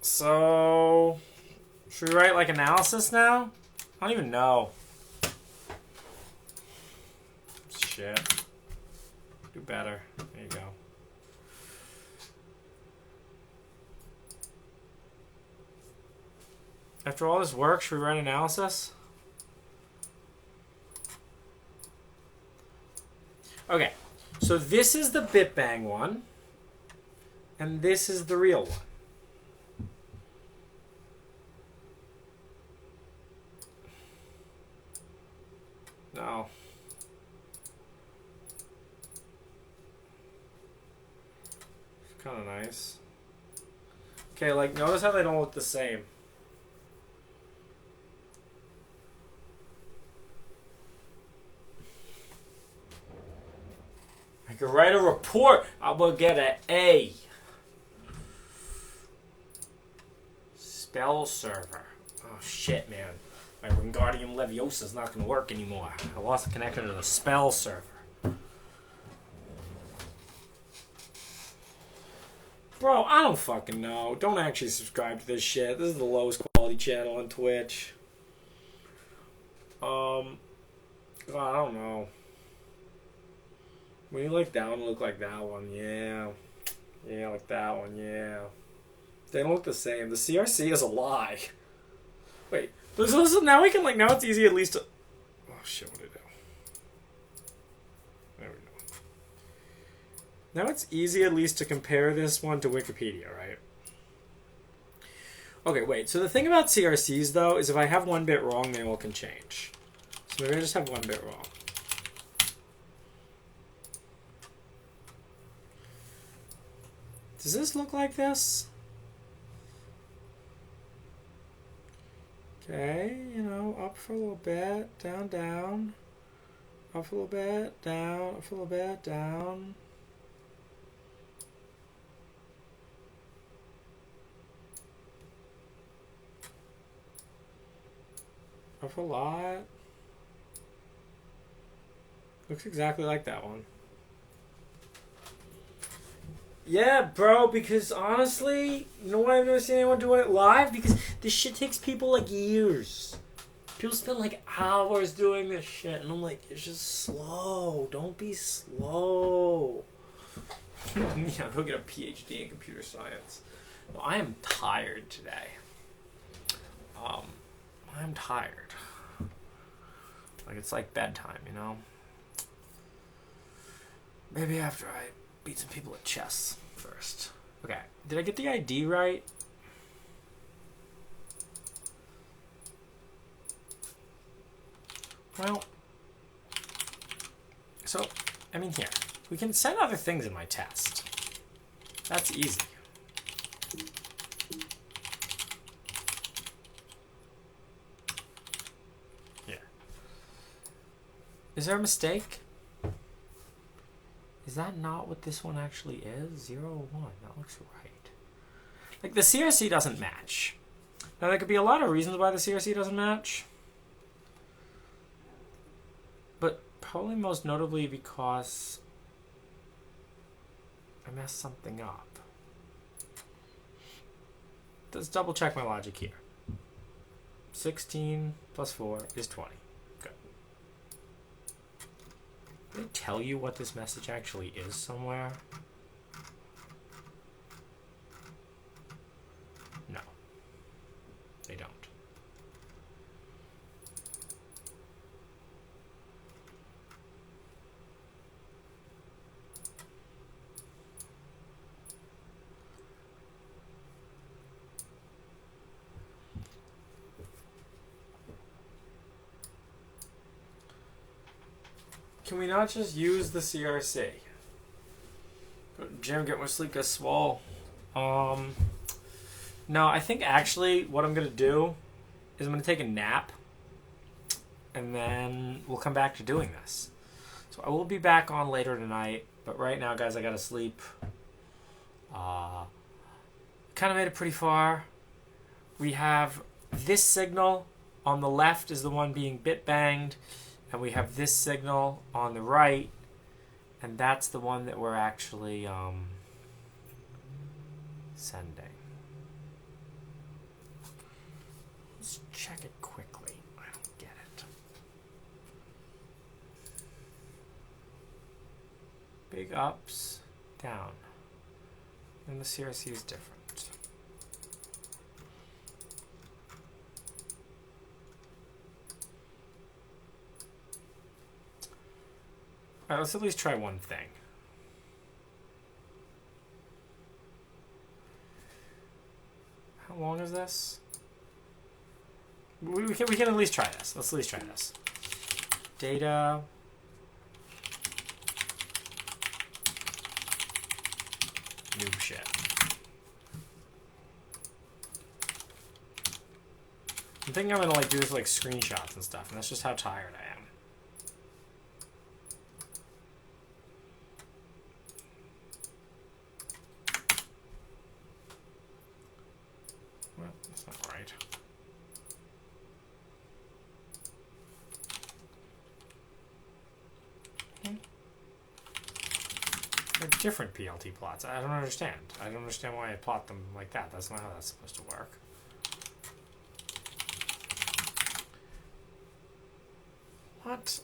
So, should we write like analysis now? I don't even know. Shit. Do better. There you go. After all this work, should we write analysis? Okay, so this is the bitbang one, and this is the real one. No. It's kind of nice. Okay, like, notice how they don't look the same. I could write a report. I will get an A. Spell server. Oh shit, man. My Wingardium Leviosa is not going to work anymore. I lost the connection to the spell server. Bro, I don't fucking know. Don't actually subscribe to this shit. This is the lowest quality channel on Twitch. God, I don't know. We like that one look like that one, yeah. Yeah, like that one, yeah. They don't look the same. The CRC is a lie. Wait, listen, now we can like, now it's easy at least to... Oh shit, what did I do? There we go. Now it's easy at least to compare this one to Wikipedia, right? Okay, wait, so the thing about CRCs though is if I have one bit wrong, they all can change. So maybe I just have one bit wrong. Does this look like this? Okay, you know, up for a little bit, down, down. Up for a little bit, down, up for a little bit, down. Up a lot. Looks exactly like that one. Yeah, bro, because honestly, you know why I've never seen anyone doing it live? Because this shit takes people like years. People spend like hours doing this shit, and I'm like, it's just slow. Don't be slow. Yeah, go get a PhD in computer science. No, I am tired today. I'm tired. Like, it's like bedtime, you know? Maybe after I beat some people at chess first. Okay, did I get the ID right? Well, so, I mean here, we can send other things in my test. That's easy. Here. Is there a mistake? Is that not what this one actually is? 0, 1. That looks right. Like, the CRC doesn't match. Now, there could be a lot of reasons why the CRC doesn't match. But probably most notably because I messed something up. Let's double check my logic here. 16 plus 4 is 20. Did they tell you what this message actually is somewhere? No. They don't. Can we not just use the CRC? Go to the gym, get more sleep, get swole. No, I think actually what I'm going to do is I'm going to take a nap. And then we'll come back to doing this. So I will be back on later tonight. But right now, guys, I got to sleep. Kind of made it pretty far. We have this signal on the left is the one being bitbanged. And we have this signal on the right, and that's the one that we're actually sending. Let's check it quickly. I don't get it. Big ups, down. And the CRC is different. Alright, let's at least try one thing. How long is this? We can at least try this. Let's at least try this. Data. Noob shit. I'm thinking I'm gonna like do this like screenshots and stuff, and that's just how tired I am. Different PLT plots. I don't understand. I don't understand why I plot them like that. That's not how that's supposed to work. What?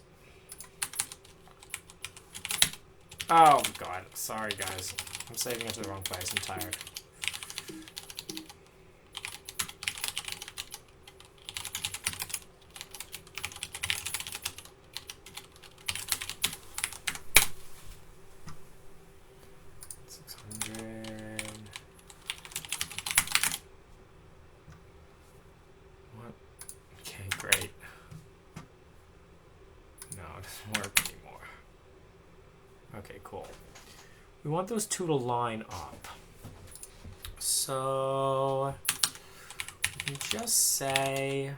Oh, God. Sorry, guys. I'm saving it to the wrong place. I'm tired. What? Okay, great. No, it doesn't work anymore. Okay, cool. We want those two to line up. So we can just say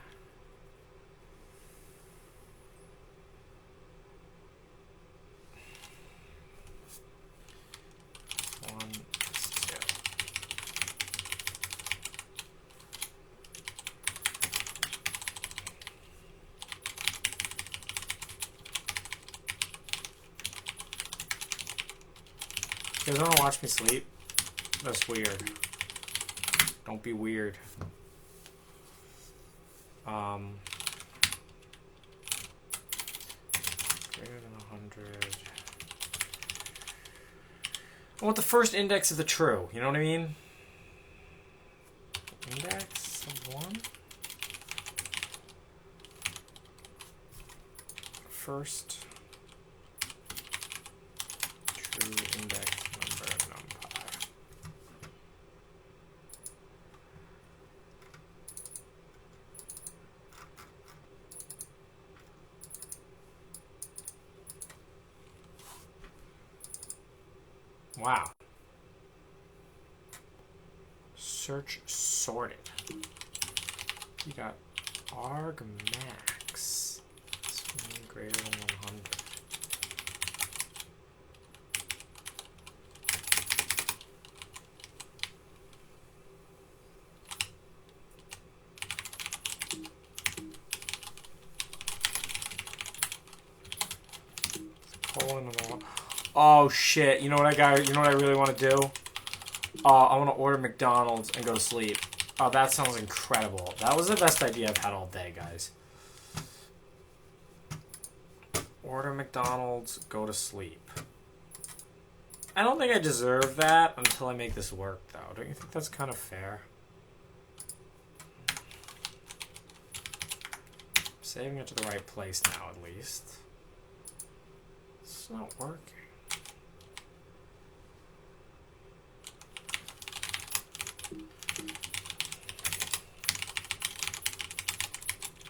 one is two. You guys want to watch me sleep? That's weird. Don't be weird. Greater than 100. I want the first index of the true. You know what I mean? Index of 1. First true index number numpy. Wow. Search sorted. You got argmax. Greater than 100. Colon and all. Oh shit! You know what I got? You know what I really want to do? I want to order McDonald's and go to sleep. Oh, that sounds incredible. That was the best idea I've had all day, guys. Order McDonald's, go to sleep. I don't think I deserve that until I make this work, though. Don't you think that's kind of fair? Saving it to the right place now, at least. It's not working.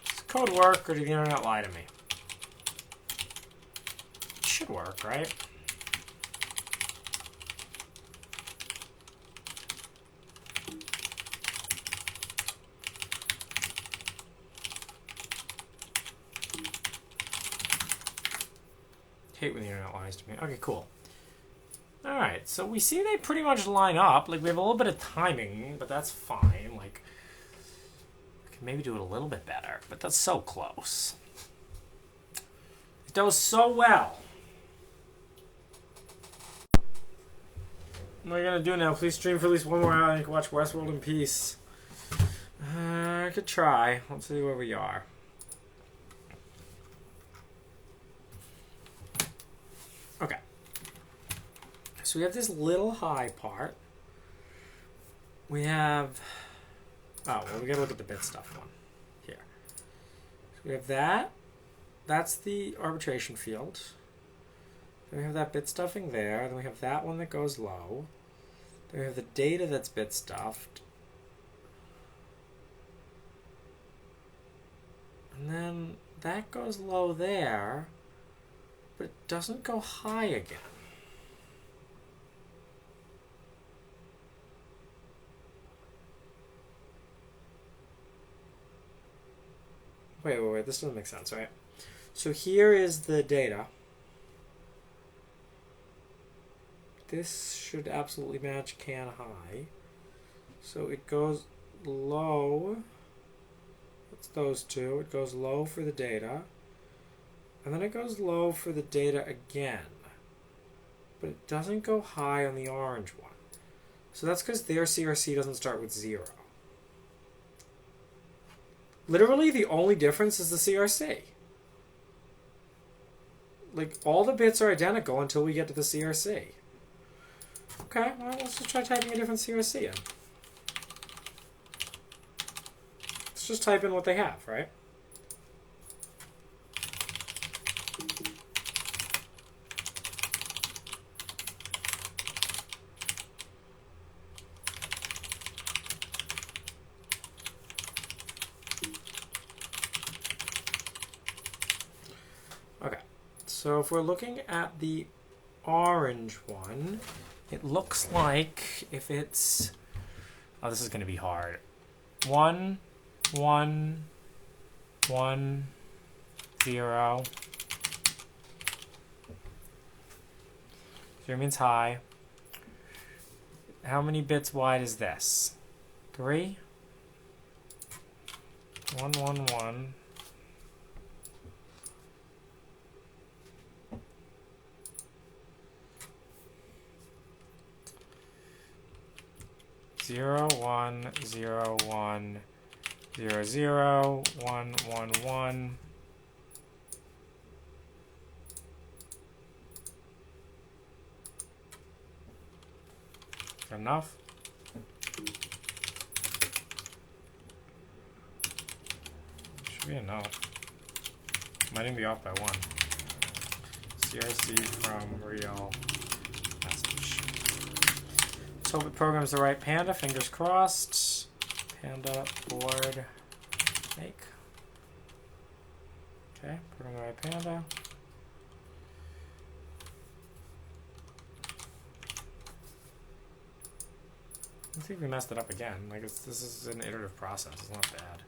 Does code work, or did the internet lie to me? It should work, right? Hate when the internet lies to me. Okay, cool. Alright, so we see they pretty much line up. Like, we have a little bit of timing, but that's fine. Like, we can maybe do it a little bit better, but that's so close. It does so well. What am I gonna do now? Please stream for at least one more hour and I can watch Westworld in peace. I could try. Let's see where we are. Okay. So we have this little high part. We have... Oh, well, we gotta look at the bit stuff one. Here. So we have that. That's the arbitration field. Then we have that bit stuffing there. Then we have that one that goes low. Then we have the data that's bit stuffed. And then that goes low there, but it doesn't go high again. Wait, this doesn't make sense, right? So here is the data. This should absolutely match can high. So it goes low. It's those two. It goes low for the data. And then it goes low for the data again. But it doesn't go high on the orange one. So that's because their CRC doesn't start with 0. Literally, the only difference is the CRC. like, all the bits are identical until we get to the CRC. Okay, well, let's just try typing a different CRC in. Let's just type in what they have, right? Okay, so if we're looking at the orange one, it looks like if it's... Oh, this is going to be hard. 1, 1, 1, 0. 0 means high. How many bits wide is this? 3? 1, 1, 1. 0, 1, 0, 1, 0, 0, 1, 1, 1. Enough? Should be enough. Might even be off by 1. CRC from real message. Let's hope it programs the right panda. Fingers crossed. Panda board make. Okay, program the right panda. I think we messed it up again. Like this is an iterative process. It's not bad.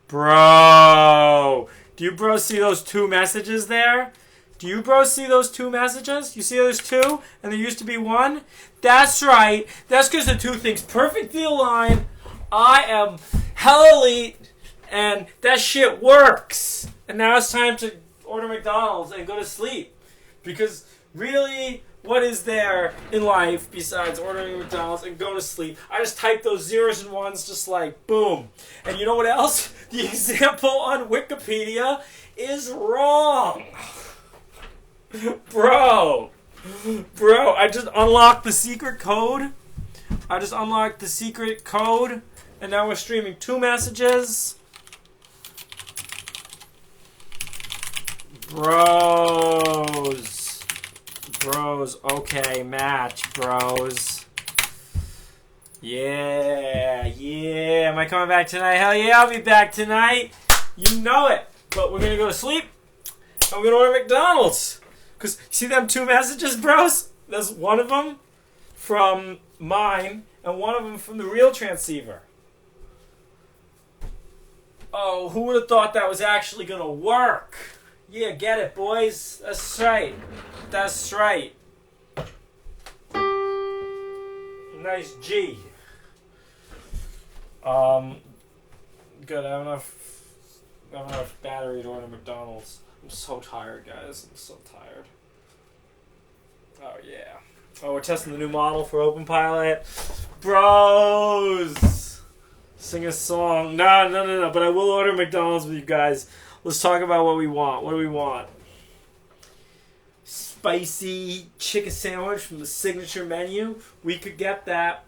Bro! Do you bros see those 2 messages there? Do you bros see those 2 messages? You see there's 2 and there used to be 1? That's right. That's because the 2 things perfectly align. I am hell elite and that shit works. And now it's time to order McDonald's and go to sleep. Because really, what is there in life besides ordering McDonald's and going to sleep? I just type those 0s and 1s just like boom. And you know what else? The example on Wikipedia is wrong. Bro, I just unlocked the secret code. And now we're streaming 2 messages. Bros, okay, match, bros. Yeah, am I coming back tonight? Hell yeah, I'll be back tonight. You know it. But we're gonna go to sleep, and we're gonna order McDonald's. Cause, see them 2 messages, bros? There's one of them from mine, and one of them from the real transceiver. Oh, who would have thought that was actually gonna work? Yeah, get it, boys. That's right. Nice G. Good. I have enough battery to order McDonald's. I'm so tired, guys. I'm so tired. Oh yeah. Oh, we're testing the new model for openpilot. Bros, sing a song. No. But I will order McDonald's with you guys. Let's talk about what we want. What do we want? Spicy chicken sandwich from the signature menu. We could get that.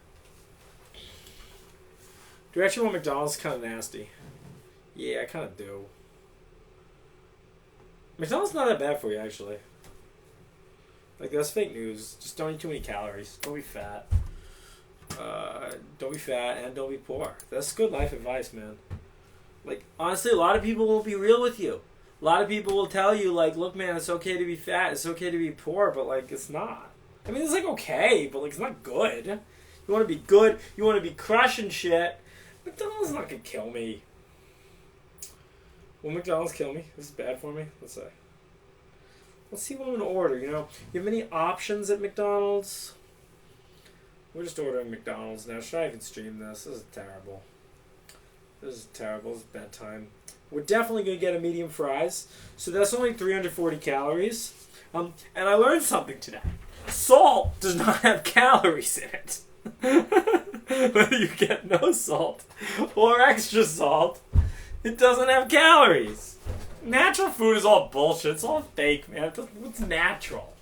Do you actually want McDonald's? Kind of nasty. Yeah, I kind of do. McDonald's not that bad for you, actually. Like, that's fake news. Just don't eat too many calories. Don't be fat. Don't be fat and don't be poor. That's good life advice, man. Like, honestly, a lot of people won't be real with you. A lot of people will tell you, like, look, man, it's okay to be fat. It's okay to be poor, but, like, it's not. I mean, it's, like, okay, but, like, it's not good. You want to be good. You want to be crushing shit. McDonald's not going to kill me. Will McDonald's kill me? This is bad for me? Let's see. Let's see what I'm going to order, you know. You have any options at McDonald's? We're just ordering McDonald's now. Should I even stream this? This is terrible. This is terrible. This is bedtime. We're definitely going to get a medium fries. So that's only 340 calories. And I learned something today. Salt does not have calories in it. Whether you get no salt or extra salt, It doesn't have calories. Natural food is all bullshit. It's all fake, man. What's natural?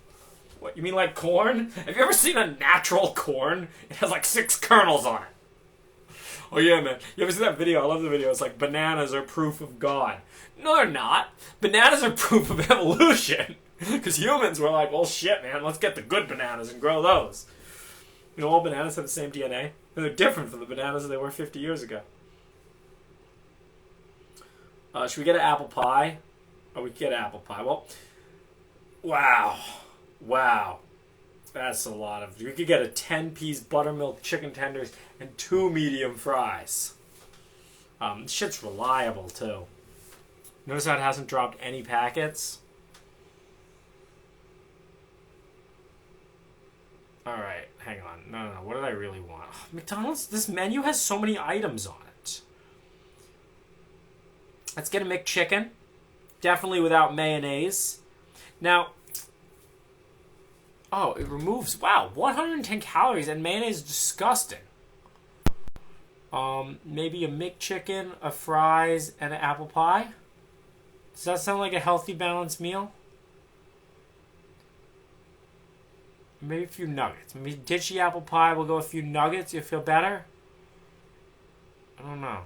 What, you mean like corn? Have you ever seen a natural corn? It has like 6 kernels on it. Oh yeah, man. You ever see that video? I love the video. It's like bananas are proof of God. No, they're not. Bananas are proof of evolution. Because humans were like, well, shit, man. Let's get the good bananas and grow those. You know, all bananas have the same DNA. And they're different from the bananas they were 50 years ago. Should we get an apple pie? Oh, we get apple pie. Well, wow. Wow. That's a lot of... We could get a 10-piece buttermilk chicken tenders and 2 medium fries. Shit's reliable, too. Notice how it hasn't dropped any packets? Alright, hang on. No. What did I really want? Oh, McDonald's, this menu has so many items on it. Let's get a McChicken. Definitely without mayonnaise. Now... Oh, it removes... Wow, 110 calories, and mayonnaise is disgusting. Maybe a McChicken, a fries, and an apple pie? Does that sound like a healthy, balanced meal? Maybe a few nuggets. Maybe ditch the apple pie, we'll go a few nuggets. You feel better? I don't know.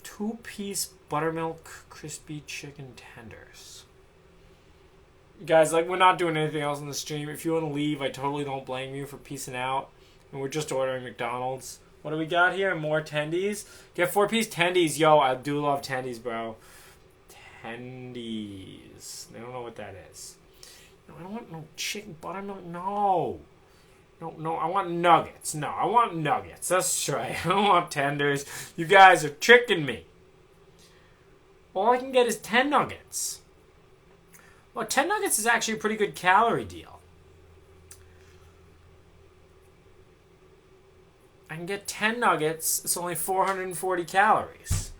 Two-piece buttermilk crispy chicken tenders. Guys, like, we're not doing anything else in the stream. If you want to leave, I totally don't blame you for peacing out. And we're just ordering McDonald's. What do we got here? More tendies? Get 4-piece tendies. Yo, I do love tendies, bro. Tendies. I don't know what that is. No, I don't want no chicken buttermilk. No. No, I want nuggets. No, I want nuggets. That's right. I don't want tenders. You guys are tricking me. All I can get is 10 nuggets. Well, 10 nuggets is actually a pretty good calorie deal. I can get 10 nuggets. It's only 440 calories.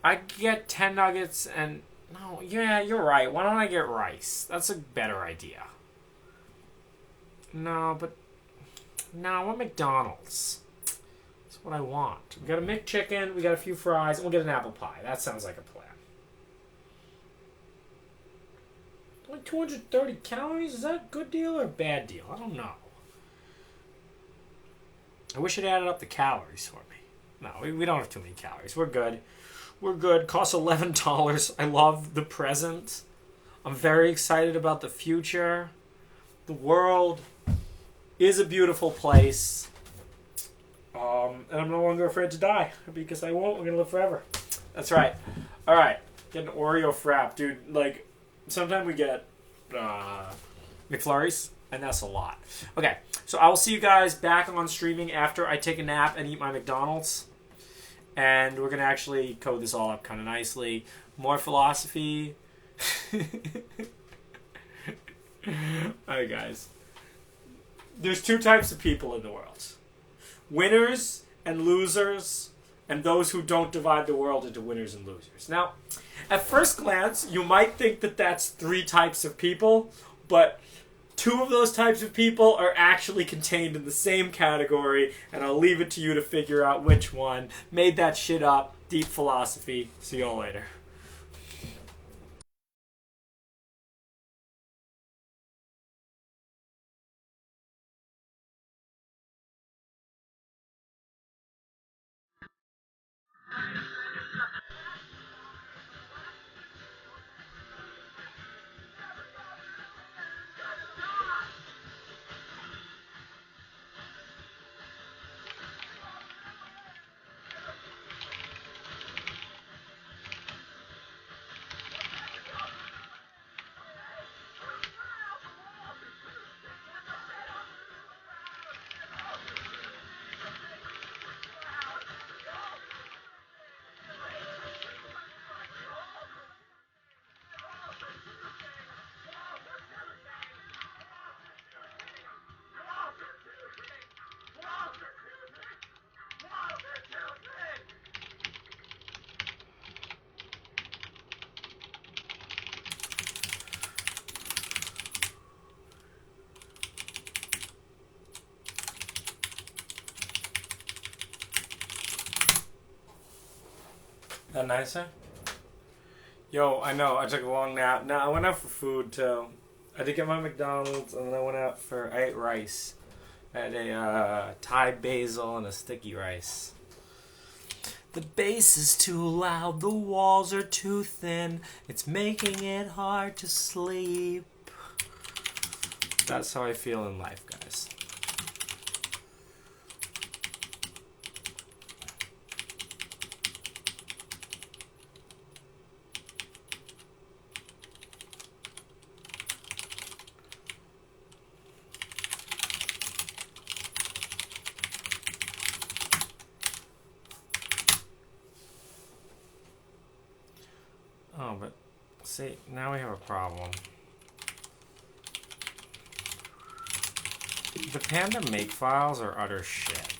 I can get 10 nuggets and... No, yeah, you're right. Why don't I get rice? That's a better idea. No, but... No, I want McDonald's. That's what I want. We got a McChicken, we got a few fries, and we'll get an apple pie. That sounds like a plan. Only 230 calories? Is that a good deal or a bad deal? I don't know. I wish it added up the calories for me. No, we don't have too many calories. We're good. We're good. Costs $11. I love the present. I'm very excited about the future. The world is a beautiful place. And I'm no longer afraid to die. Because I won't. We're going to live forever. That's right. Alright. Get an Oreo frap. Dude, like, sometimes we get McFlurries. And that's a lot. Okay. So I will see you guys back on streaming after I take a nap and eat my McDonald's. And we're going to actually code this all up kind of nicely. More philosophy. Alright, guys. There's 2 types of people in the world. Winners and losers, and those who don't divide the world into winners and losers. Now, at first glance, you might think that that's 3 types of people, but 2 of those types of people are actually contained in the same category, and I'll leave it to you to figure out which one. Made that shit up. Deep philosophy. See you all later. That nicer? Yo, I know, I took a long nap. Now I went out for food too. I did get my McDonald's and then I went out I ate rice. I had a Thai basil and a sticky rice. The bass is too loud, the walls are too thin. It's making it hard to sleep. That's how I feel in life, guys. Oh, but see, now we have a problem. The Panda makefiles are utter shit.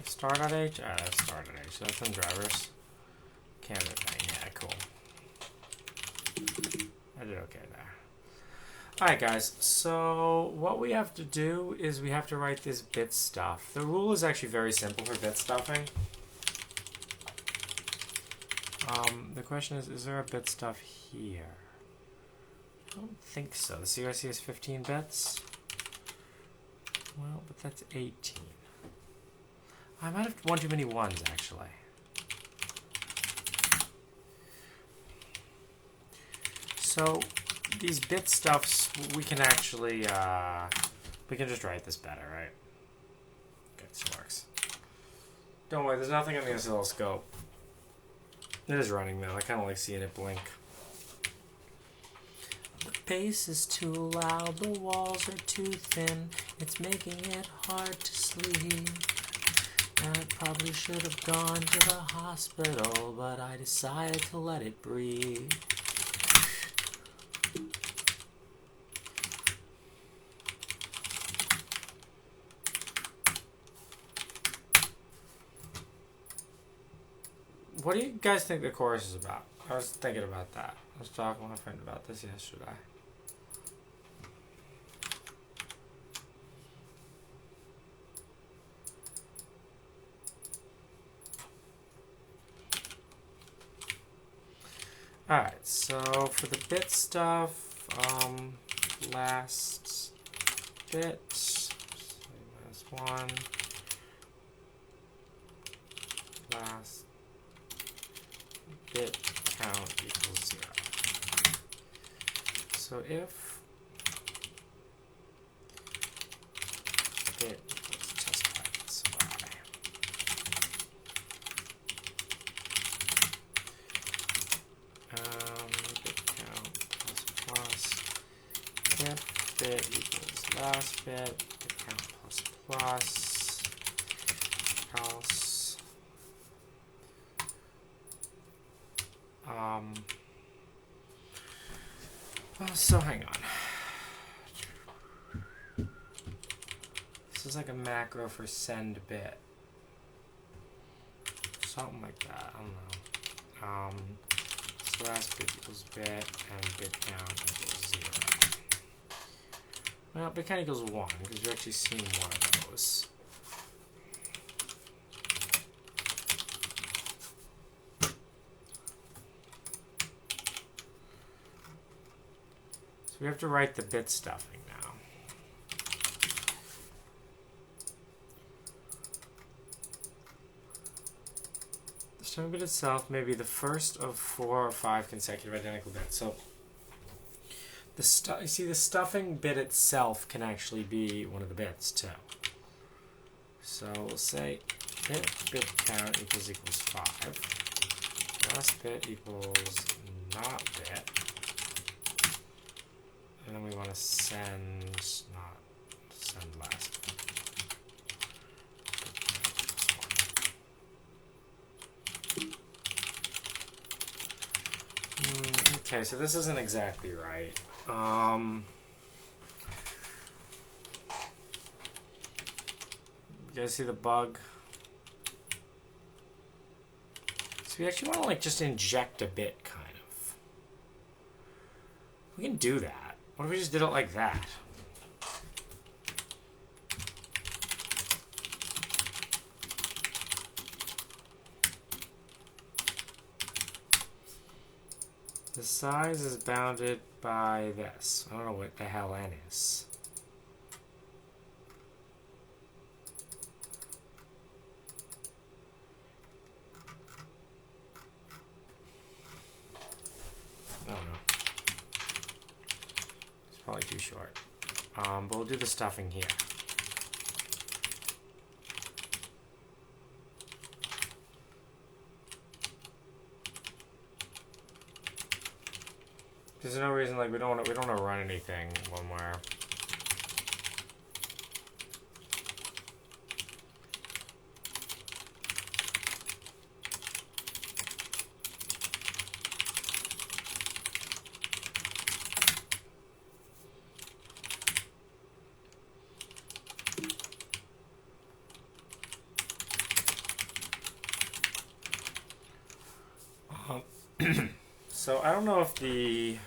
Start.h? Ah, that's start.h. So that's in drivers. Gmbitbang, yeah, cool. I did okay there. Alright guys, so what we have to do is we have to write this bit stuff. The rule is actually very simple for bit stuffing. The question is there a bit stuff here? I don't think so. The CRC is 15 bits. Well, but that's 18. I might have one too many ones, actually. So, these bit stuffs, we can actually, we can just write this better, right? Okay, this works. Don't worry, there's nothing on the oscilloscope. It is running though. I kind of like seeing it blink. The bass is too loud, the walls are too thin. It's making it hard to sleep. And I probably should have gone to the hospital, but I decided to let it breathe. What do you guys think the chorus is about? I was thinking about that. I was talking with my friend about this yesterday. Alright, so for the bit stuff, last bit, minus 1, last bit count equals 0. So if bit equals just bytes y, bit count plus if bit equals last bit count plus else. So hang on. This is like a macro for send bit. Something like that. I don't know. So last bit equals bit and bit count equals 0. Well, bit count equals 1 because we've actually seen one of those. We have to write the bit stuffing now. The stuffing bit itself may be the first of 4 or 5 consecutive identical bits. So you see the stuffing bit itself can actually be one of the bits too. So we'll say if bit count equals 5, last bit equals not bit. And then we want to send, not send last. Okay, so this isn't exactly right. You guys see the bug? So we actually want to like just inject a bit, kind of. We can do that. What if we just did it like that? The size is bounded by this. I don't know what the hell n is. I don't know. It's probably too short. But we'll do the stuffing here. There's no reason, like, we don't want to run anything when we're so I don't know if the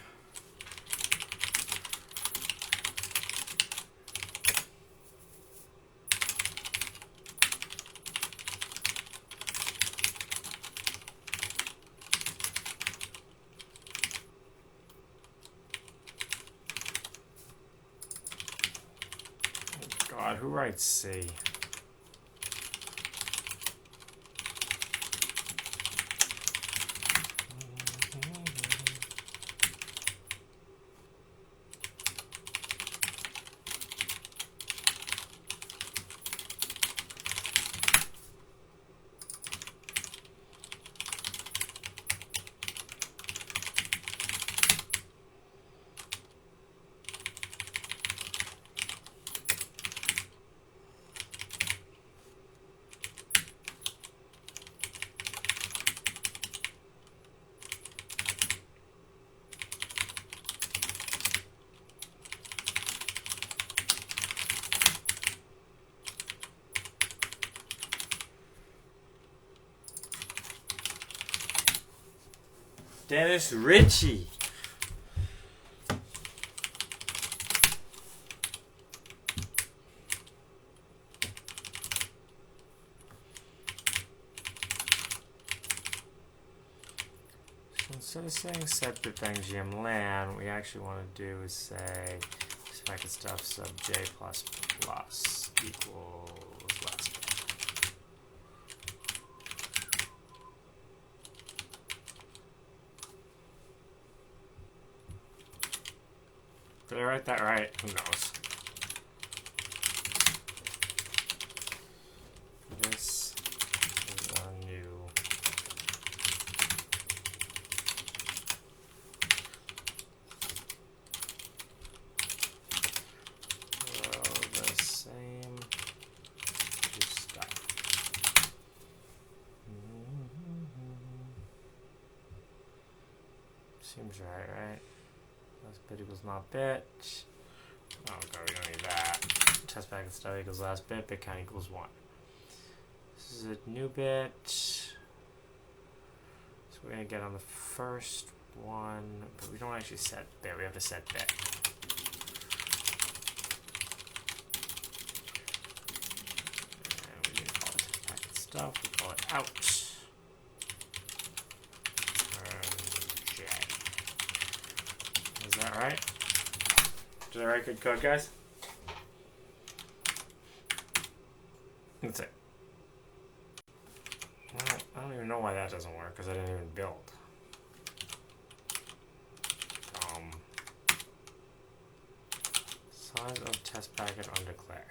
God, who writes C? Dennis Ritchie. So instead of saying set bitbang GMLAN, what we actually want to do is say expected stuff sub j plus plus equals less. Did I write that right? Who knows? This is our new the same stuff. Seems right? Last bit equals not bit. Oh god, we don't need that. Test packet stuff equals last bit, bit count equals 1. This is a new bit. So we're gonna get on the first one, but we don't actually set bit, we have to set bit. And we didn't call it test packet stuff, we call it out. Is that right? Did I write good code, guys? That's it. Well, I don't even know why that doesn't work, because I didn't even build. Size of test packet undeclared.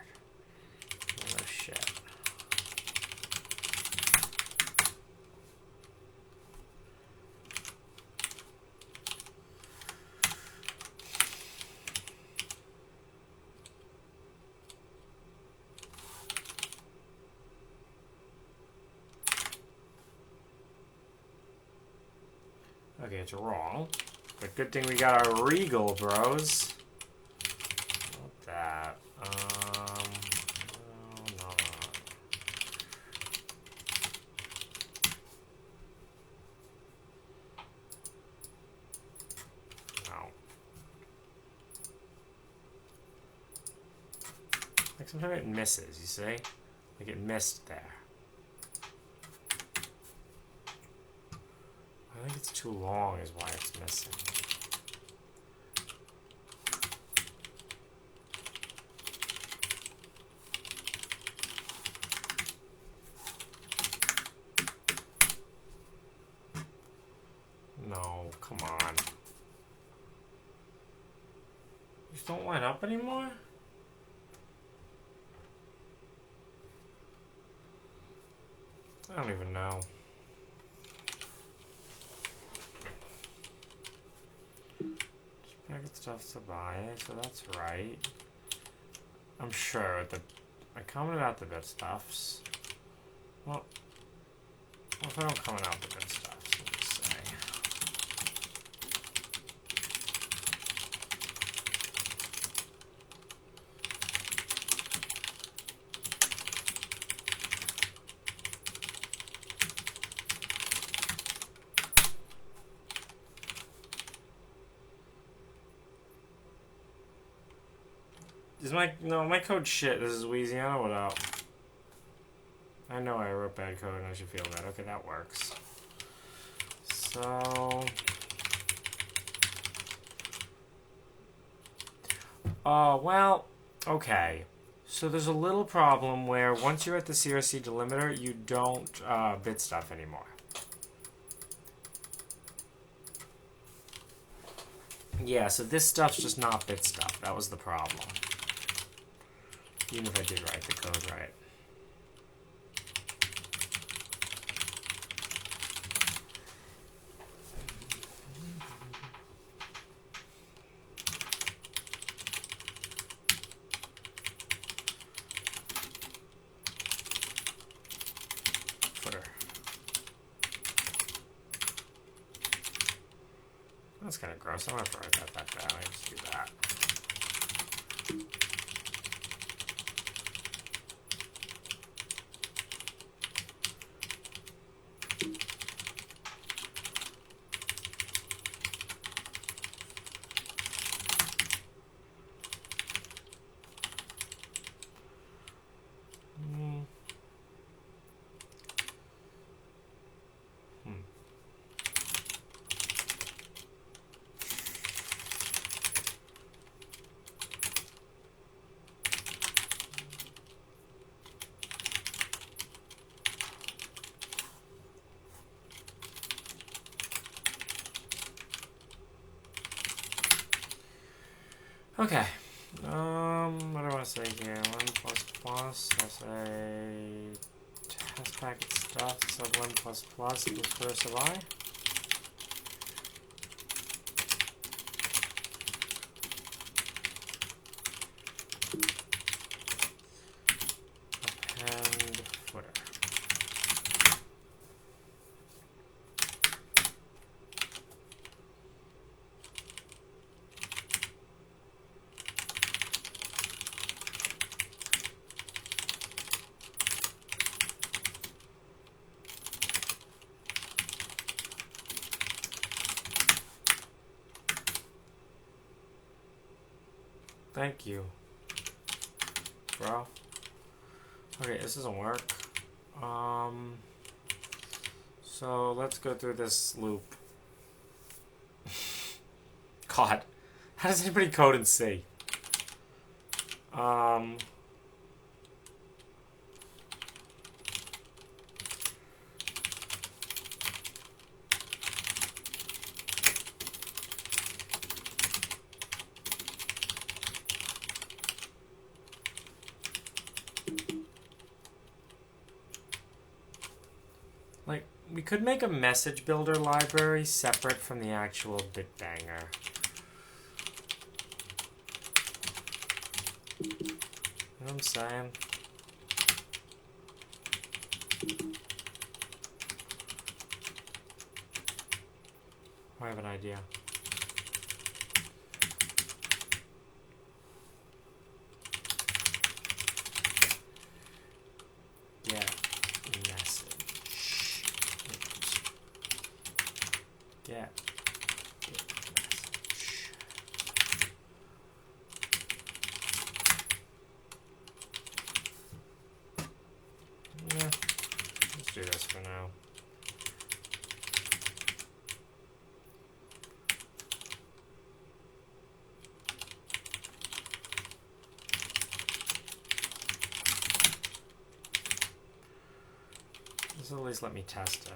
Oh shit. Okay, it's wrong. But good thing we got our Regal, bros. What that? No. Like sometimes it misses, you see? Like it missed there. I think it's too long is why it's missing. No, come on. These don't line up anymore? I don't even know. Packet stuff to buy, so that's right. I'm sure that I commented out the bit stuffs. Well, if I don't comment out the bit stuffs, let me say. Is my code shit? This is Louisiana. What up? I know I wrote bad code and I should feel bad. Okay, that works. So, well, okay. So there's a little problem where once you're at the CRC delimiter, you don't bit stuff anymore. Yeah, so this stuff's just not bit stuff. That was the problem. Even if I did write the code right. Footer. That's kind of gross. I don't have to write that back down. I just do that. Okay. What do I want to say here? 1 plus plus. I say test packet stuff. Sub 1 plus plus equals first of I. Append footer. Thank you, bro. Okay, this doesn't work. So let's go through this loop. God, how does anybody code in C? We could make a message builder library separate from the actual bitbanger. You know what I'm saying? I have an idea. Yeah. Yeah. Yeah. Let's do this for now. at least let me test it.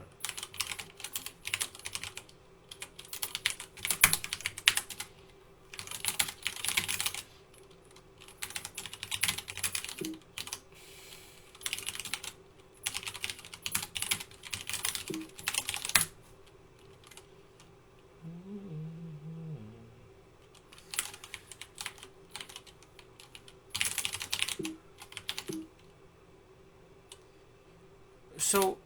So,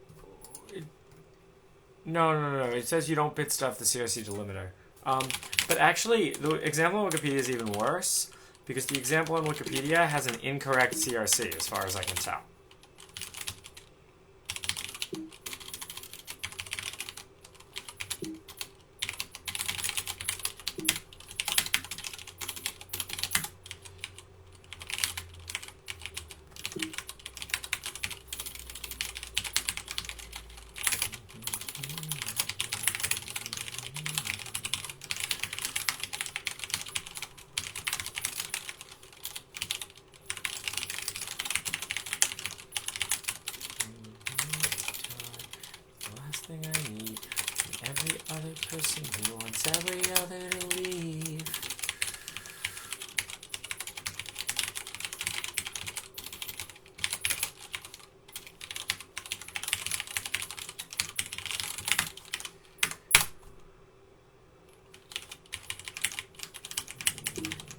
no. It says you don't bit stuff the CRC delimiter. But actually, the example on Wikipedia is even worse because the example on Wikipedia has an incorrect CRC as far as I can tell. Person who wants every other to leave.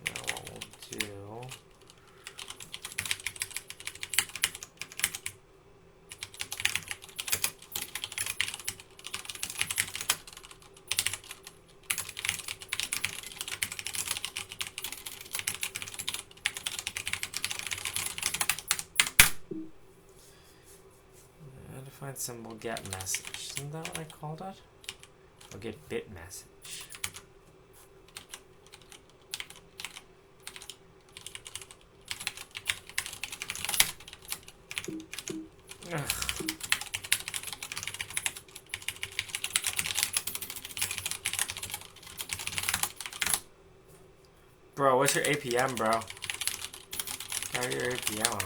Now what we'll do. Find symbol get message. Isn't that what I called it? Or get bit message. Ugh. Bro, what's your APM, bro? Got your APM on.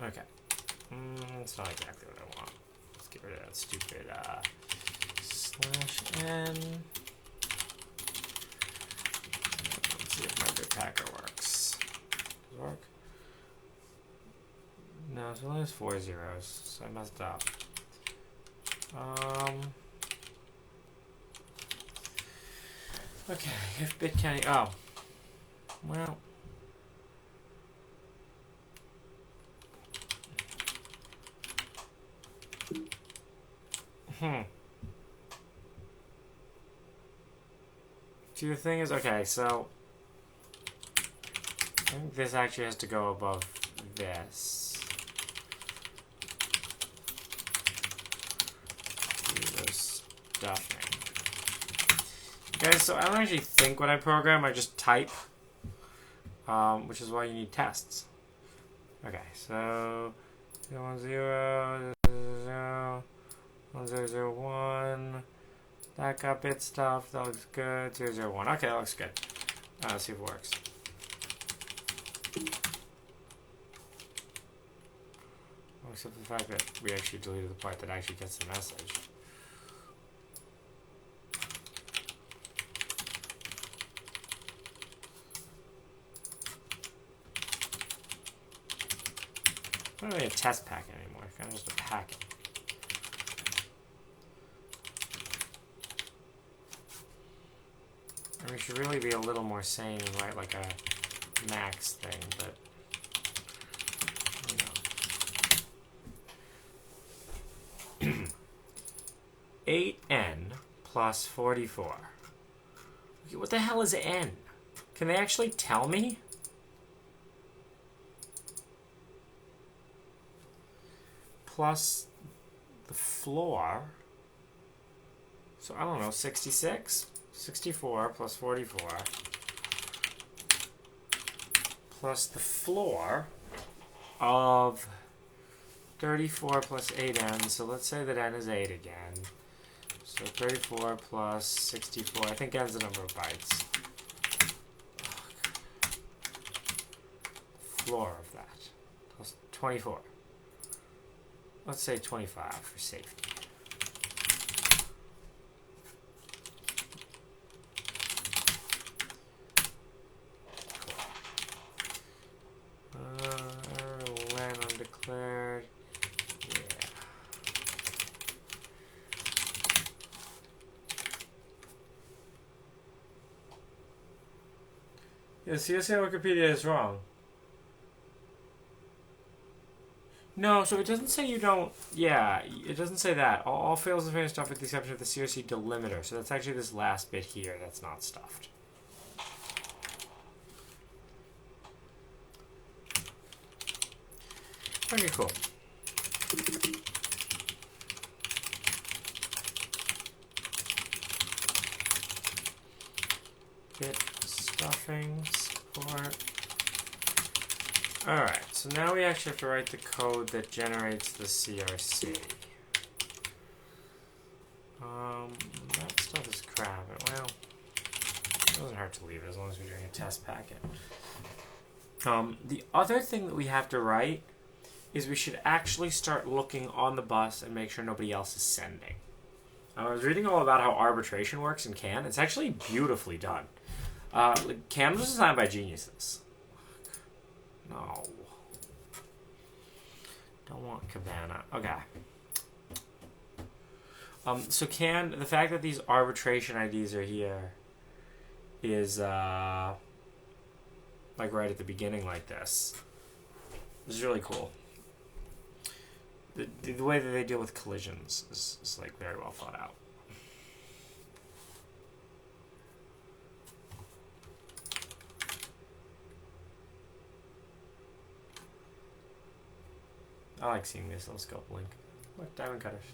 Okay. That's not exactly what I want. Let's get rid of that stupid /n. Let's see if my bitpacker works. Does it work? No, it only has 4 zeros, so I messed up. Okay, if bit counting. Oh. Well. See, the thing is, okay, so I think this actually has to go above this. Do this stuffing. Guys, so I don't actually think when I program, I just type, which is why you need tests. Okay, so 0, 0, 0, 1, 0, 0, 1. That got bit stuff. That looks good. 0, 0, 1. Okay, that looks good. Let's see if it works. Except for the fact that we actually deleted the part that actually gets the message. It's not really a test packet anymore. It's kind of just a packet. And we should really be a little more sane and write like a max thing, but you know. 8n plus 44. Okay, what the hell is n? Can they actually tell me? Plus the floor. So I don't know, 66? 64 plus 44 plus the floor of 34 plus 8n, so let's say that n is 8 again. So 34 plus 64, I think n's the number of bytes. Floor of that. Plus 24. Let's say 25 for safety. LAN undeclared. Yeah, CSA Wikipedia is wrong. No, so it doesn't say you don't. Yeah, it doesn't say that. All fails and fails stuff with the exception of the CRC delimiter. So that's actually this last bit here that's not stuffed. Okay, cool. Bit stuffing support. Alright, so now we actually have to write the code that generates the CRC. That stuff is crap. Well, it doesn't hurt to leave it as long as we're doing a test packet. The other thing that we have to write is we should actually start looking on the bus and make sure nobody else is sending. I was reading all about how arbitration works in CAN. It's actually beautifully done. CAN was designed by geniuses. No. Don't want Cabana. Okay. So CAN, the fact that these arbitration IDs are here is like right at the beginning like this. This is really cool. The way that they deal with collisions is like very well thought out. I like seeing this little scope link. Look, diamond cutters.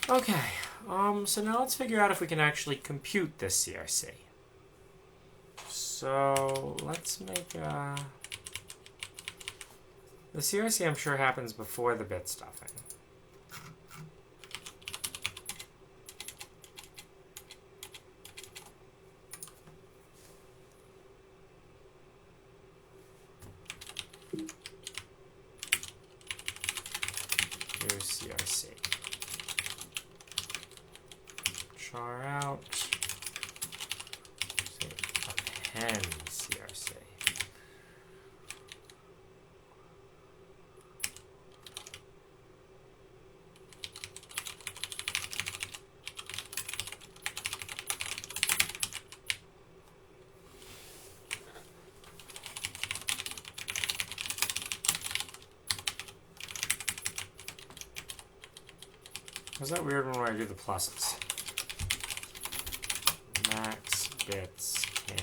Okay, so now let's figure out if we can actually compute this CRC. So let's make the CRC I'm sure happens before the bit stuffing. Here's CRC. Char out. Say append CRC. What's that weird one where I do the pluses? Max bits can.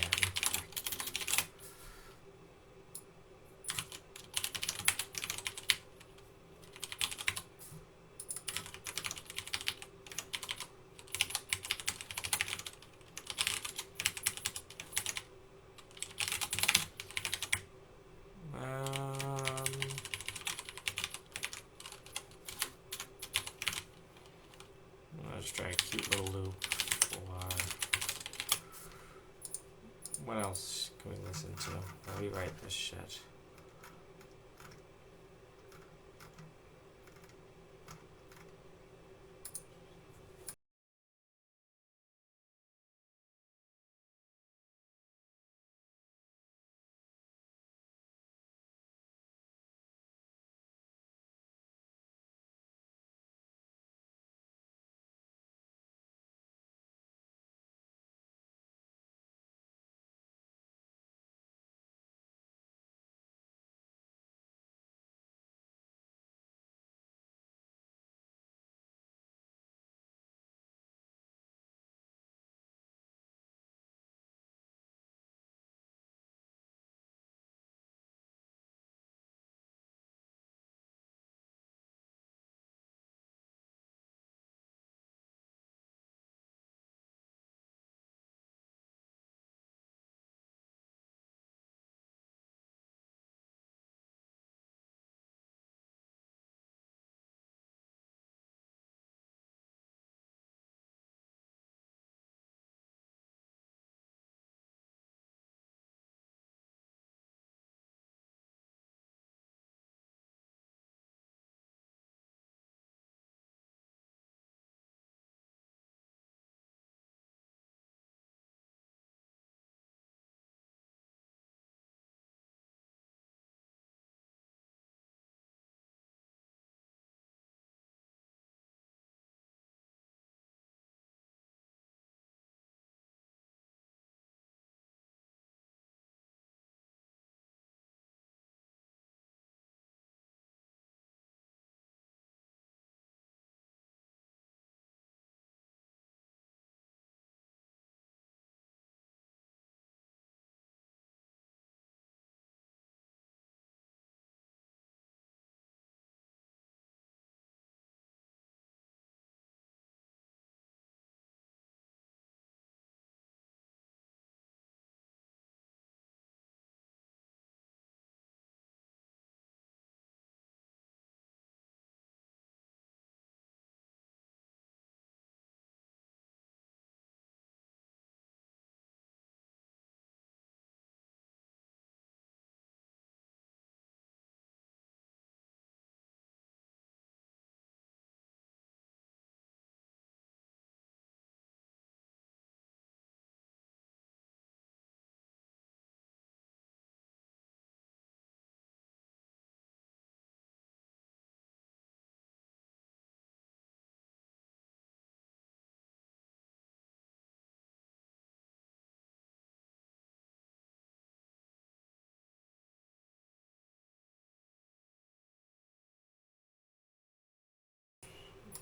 Let's try a cute little loop for what else can we listen to while we write this shit?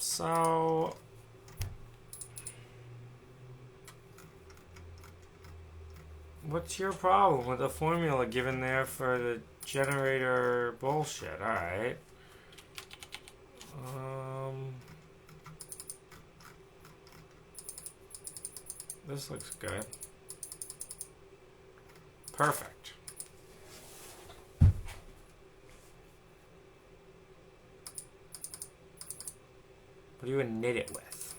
So what's your problem with the formula given there for the generator bullshit? Alright. This looks good. Perfect. What do you knit it with?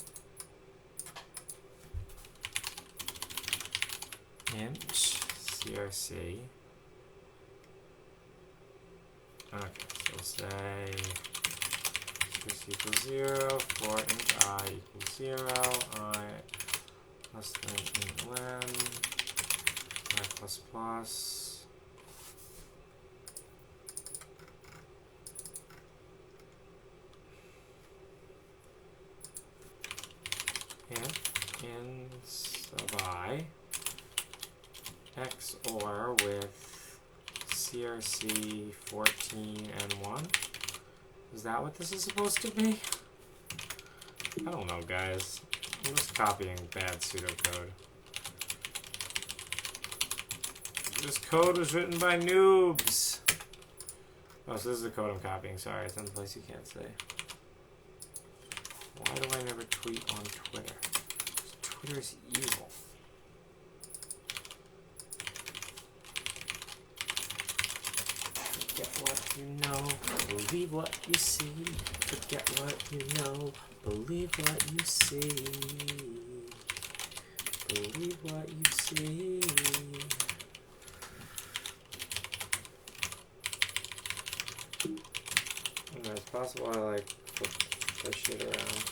Int CRC. Okay, so say CRC equals 0 for int I equals 0, I less than int len, I plus plus. In sub I XOR with CRC 14 and 1. Is that what this is supposed to be? I don't know, guys. I'm just copying bad pseudocode. This code was written by noobs. Oh, so this is the code I'm copying. Sorry, it's in the place you can't say. Why do I never tweet on Twitter? Twitter's evil. Forget what you know, believe what you see. Forget what you know, believe what you see. Believe what you see. And it's possible I like flip this shit around.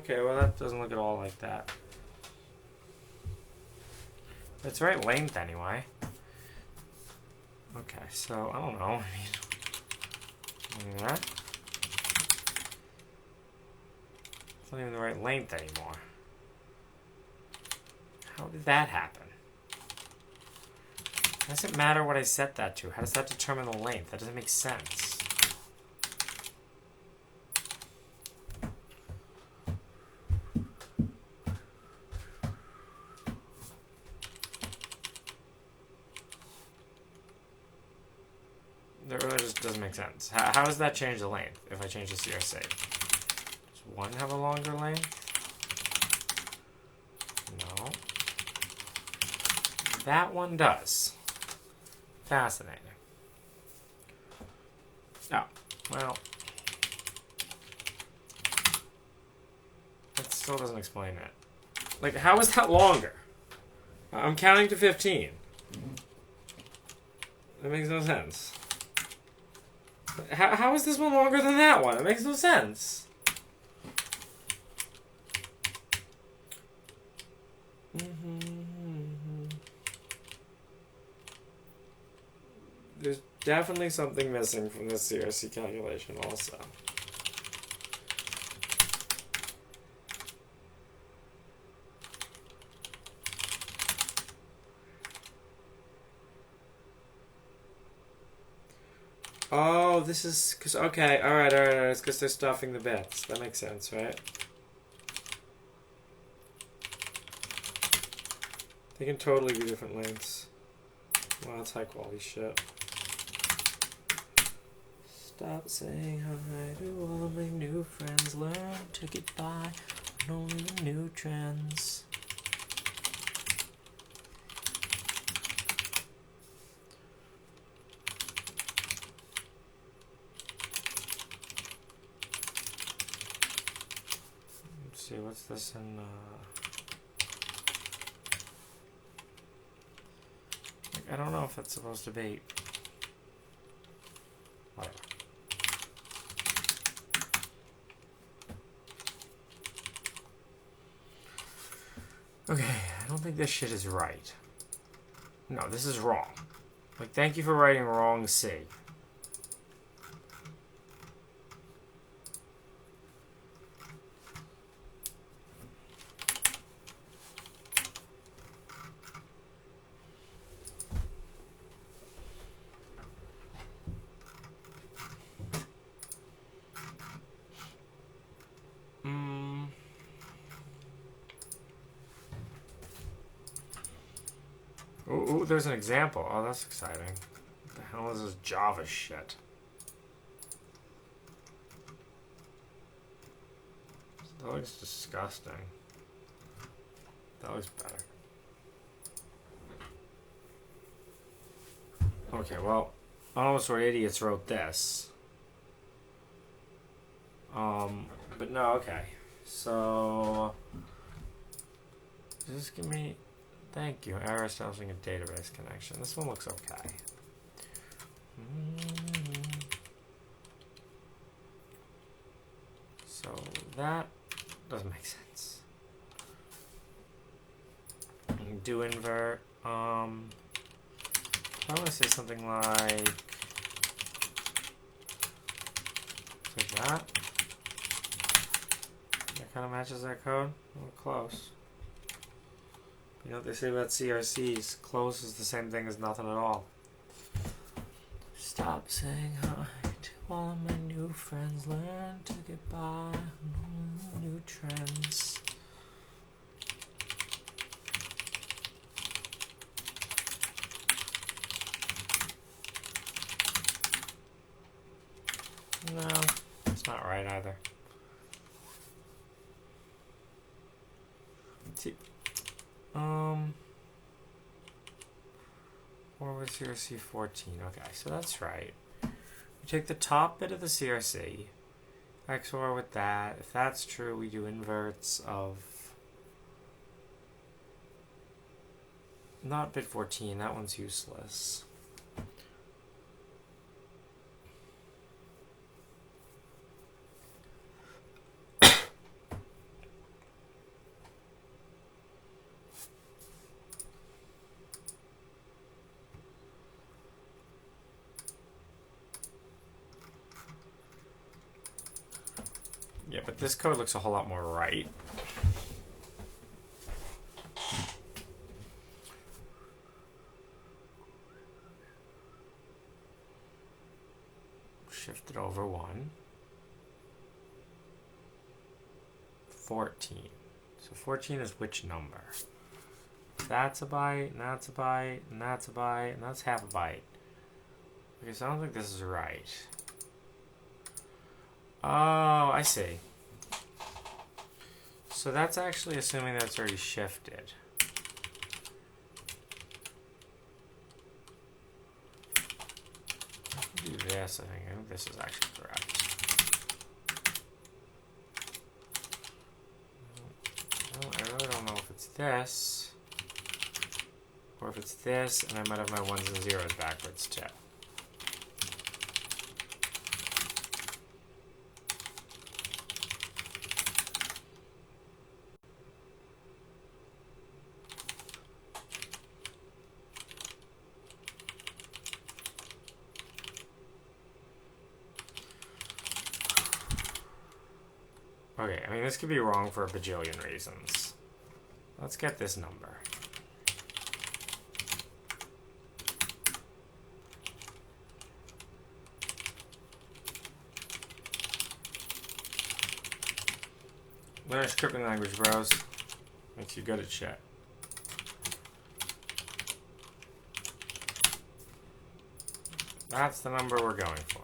Okay, well that doesn't look at all like that. It's the right length anyway. Okay, so I don't know. I mean, that. It's not even the right length anymore. How did that happen? Does it matter what I set that to? How does that determine the length? That doesn't make sense. That really just doesn't make sense. How does that change the length if I change the CRC? Does one have a longer length? No. That one does. Fascinating. Oh, well. That still doesn't explain it. Like, how is that longer? I'm counting to 15. That makes no sense. How is this one longer than that one? It makes no sense. There's definitely something missing from this CRC calculation also. Oh, this is because okay, all right. It's because they're stuffing the bits. That makes sense, right? They can totally be different lengths. Wow, that's high quality shit. Stop saying hi to all of my new friends. Learn to get by on only the new trends. See, what's this in, I don't know if that's supposed to be, whatever. Okay, I don't think this shit is right. No, this is wrong. Like, thank you for writing wrong C. Ooh, there's an example. Oh, that's exciting. What the hell is this Java shit? That looks disgusting. That looks better. Okay, well, I don't know what sort of idiots wrote this. But no, okay. So, just give me, thank you, error establishing a database connection. This one looks okay. So that doesn't make sense. Do invert, I want to say something like that. That kind of matches that code. A little close. You know what they say about CRCs? Close is the same thing as nothing at all. Stop saying hi to all of my new friends. Learn to get by. New trends. No, it's not right either. See, or was CRC 14? Okay, so that's right. We take the top bit of the CRC, XOR with that. If that's true, we do inverts of not bit 14. That one's useless. Yeah, but this code looks a whole lot more right. Shift it over one. 14. So 14 is which number? That's a byte, and that's a byte, and that's a byte, and that's half a byte. Okay, so I don't think this is right. Oh, I see. So that's actually assuming that it's already shifted. I can do this, I think this is actually correct. Well, I really don't know if it's this, or if it's this, and I might have my ones and zeros backwards too. Okay, I mean, this could be wrong for a bajillion reasons. Let's get this number. Learn a scripting language, bros. Makes you good at shit. That's the number we're going for.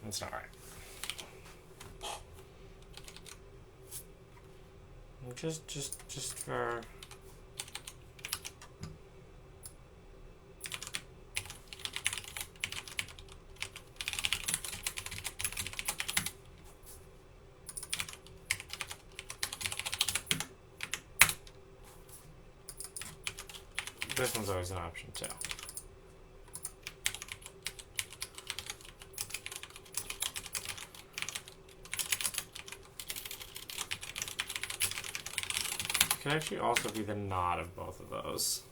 That's not right. Just for this one's always an option too. Could actually also be the not of both of those.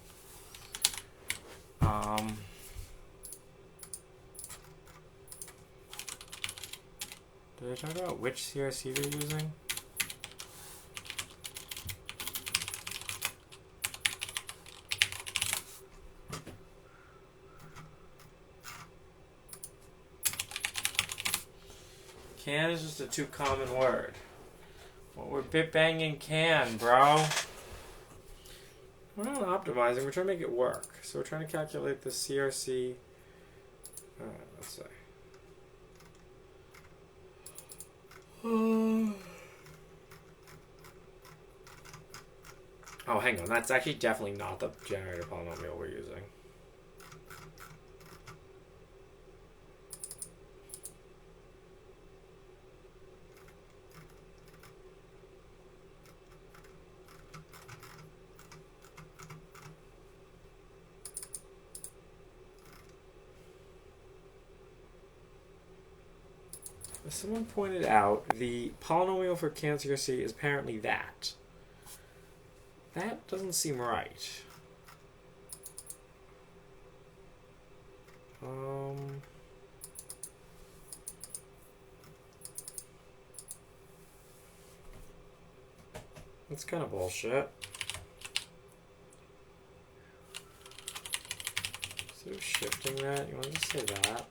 Did I talk about which CRC they're using? Can is just a too common word. Well, we're bitbanging can, bro. We're not optimizing, we're trying to make it work. So we're trying to calculate the CRC. Let's say. Oh, hang on. That's actually definitely not the generator polynomial we're using. As someone pointed out, the polynomial for can CRC is apparently that. That doesn't seem right. That's kind of bullshit. Instead of shifting that, you want to just say that.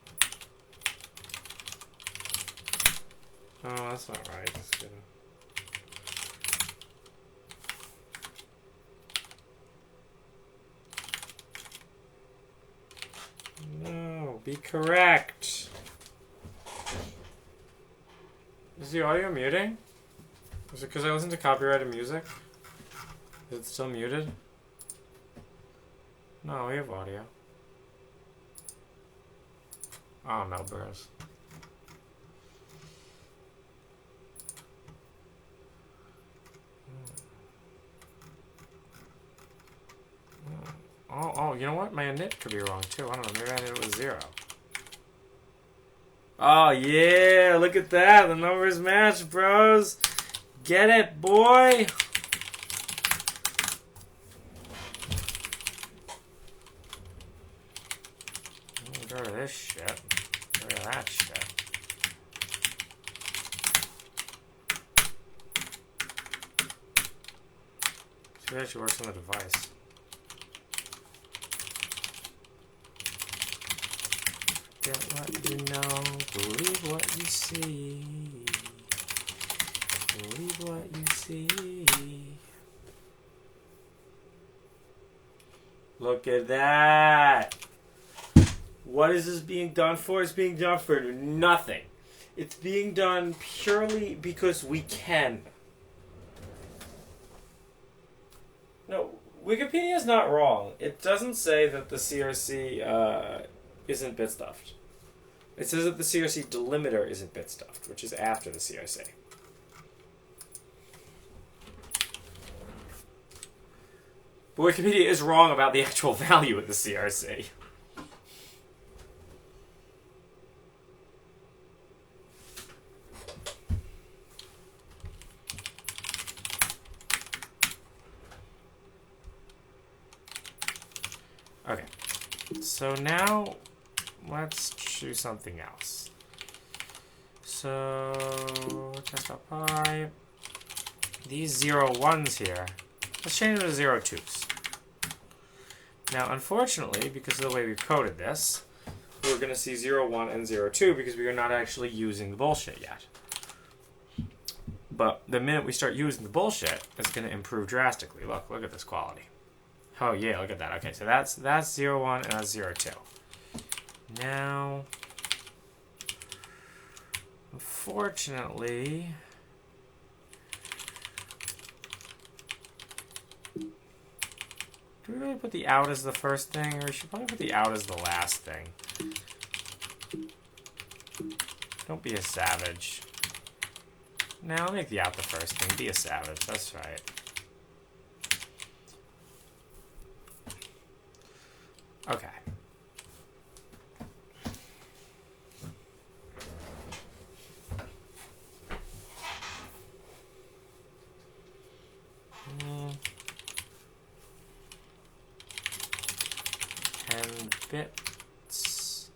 Oh, that's not right. That's gonna... No, be correct. Is the audio muting? Is it because I listen to copyrighted music? Is it still muted? No, we have audio. Oh no, bros. Oh, you know what? My init could be wrong too. I don't know. Maybe I did it with 0. Oh yeah, look at that. The numbers match, bros. Get it, boy. Go to this shit. Go to that shit. See if it actually works on the device. Get what you know, believe what you see. Believe what you see. Look at that. What is this being done for? It's being done for nothing. It's being done purely because we can. No, Wikipedia is not wrong. It doesn't say that the CRC isn't bit stuffed. It says that the CRC delimiter isn't bit stuffed, which is after the CRC. But Wikipedia is wrong about the actual value of the CRC. Okay, so now let's do something else. So test.py, these 0-1s here, let's change them to 0-2s. Now, unfortunately, because of the way we've coded this, we're going to see 0-1 and 0-2 because we are not actually using the bullshit yet. But the minute we start using the bullshit, it's going to improve drastically. Look at this quality. Oh yeah, look at that. Okay, so that's 0-1 and that's 0-2. Now, unfortunately, do we really put the out as the first thing, or we should probably put the out as the last thing? Don't be a savage. Now I'll make the out the first thing. Be a savage. That's right. Okay. Bits.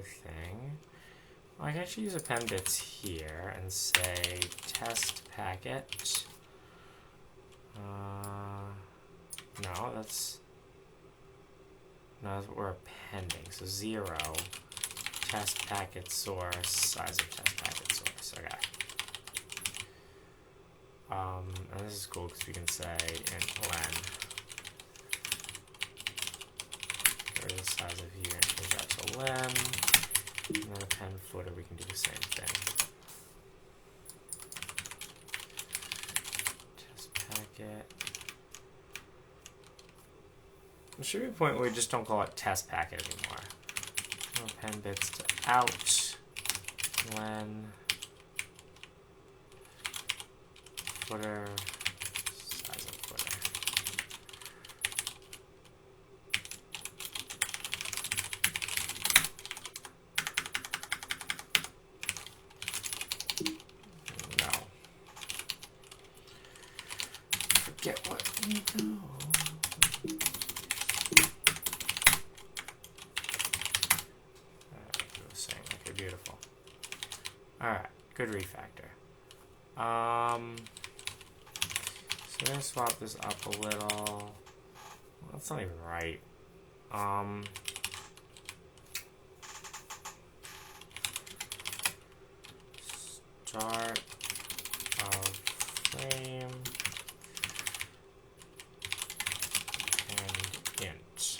thing. Well, I can actually use append bits here and say test packet. No, that's what we're appending. So 0 test packet source, size of test packet source. Okay. And this is cool because we can say int len. There's the size of here and change that to len. And then append footer, we can do the same thing. Test packet. There should be a point where we just don't call it test packet anymore. Append bits to out len footer size of footer. No. Forget what we know. Okay, beautiful. Alright, good refactor. So I'm gonna swap this up a little. Well, that's not even right. Start of frame and int.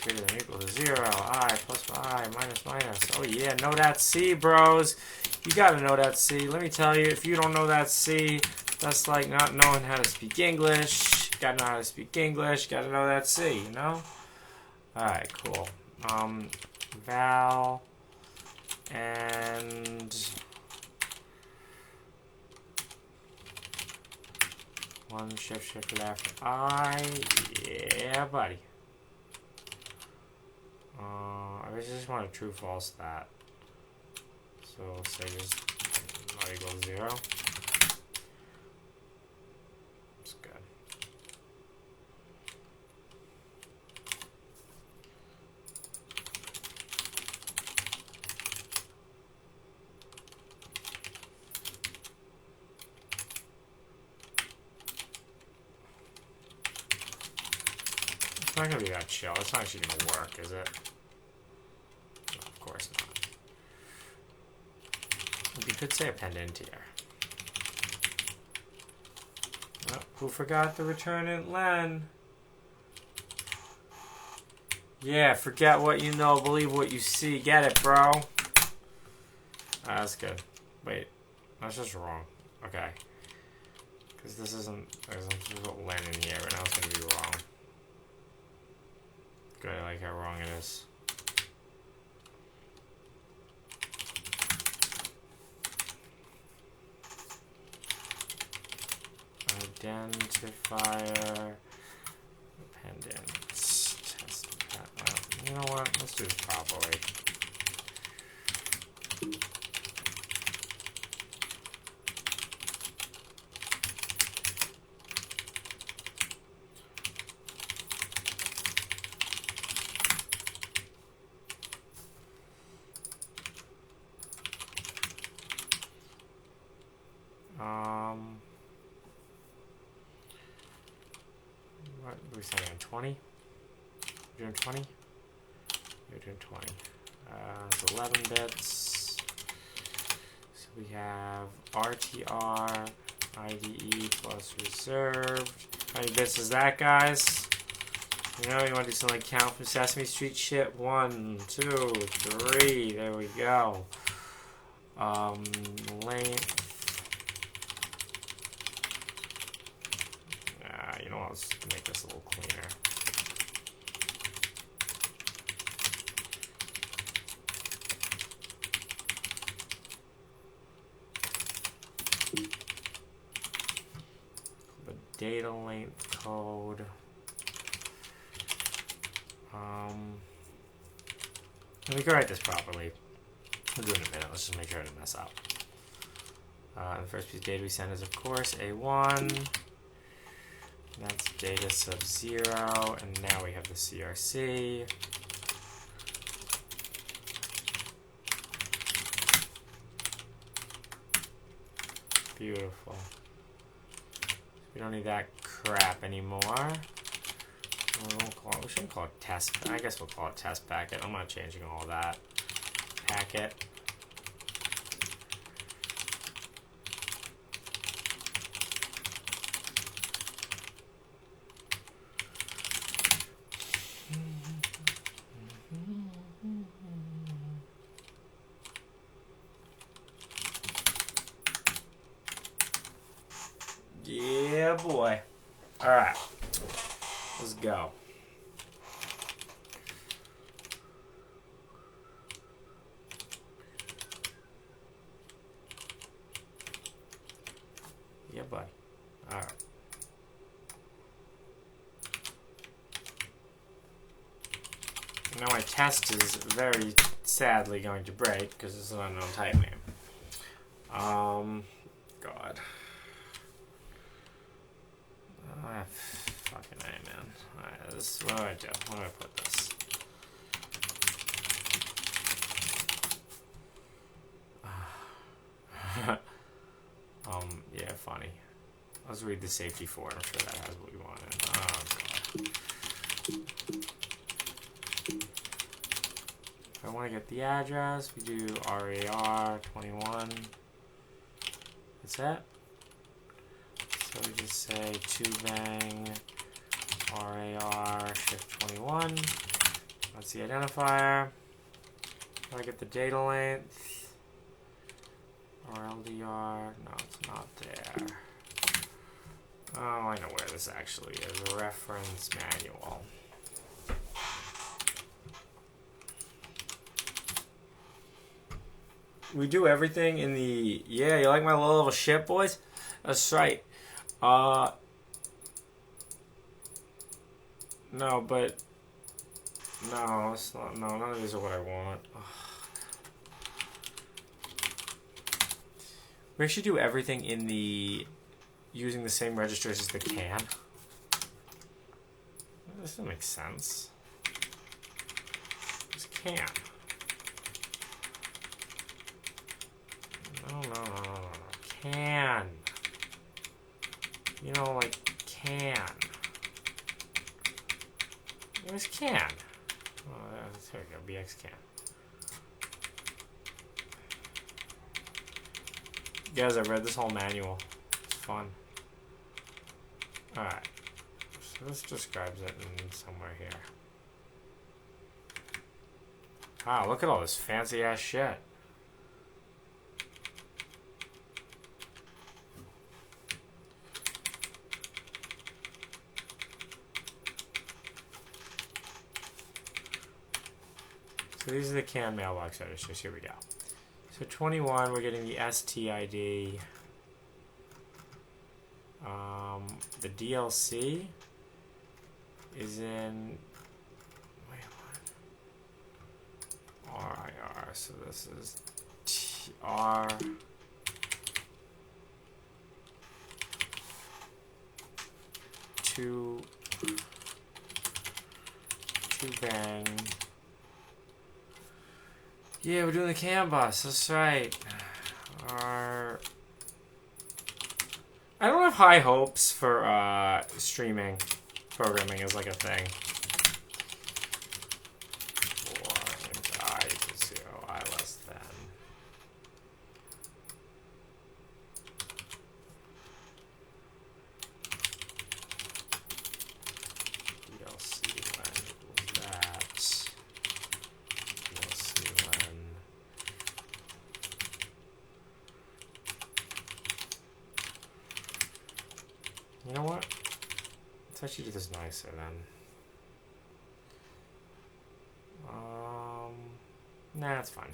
Greater than or equal to 0, I plus I minus minus. Oh yeah, know that C, bros. You gotta know that C. Let me tell you, if you don't know that C, that's like not knowing how to speak English. Gotta know how to speak English. Gotta know that C, you know? Alright, cool. Val and one shift left I. Yeah, buddy. I just want a true false that. So we'll say just not equals 0. That's good. It's not gonna be that chill. It's not actually gonna work, is it? No, of course not. You could say append int here. Oh, who forgot to return int len? Yeah, forget what you know, believe what you see. Get it, bro? That's good. Wait, that's just wrong. Okay. Because this isn't, there's no len in here, but now it's going to be wrong. Good, I like how wrong it is. Identifier, appendants, test. You know what? Let's do this properly. What are we saying? 20? You're doing 20? You're doing 20. It's 11 bits. So we have RTR, IDE plus reserved. How many bits is that, guys? You know, you want to do some like count from Sesame Street shit? 1, 2, 3. There we go. Length. You know what? Let's make this a little cleaner. The data length code. So we can write this properly. We'll do it in a minute. Let's just make sure I didn't mess up. The first piece of data we send is, of course, A1. That's data sub 0. And now we have the CRC. Beautiful. We don't need that crap anymore. We shouldn't call it test. I guess we'll call it test packet. I'm not changing all that. Packet. Yeah, boy. All right. Let's go. Yeah, bud. All right. Now my test is very sadly going to break because it's an unknown type name. God. Fucking A, man. Alright, what do I do? Where do I put this? Yeah, funny. Let's read the safety for it. I'm sure that has what we wanted. Oh, God. If I want to get the address, we do RAR 21. That's it. So we just say 2bang RAR shift 21. That's the identifier. I get the data length. RLDR. No, it's not there. Oh, I know where this actually is. A reference manual. We do everything in the... Yeah, you like my low level shit, boys? That's right. No, but... No, it's not... No, none of these are what I want. Ugh. We actually do everything in the... using the same registers as the can. This doesn't make sense. It's can. No. Can. You know, like, can. Where's can? Oh, there we go. BX can. Guys, I've read this whole manual. It's fun. Alright. So this describes it in somewhere here. Wow, look at all this fancy ass shit. So these are the CAN mailbox registers. Here we go. So 21, we're getting the STID. The DLC is in... Wait, what? RIR. So this is TR. Two bang. Yeah, we're doing the CAN bus. That's right. I don't have high hopes for streaming programming as like a thing. I equals 0, I less than. DLC when equals that. DLC when. You know what? Let's actually do this nicer then. Nah, that's fine.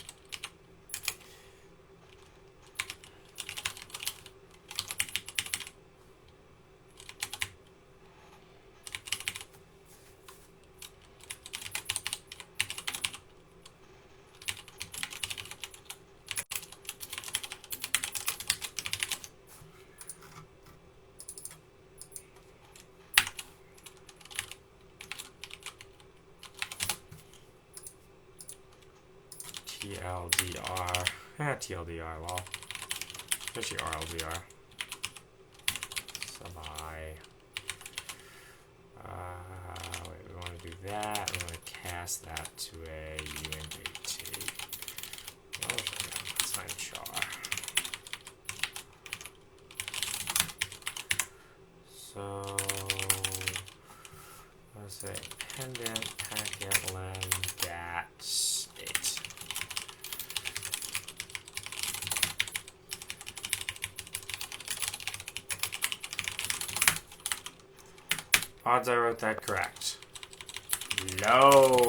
TLDR. TLDR, lol. Especially RLDR. Sub-I. Wait, we want to do that. We want to cast that to a UNBT. Oh, that's fine, char. So, let's say pendant packet len dat state. Odds I wrote that correct. Low.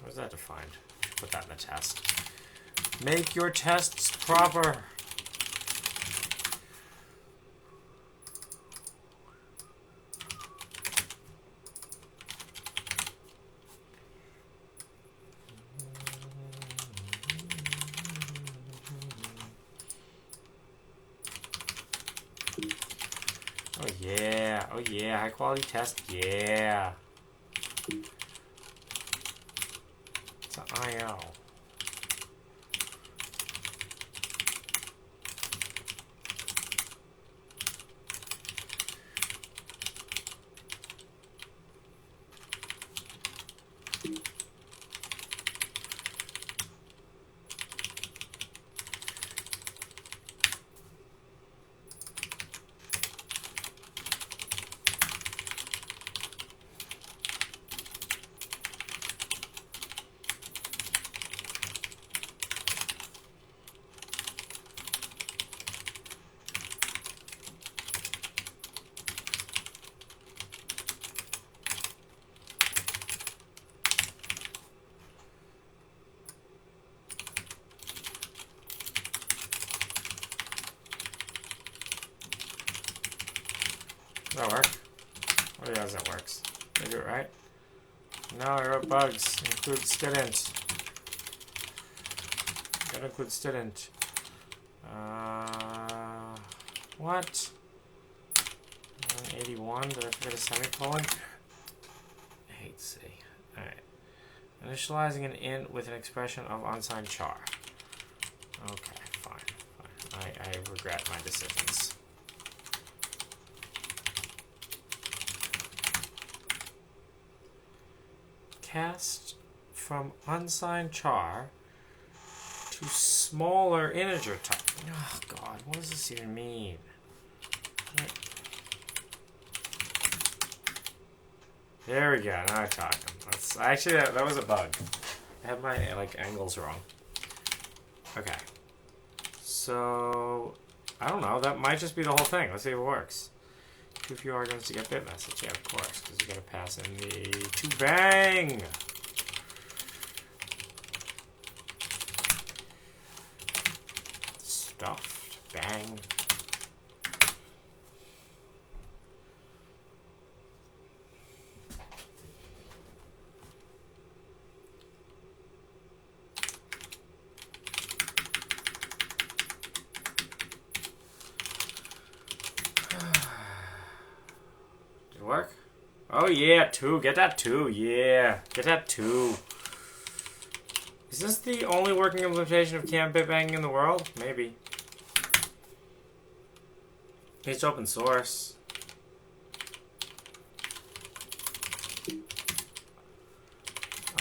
Where's that defined? Put that in the test. Make your tests proper. Oh yeah, oh yeah, high quality test, yeah. It's an IO. Does that work? Oh yeah, that works. Did I do it right? No, I wrote bugs. Include student. Gotta include student. What? 81, did I forget a semicolon? I hate C. Alright. Initializing an int with an expression of unsigned char. Okay, fine. I regret my decisions. Cast from unsigned char to smaller integer type. Oh god, what does this even mean? There we go, now I'm talking. That's actually that was a bug. I had my angles wrong. Okay. So I don't know, that might just be the whole thing. Let's see if it works. Too few arguments to get bit message. Yeah, of course, because you gotta pass in the to bang. Stuffed bang. Work? Oh yeah, 2. Get that 2. Yeah. Get that 2. Is this the only working implementation of Gmbitbang in the world? Maybe. It's open source.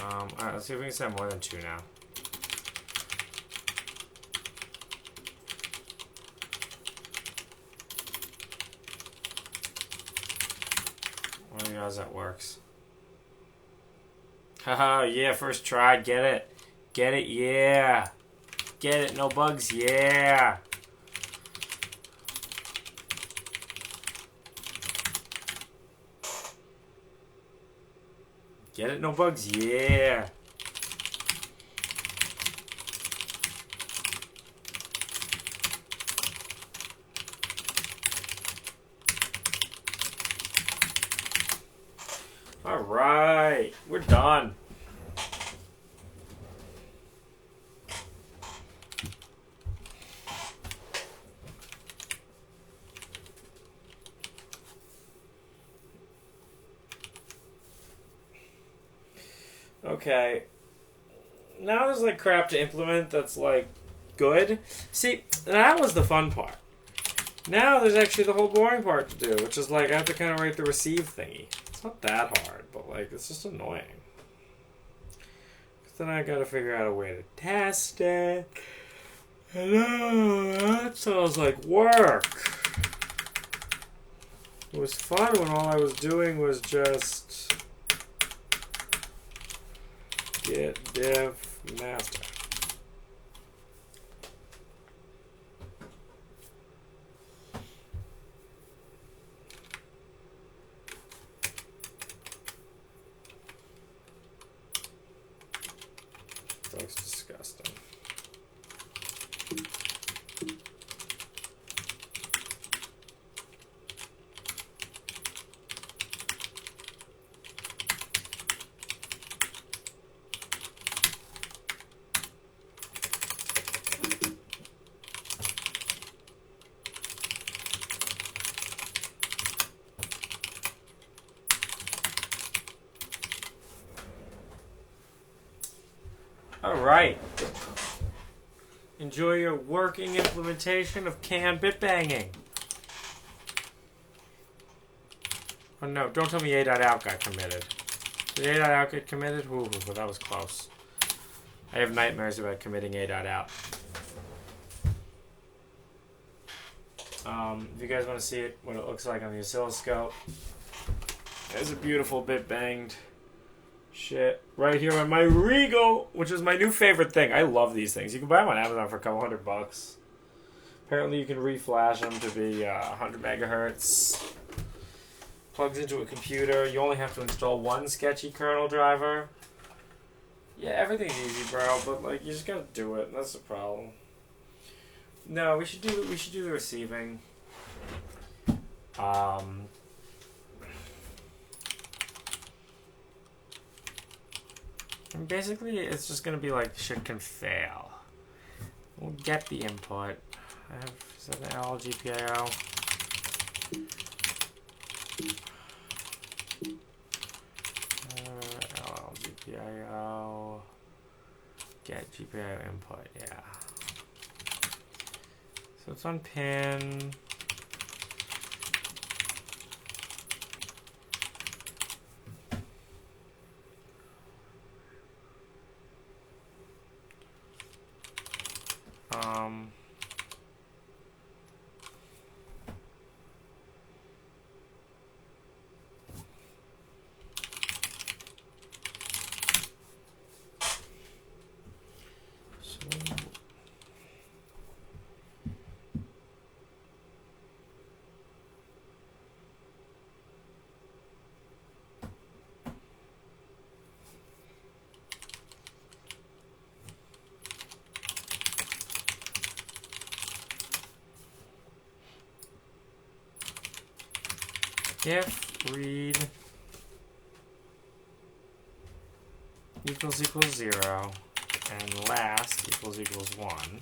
Alright, let's see if we can send more than 2 now. How's that works? Haha, yeah, first try, get it. Get it, yeah. Get it, no bugs, yeah. Get it, no bugs, yeah. All right, we're done. Okay. Now there's like crap to implement that's like good. See, that was the fun part. Now there's actually the whole boring part to do, which is like I have to kind of write the receive thingy. It's not that hard, but like it's just annoying. Then I gotta figure out a way to test it. Hello, that sounds like work. It was fun when all I was doing was just git diff master. That looks disgusting. All right. Enjoy your working implementation of canned bitbanging. Oh no, don't tell me a.out got committed. Did a.out get committed? Ooh, but that was close. I have nightmares about committing a.out. If you guys want to see it, what it looks like on the oscilloscope, there's a beautiful bitbanged shit right here on my Regal, which is my new favorite thing. I love these things. You can buy them on Amazon for a couple $100. Apparently you can reflash them to be 100 megahertz. Plugs into a computer. You only have to install one sketchy kernel driver. Yeah, everything's easy, bro, but like you just gotta do it. That's the problem. No, we should do the receiving. And basically, it's just gonna be like shit can fail. We'll get the input. I have, is that an LGPIO? LGPIO. Get GPIO input, yeah. So it's on pin. If read equals 0 and last equals 1,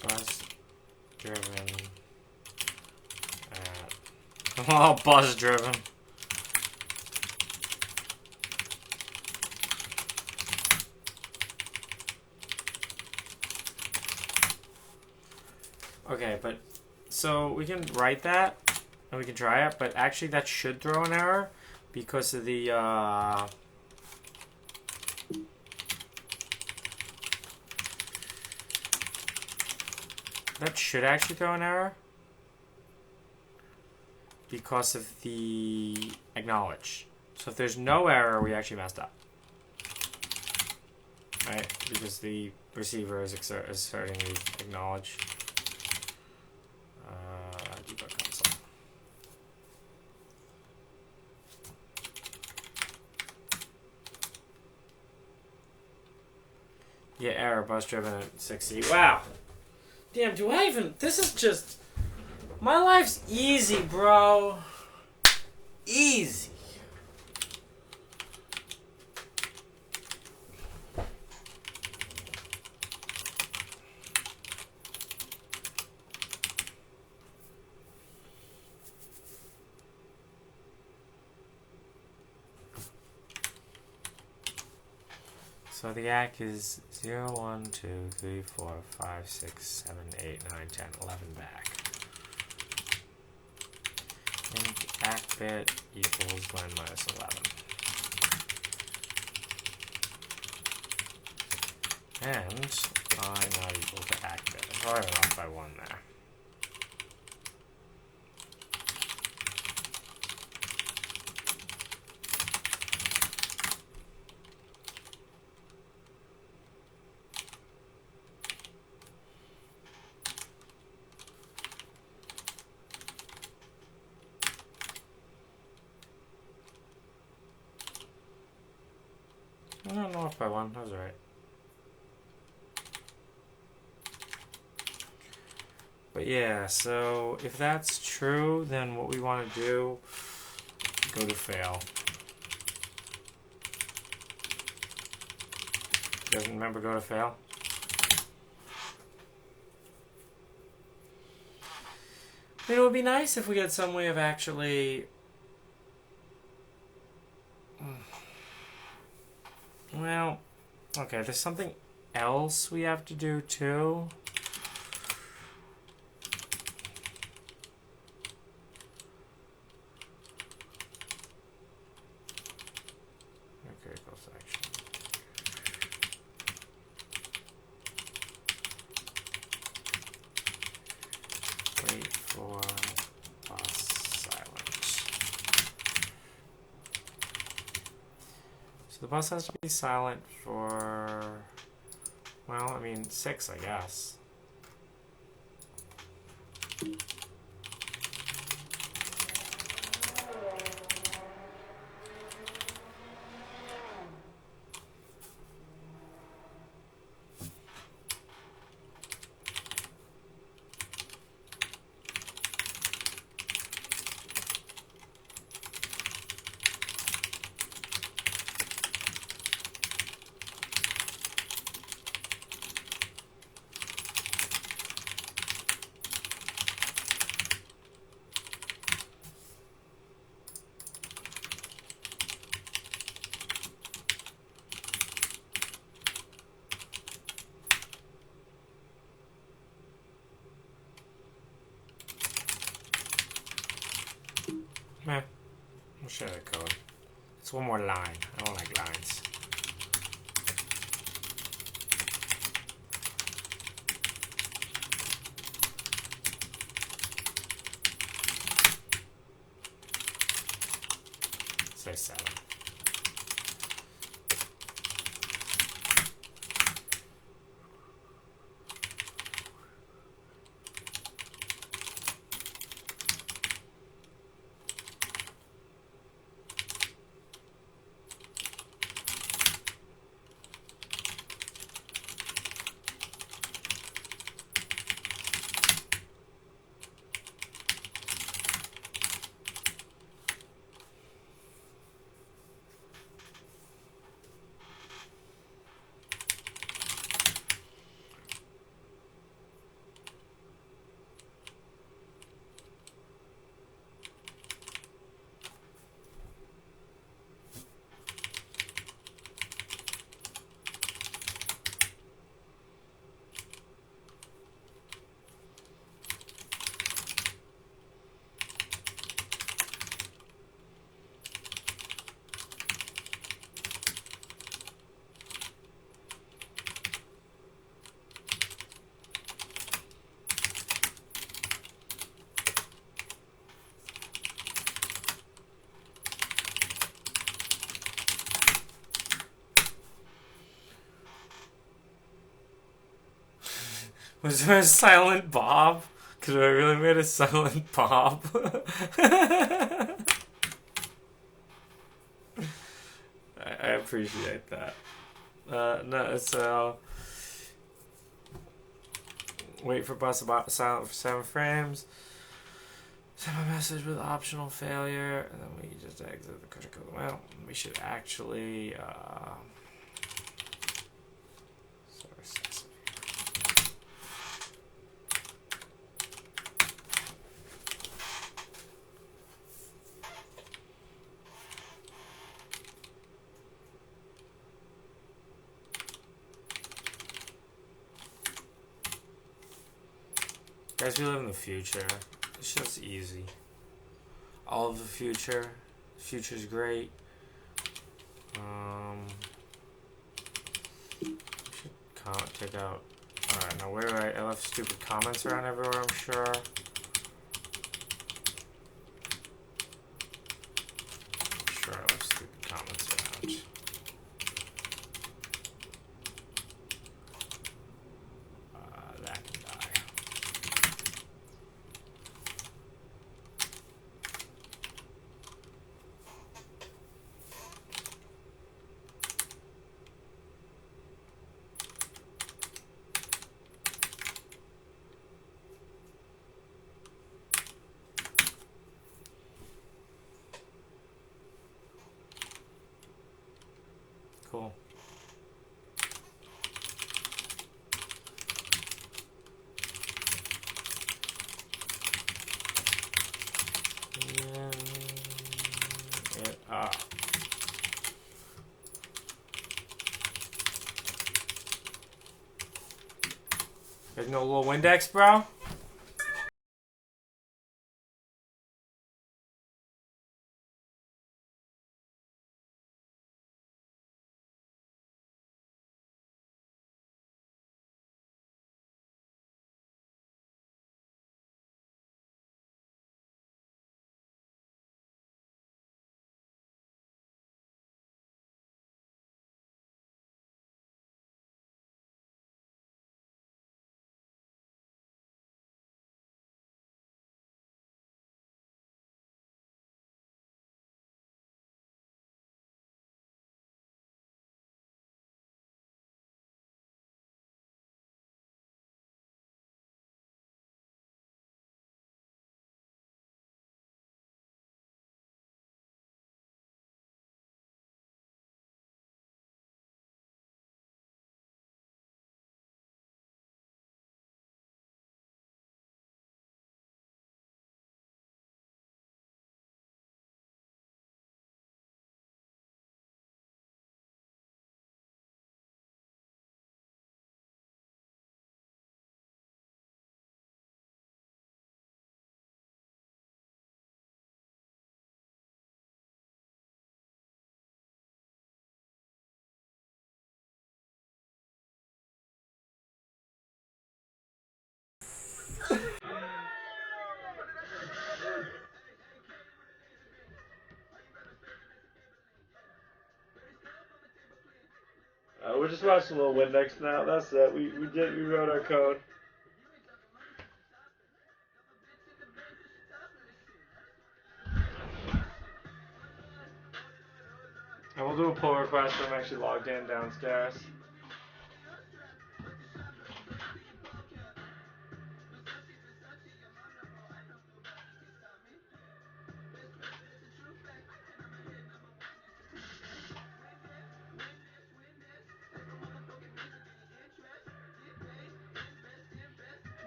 bus driven at oh, bus driven. Okay, but so we can write that and we can try it, but actually that should throw an error because of the that should actually throw an error because of the acknowledge. So if there's no error, we actually messed up, right? Because the receiver is asserting the acknowledge. Debug console. Yeah, error, bus driven at 60. Wow. Damn, do I even... This is just... My life's easy, bro. Easy. So the ACK is 0, 1, 2, 3, 4, 5, 6, 7, 8, 9, 10, 11 back. And ACK bit equals GLAN minus 11. And I not equal to ACK bit. I'm probably off by 1 there. I'm off by 1, that was right. But yeah, so if that's true, then what we want to do, go to fail. You guys remember go to fail? It would be nice if we had some way of actually... Well, okay, there's something else we have to do too. Critical section. Wait for bus silence. So the bus has to be silent for, well, I mean, 6, I guess. Meh. We'll show the code. It's one more line. I don't like lines. Say 7. Was there a silent Bob? Because I really made a silent Bob. I appreciate that. No, so wait for bus about silent for 7 frames. Send a message with optional failure, and then we just exit the critical. Well, we should actually. Guys, we live in the future. It's just easy. All of the future. The future's great. Should take out. Alright, now where do I left stupid comments around everywhere, I'm sure. I'm sure I left stupid comments around. That can die. Cool. There's no little Windex, bro? We're just watching a little Windex now. That's it. We wrote our code. And we'll do a pull request when I'm actually logged in downstairs.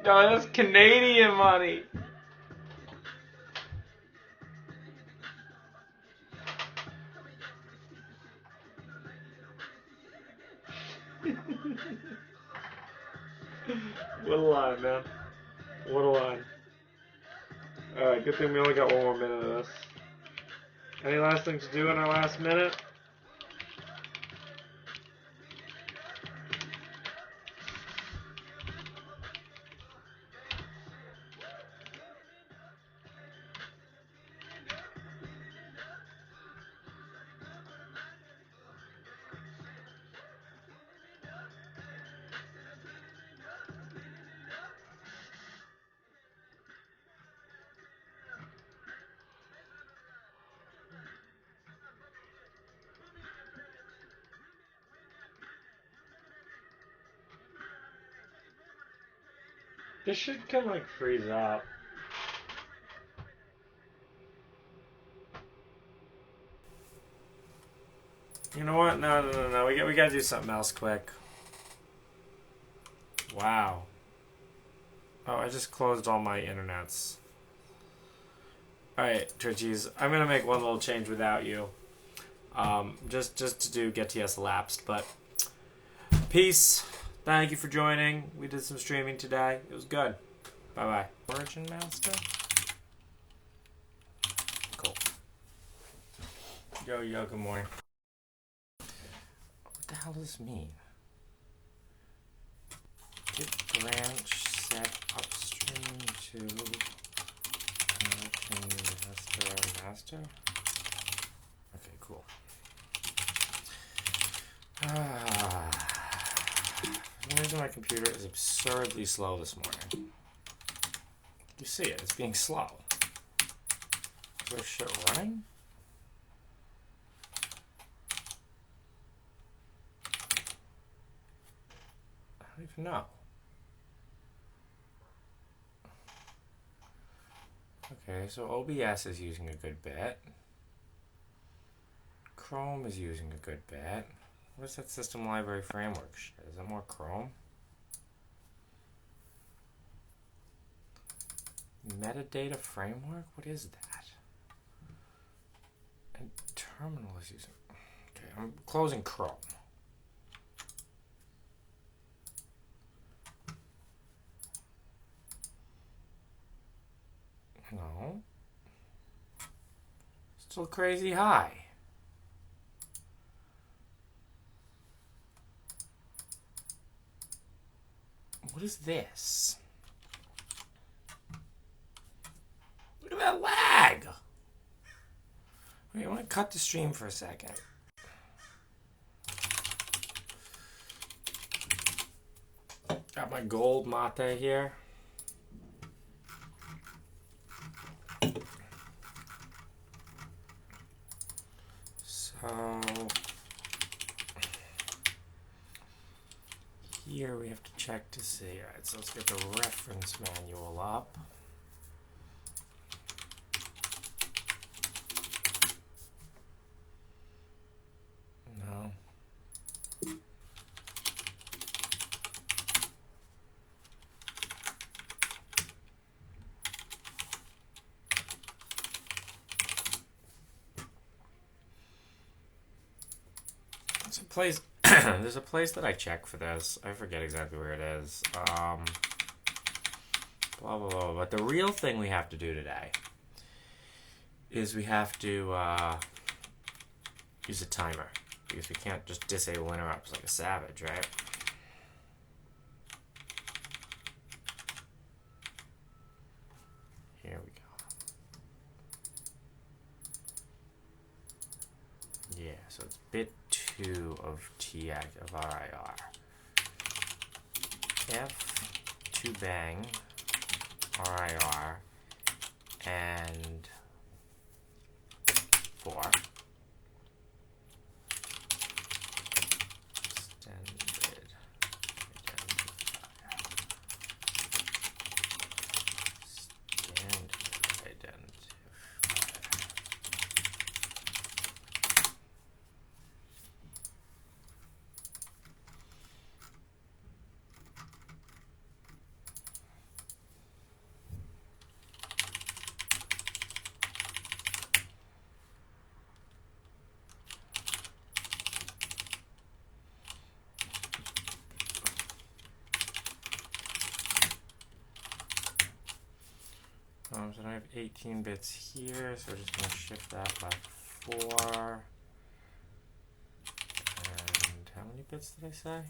No, that's Canadian money. What a line, man. What a line. Alright, good thing we only got one more minute of this. Any last thing to do in our last minute? This should kind of like freeze up. You know what? No. We gotta do something else quick. Wow. Oh, I just closed all my internets. Alright, Turchies. I'm gonna make one little change without you. Just to do get TS elapsed, but peace. Thank you for joining. We did some streaming today. It was good. Bye-bye. Origin master? Cool. Yo, good morning. What the hell does this mean? Git branch set upstream to master. Okay, cool. For some reason my computer is absurdly slow this morning. You see it, it's being slow. Is there shit running? I don't even know. Okay, so OBS is using a good bit. Chrome is using a good bit. What's that system library framework shit? Is that more Chrome? Metadata framework? What is that? And terminal is using... Okay, I'm closing Chrome. No. Still crazy high. What is this? Look at that lag. Wait, I want to cut the stream for a second. Got my gold mate here. So here we have to check to see. Alright, so let's get the reference manual up. No. It's a place. There's a place that I check for this. I forget exactly where it is. Blah, blah, blah. But the real thing we have to do today is we have to use a timer. Because we can't just disable interrupts like a savage, right? Here we go. Yeah, so it's bit 2 of TX of RIR. F2 bang RIR and 4. Extended identifier. So now I have 18 bits here, so we're just going to shift that by 4. And how many bits did I say?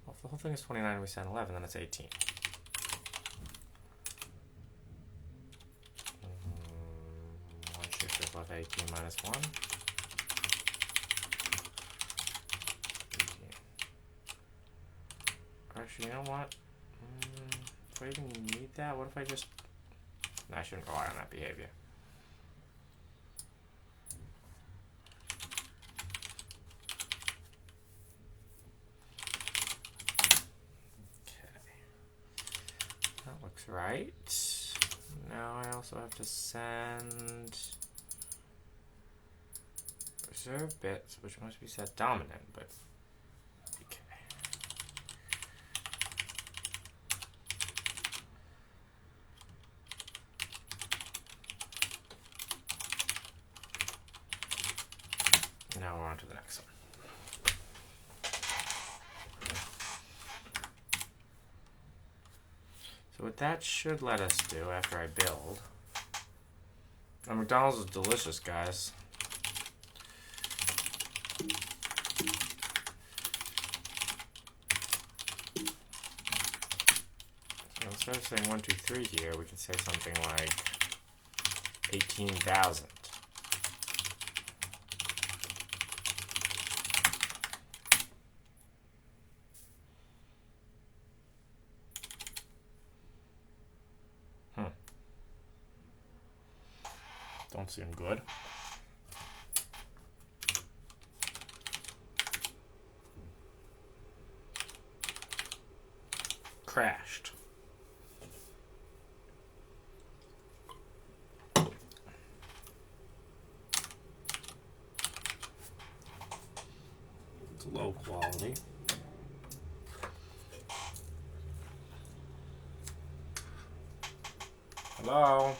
Well, if the whole thing is 29 and we send 11, then it's 18. One shift above 18 minus 1. 18. Actually, you know what? Do I even need that? What if I just... No, I shouldn't rely on that behavior. Okay. That looks right. Now I also have to send reserve bits, which must be set dominant, but okay. Now we're on to the next one. So what that should let us do after I build. Now, McDonald's is delicious, guys. So instead of saying 1, 2, 3 here, we can say something like 18,000. Don't seem good. Crashed. It's low quality. Hello?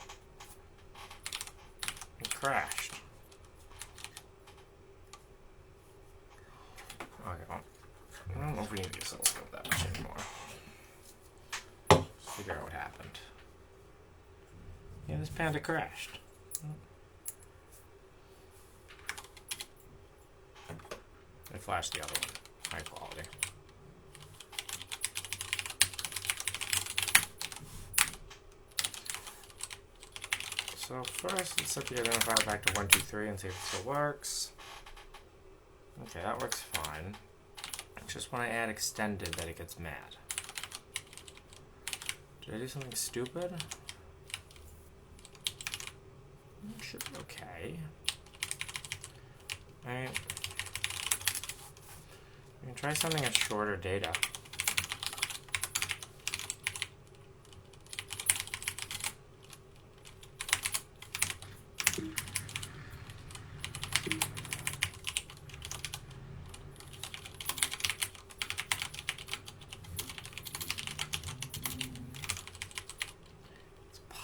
It crashed. Okay, well, I don't know if we need to oscilloscope that much anymore. Let's figure out what happened. Yeah, this panda crashed. I flashed the other one. High quality. So first, let's set the identifier back to 1, 2, 3 and see if it still works. Okay, that works fine. It's just when I add extended that it gets mad. Did I do something stupid? It should be okay. Right. We can try something at shorter data.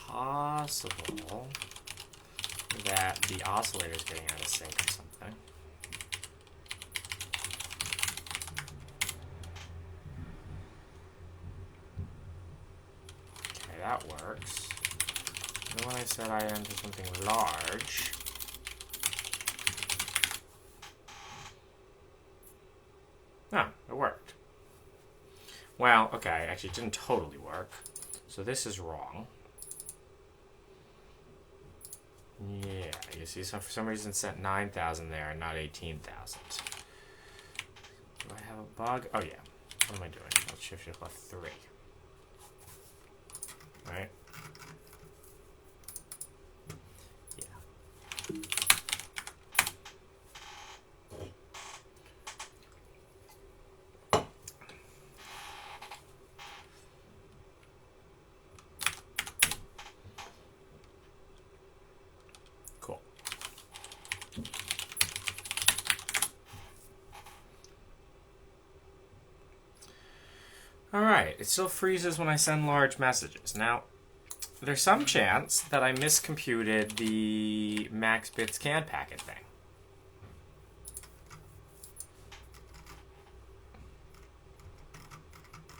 Possible that the oscillator is getting out of sync or something. Okay, that works. And then when I said I enter something large, it worked. Well, okay, actually it didn't totally work. So this is wrong. Yeah, you see, so for some reason it sent 9,000 there and not 18,000. Do I have a bug? Oh yeah. What am I doing? Let's shift left 3. Right? Yeah. Cool. Alright, it still freezes when I send large messages. Now, there's some chance that I miscomputed the max bits can packet thing.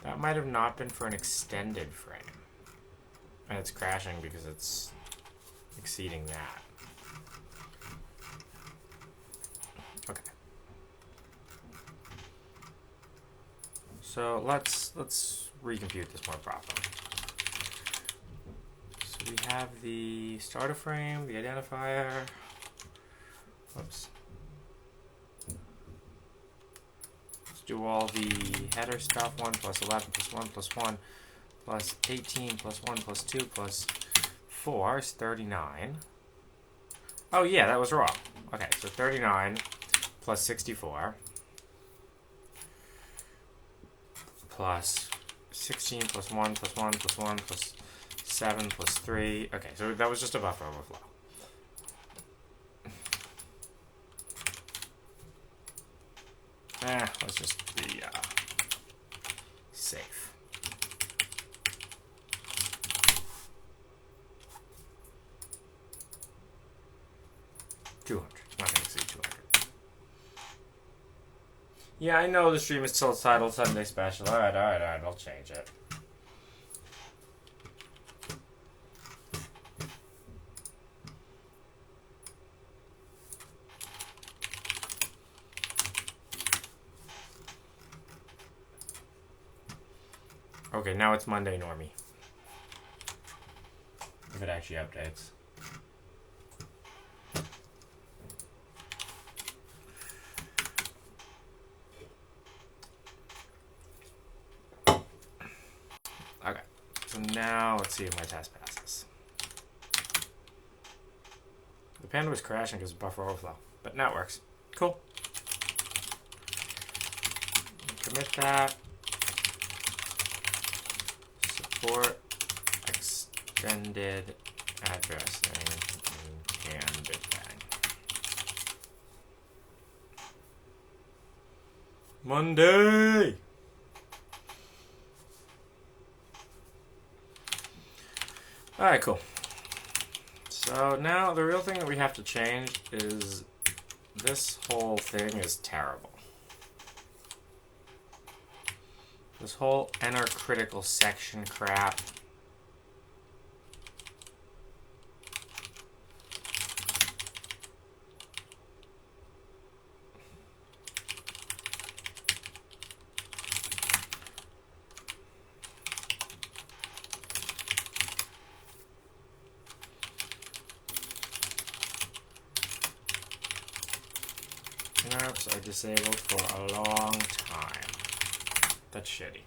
That might have not been for an extended frame. And it's crashing because it's exceeding that. Okay. So let's recompute this more properly. So we have the starter frame, the identifier. Whoops. Let's do all the header stuff. 1 plus 11 plus 1 plus 1 plus 18 plus 1 plus 2 plus 4 is 39. Oh yeah, that was wrong. Okay, so 39 plus 64 plus 16 plus 1 plus 1 plus 1 plus 7 plus 3. Okay, so that was just a buffer overflow. Let's just be safe. $200. Not going to exceed 200. Yeah, I know the stream is still titled Sunday Special. Alright, I'll change it. Okay, now it's Monday, Normie. If it actually updates. Okay, so now let's see if my test passes. The Panda was crashing because of buffer overflow, but now it works. Cool. Commit that. Support extended addressing in Gmbitbang. Monday! Alright, cool. So now the real thing that we have to change is this whole thing is terrible. This whole enter critical section crap. Interrupts are disabled for a long time. That's shitty.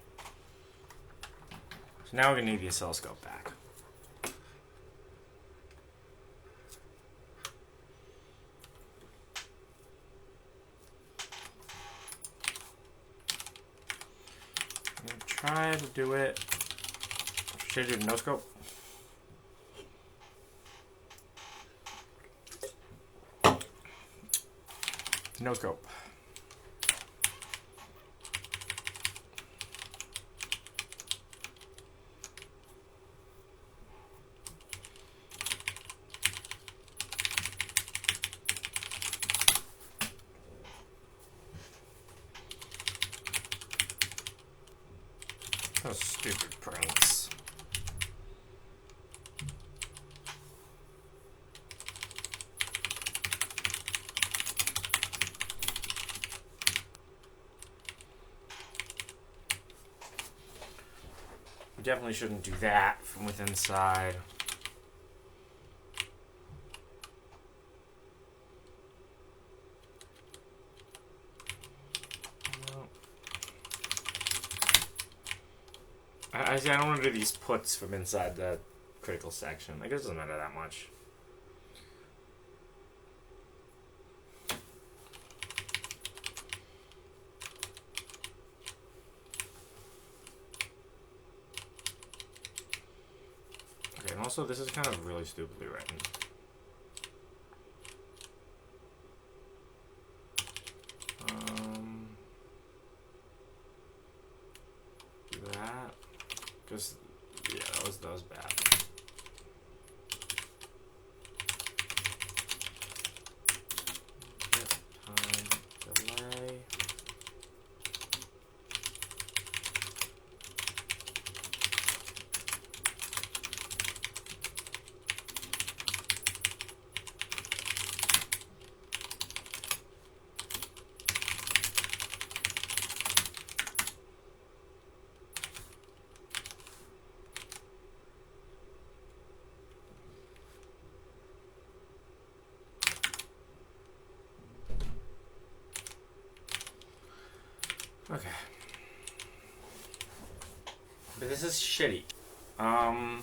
So now we're going to need the oscilloscope back. I'm going to try to do it. Should I do the no scope? No scope. Those stupid pranks. We definitely shouldn't do that from within side. I don't want to do these puts from inside the critical section. I guess it doesn't matter that much. Okay, and also this is kind of really stupidly written. That. Because, yeah, that was bad. Time delay. Okay. But this is shitty. Why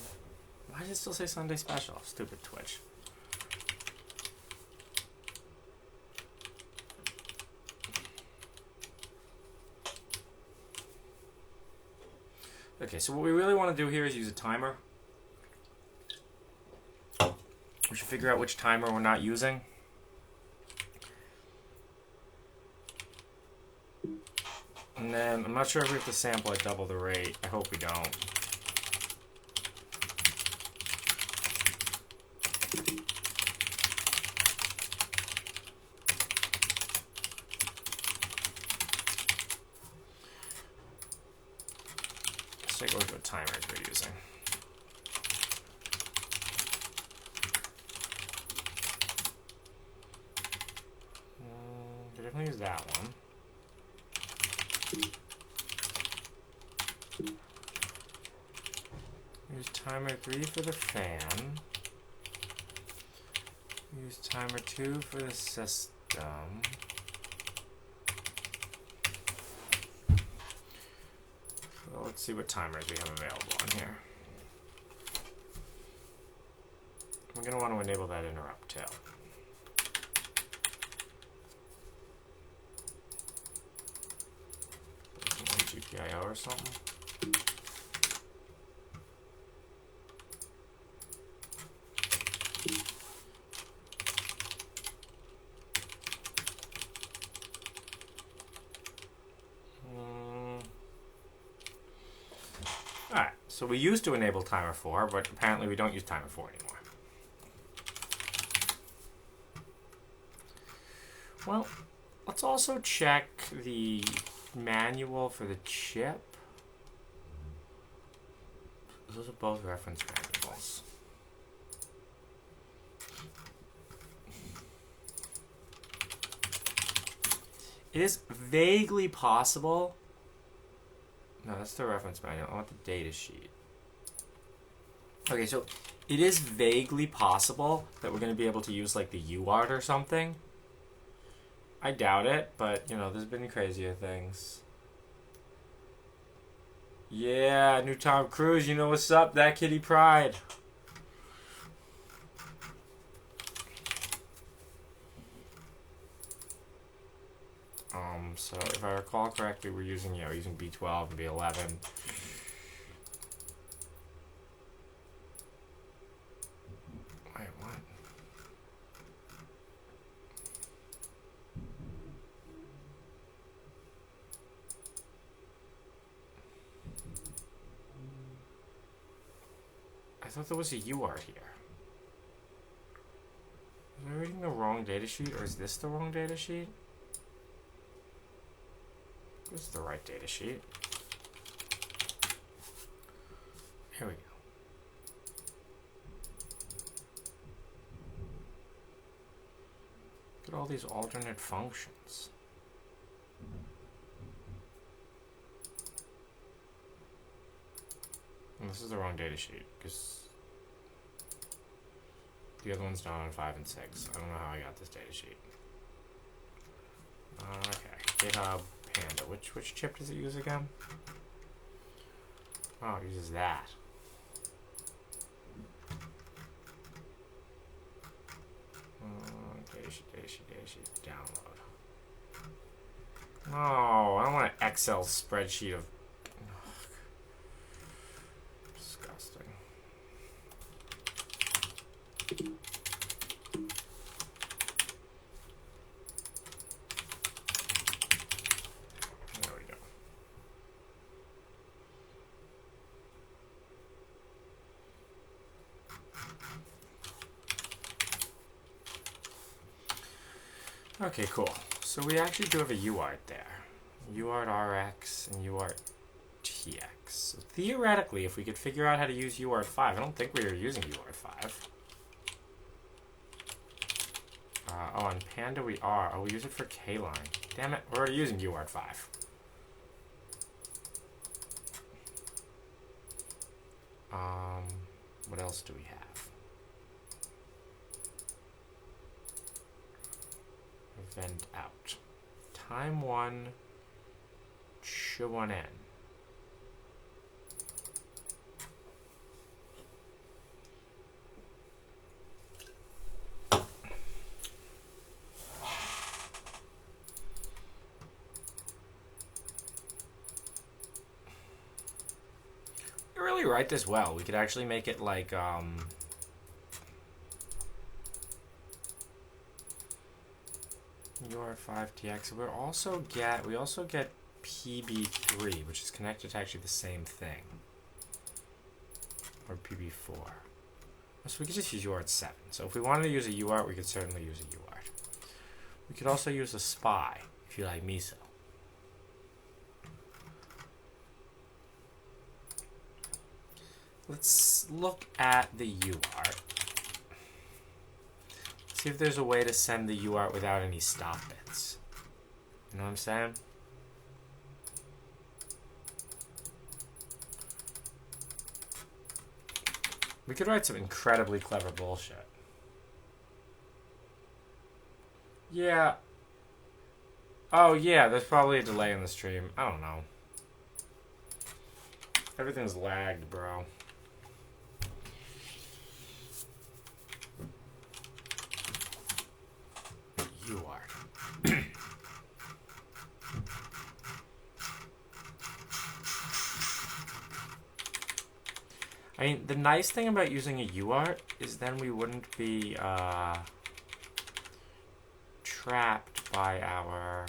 does it still say Sunday special? Stupid Twitch. Okay, so what we really want to do here is use a timer. We should figure out which timer we're not using. And then, I'm not sure if we have to sample at double the rate. I hope we don't. Let's take a look at what timers we're using. Could definitely use that one. Use timer 3 for the fan. Use timer 2 for the system. So let's see what timers we have available on here. We're going to want to enable that interrupt too. GPIO or something. Alright, so we used to enable timer 4, but apparently we don't use timer 4 anymore. Well, let's also check the manual for the chip. Those are both reference manuals. It is vaguely possible. No, that's the reference manual. I want the data sheet. Okay, so it is vaguely possible that we're going to be able to use like the UART or something. I doubt it, but you know, there's been crazier things. Yeah, new Tom Cruise, you know what's up, that kitty pride. So if I recall correctly, we're using, you know, using B12 and B11. Wait, what? I thought there was a UART here. Am I reading the wrong data sheet, or is this the wrong data sheet? This is the right data sheet. Here we go. Look at all these alternate functions. And this is the wrong data sheet, because the other one's not on 5 and 6. I don't know how I got this data sheet. Okay, GitHub Panda. Which chip does it use again? Oh, it uses that. Data sheet, download. No, I don't want an Excel spreadsheet of... Disgusting. There we go. Okay, cool. So we actually do have a UART there. UART RX and UART TX. So theoretically, if we could figure out how to use UART 5, I don't think we were using UART 5. Oh, on Panda we are. Oh, we use it for K-line. Damn it, we're already using UART 5. What else do we have? Event out. Time 1, show 1N. We really write this well. We could actually make it like UART5TX. We also get PB3, which is connected to actually the same thing. Or PB4. So we could just use UART7. So if we wanted to use a UART, we could certainly use a UART. We could also use a SPY, if you like me so. Let's look at the UART. See if there's a way to send the UART without any stop bits. You know what I'm saying? We could write some incredibly clever bullshit. Yeah. Oh, yeah, there's probably a delay in the stream. I don't know. Everything's lagged, bro. You are. I mean, the nice thing about using a UART is then we wouldn't be trapped by our...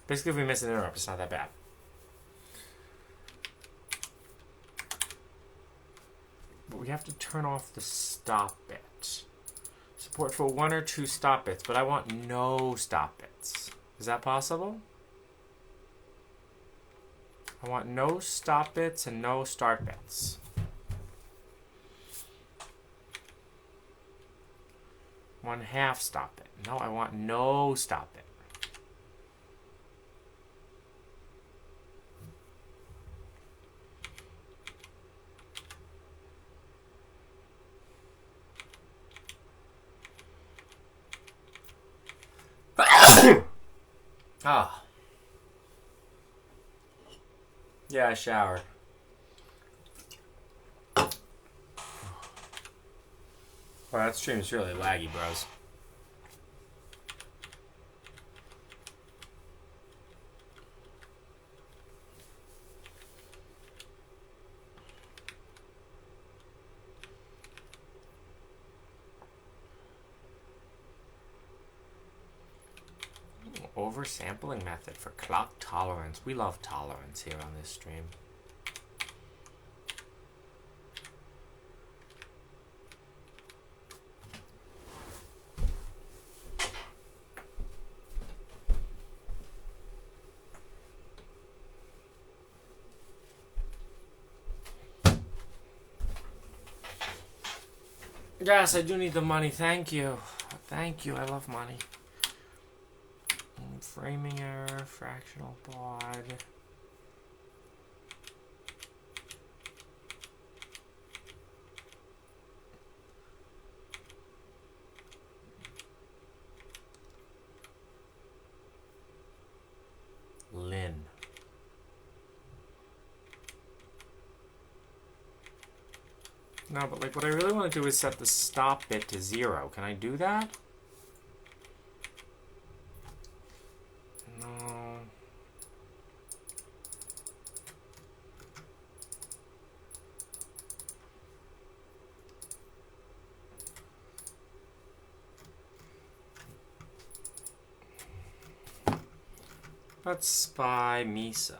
Basically, if we miss an interrupt, it's not that bad. But we have to turn off the stop bit. Support for 1 or 2 stop bits, but I want no stop bits. Is that possible? I want no stop bits and no start bits. One half stop bit. No, I want no stop bit. Ah. Yeah, I showered. Wow, that stream's really laggy, bros. Oversampling method for clock tolerance. We love tolerance here on this stream. Yes, I do need the money. Thank you. Thank you. I love money. Framing error, fractional bod. Lin. No, but like what I really want to do is set the stop bit to 0. Can I do that? No. Let's spy Miso.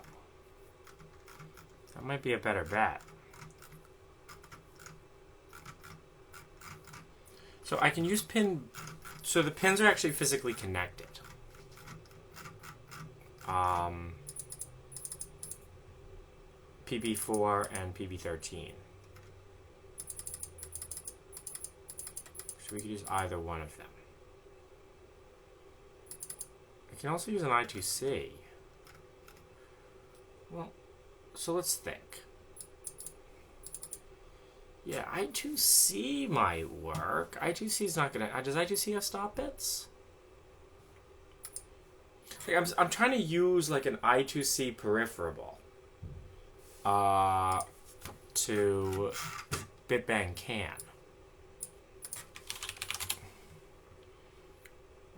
That might be a better bet. So I can use pin, so the pins are actually physically connected. PB4 and PB13. So we could use either one of them. I can also use an I2C. Well, so let's think. Yeah, I2C might work. I2C is not gonna. Does I2C have stop bits? Like I'm trying to use like an I2C peripheral to bitbang can.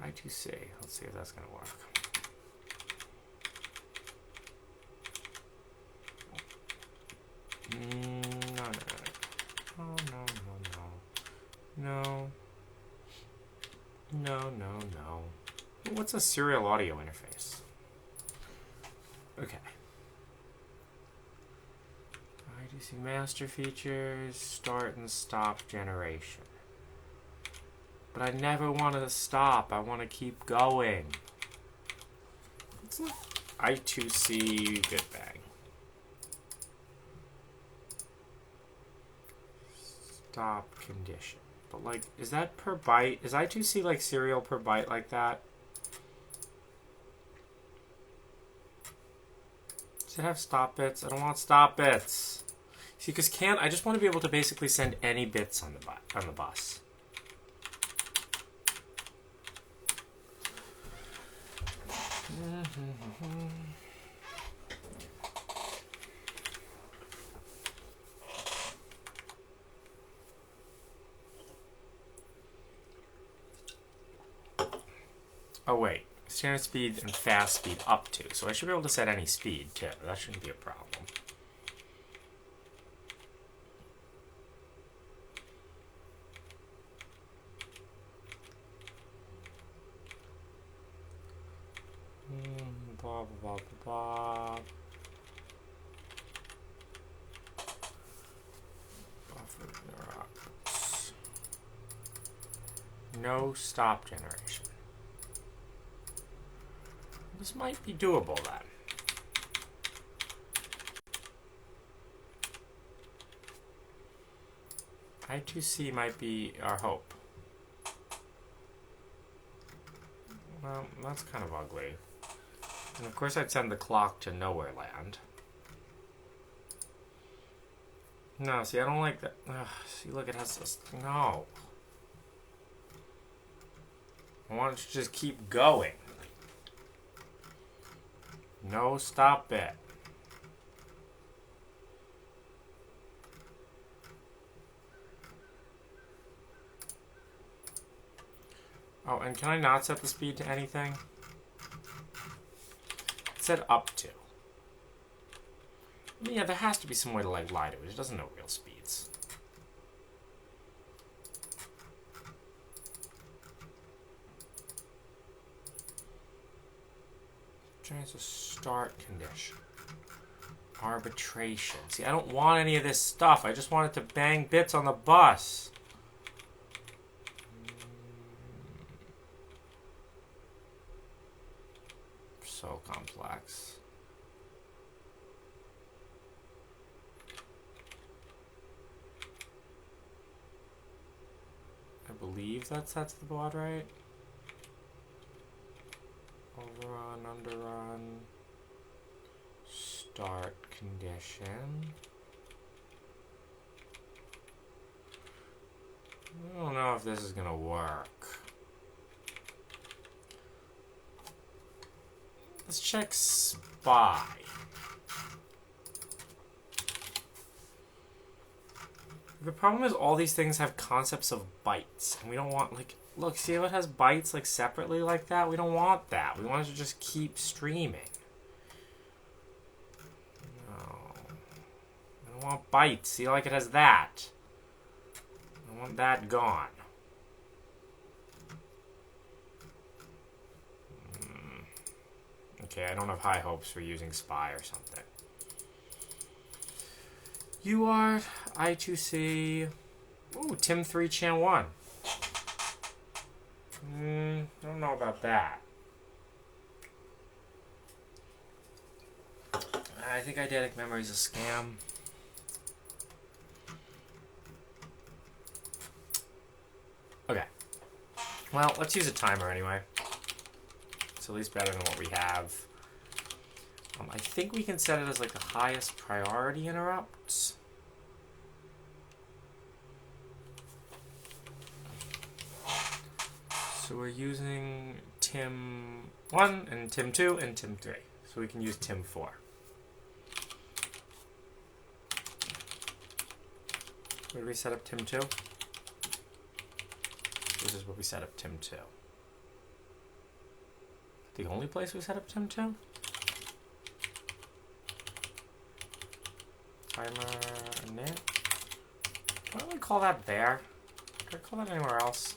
I2C. Let's see if that's gonna work. No. What's a serial audio interface? Okay. I2C master features, start and stop generation. But I never want to stop. I want to keep going. It's not I2C bitbang. Stop condition. But like, is that per byte? Is I2C like serial per byte like that? Does it have stop bits? I don't want stop bits. See, because I just want to be able to basically send any bits on the bus. Oh wait, standard speed and fast speed up to. So I should be able to set any speed too. That shouldn't be a problem. Blah, blah, blah, blah. Buffer interrupts. No stop generation. This might be doable then. I2C might be our hope. Well, that's kind of ugly. And of course I'd send the clock to nowhere land. No, see, I don't like that. Ugh, see, look, it has this. No. I want it to just keep going. No stop bit. Oh, and can I not set the speed to anything? It said up to. I mean, yeah, there has to be some way to like lie to it. It doesn't know real speeds. Tries to start condition. Arbitration. See, I don't want any of this stuff. I just want it to bang bits on the bus. So complex. I believe that sets the baud right. Overrun, underrun, start condition. I don't know if this is gonna work. Let's check spy. The problem is all these things have concepts of bytes, and we don't want, like, look, see how it has bytes like separately like that? We don't want that. We want it to just keep streaming. No. I don't want bytes. See, like it has that. I want that gone. Okay, I don't have high hopes for using spy or something. UART, I2C. Ooh, Tim3 Chan 1. I don't know about that. I think eidetic memory is a scam. Okay. Well, let's use a timer anyway. It's at least better than what we have. I think we can set it as like the highest priority interrupts. So we're using Tim1 and Tim2 and Tim3. So we can use Tim4. Where do we set up Tim2? This is where we set up Tim2. The only place we set up Tim2? Timer init. Why don't we call that there? Can I call that anywhere else?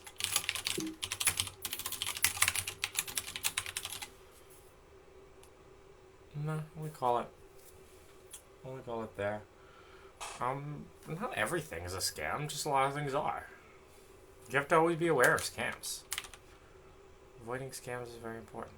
No, we call it. Only call it there. Not everything is a scam, just a lot of things are. You have to always be aware of scams. Avoiding scams is very important.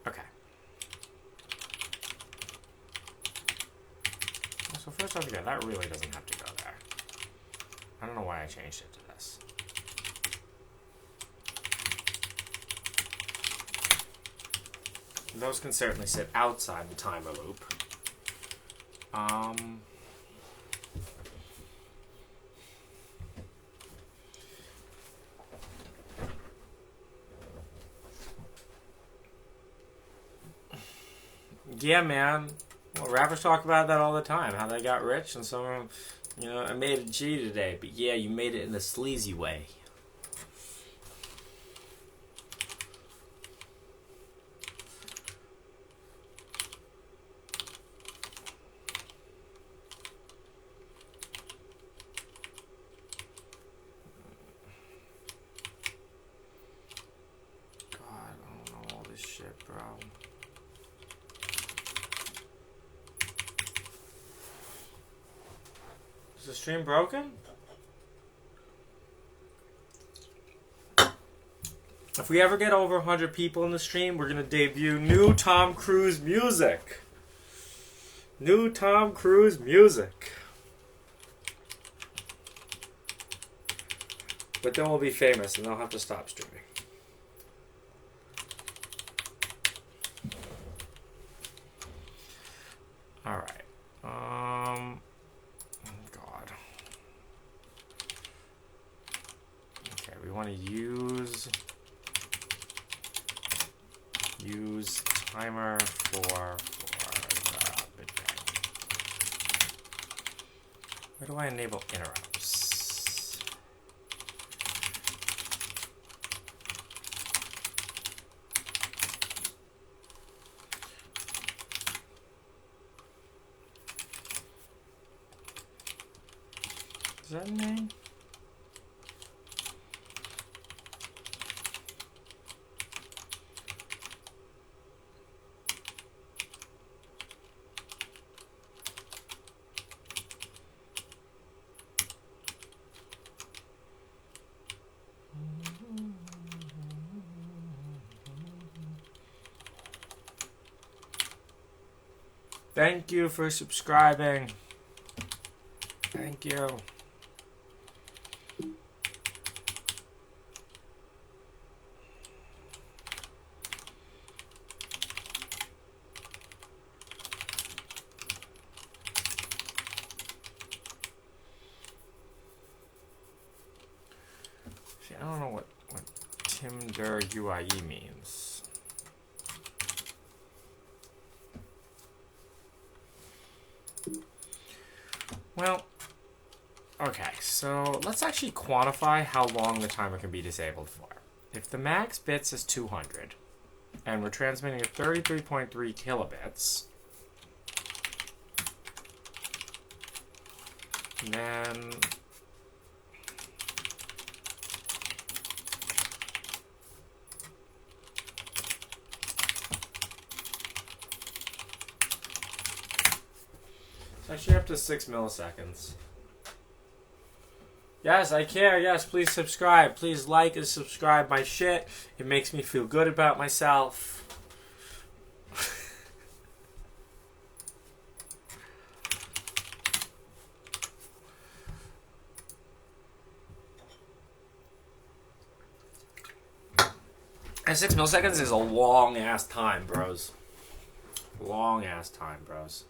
Okay. So Well, first off, yeah, that really doesn't have to go there. I don't know why I changed it to this. Those can certainly sit outside the timer loop. Yeah, man. Well, rappers talk about that all the time, how they got rich, and some of them, you know, I made a G today, but yeah, you made it in a sleazy way. God, I don't know all this shit, bro. Is the stream broken? If we ever get over 100 people in the stream, we're going to debut new Tom Cruise music. New Tom Cruise music. But then we'll be famous and they'll have to stop streaming. Alright. God. Okay, we want to use timer for the bitbang. Where do I enable interrupts? Is that a name? Thank you for subscribing. Thank you. See, I don't know what Tinder UIE means. Well, okay, so let's actually quantify how long the timer can be disabled for. If the max bits is 200, and we're transmitting at 33.3 kilobits, then it's actually up to 6 milliseconds. Yes, I care. Yes, please subscribe. Please like and subscribe my shit. It makes me feel good about myself. And 6 milliseconds is a long ass time, bros. Long ass time, bros.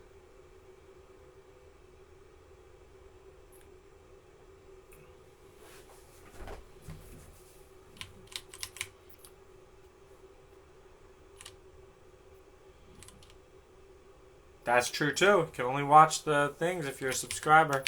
That's true too. You can only watch the things if you're a subscriber.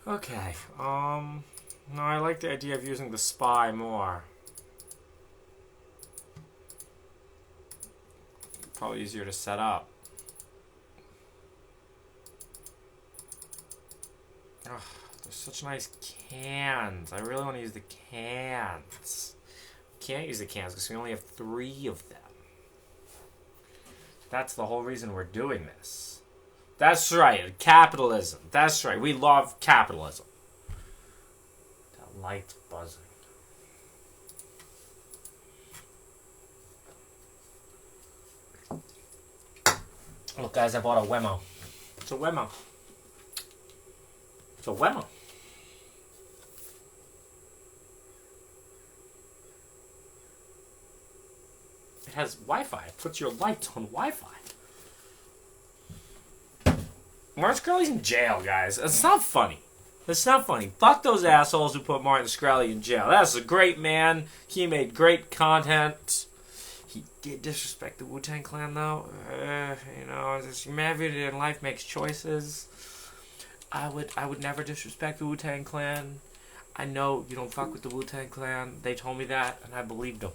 Okay, no, I like the idea of using the spy more. Probably easier to set up. Ugh, they're such nice cans. I really want to use the cans. can't use the cans because we only have 3 of them. That's the whole reason we're doing this. That's right, capitalism. That's right, we love capitalism. That light's buzzing. Look, guys, I bought a Wemo. It's a Wemo. It's a Wemo. It has Wi-Fi. It puts your lights on Wi-Fi. Martin Shkreli's in jail, guys. It's not funny. It's not funny. Fuck those assholes who put Martin Shkreli in jail. That's a great man. He made great content. He did disrespect the Wu-Tang Clan, though. You know, everybody in life makes choices. I would never disrespect the Wu-Tang Clan. I know you don't fuck with the Wu-Tang Clan. They told me that, and I believed them.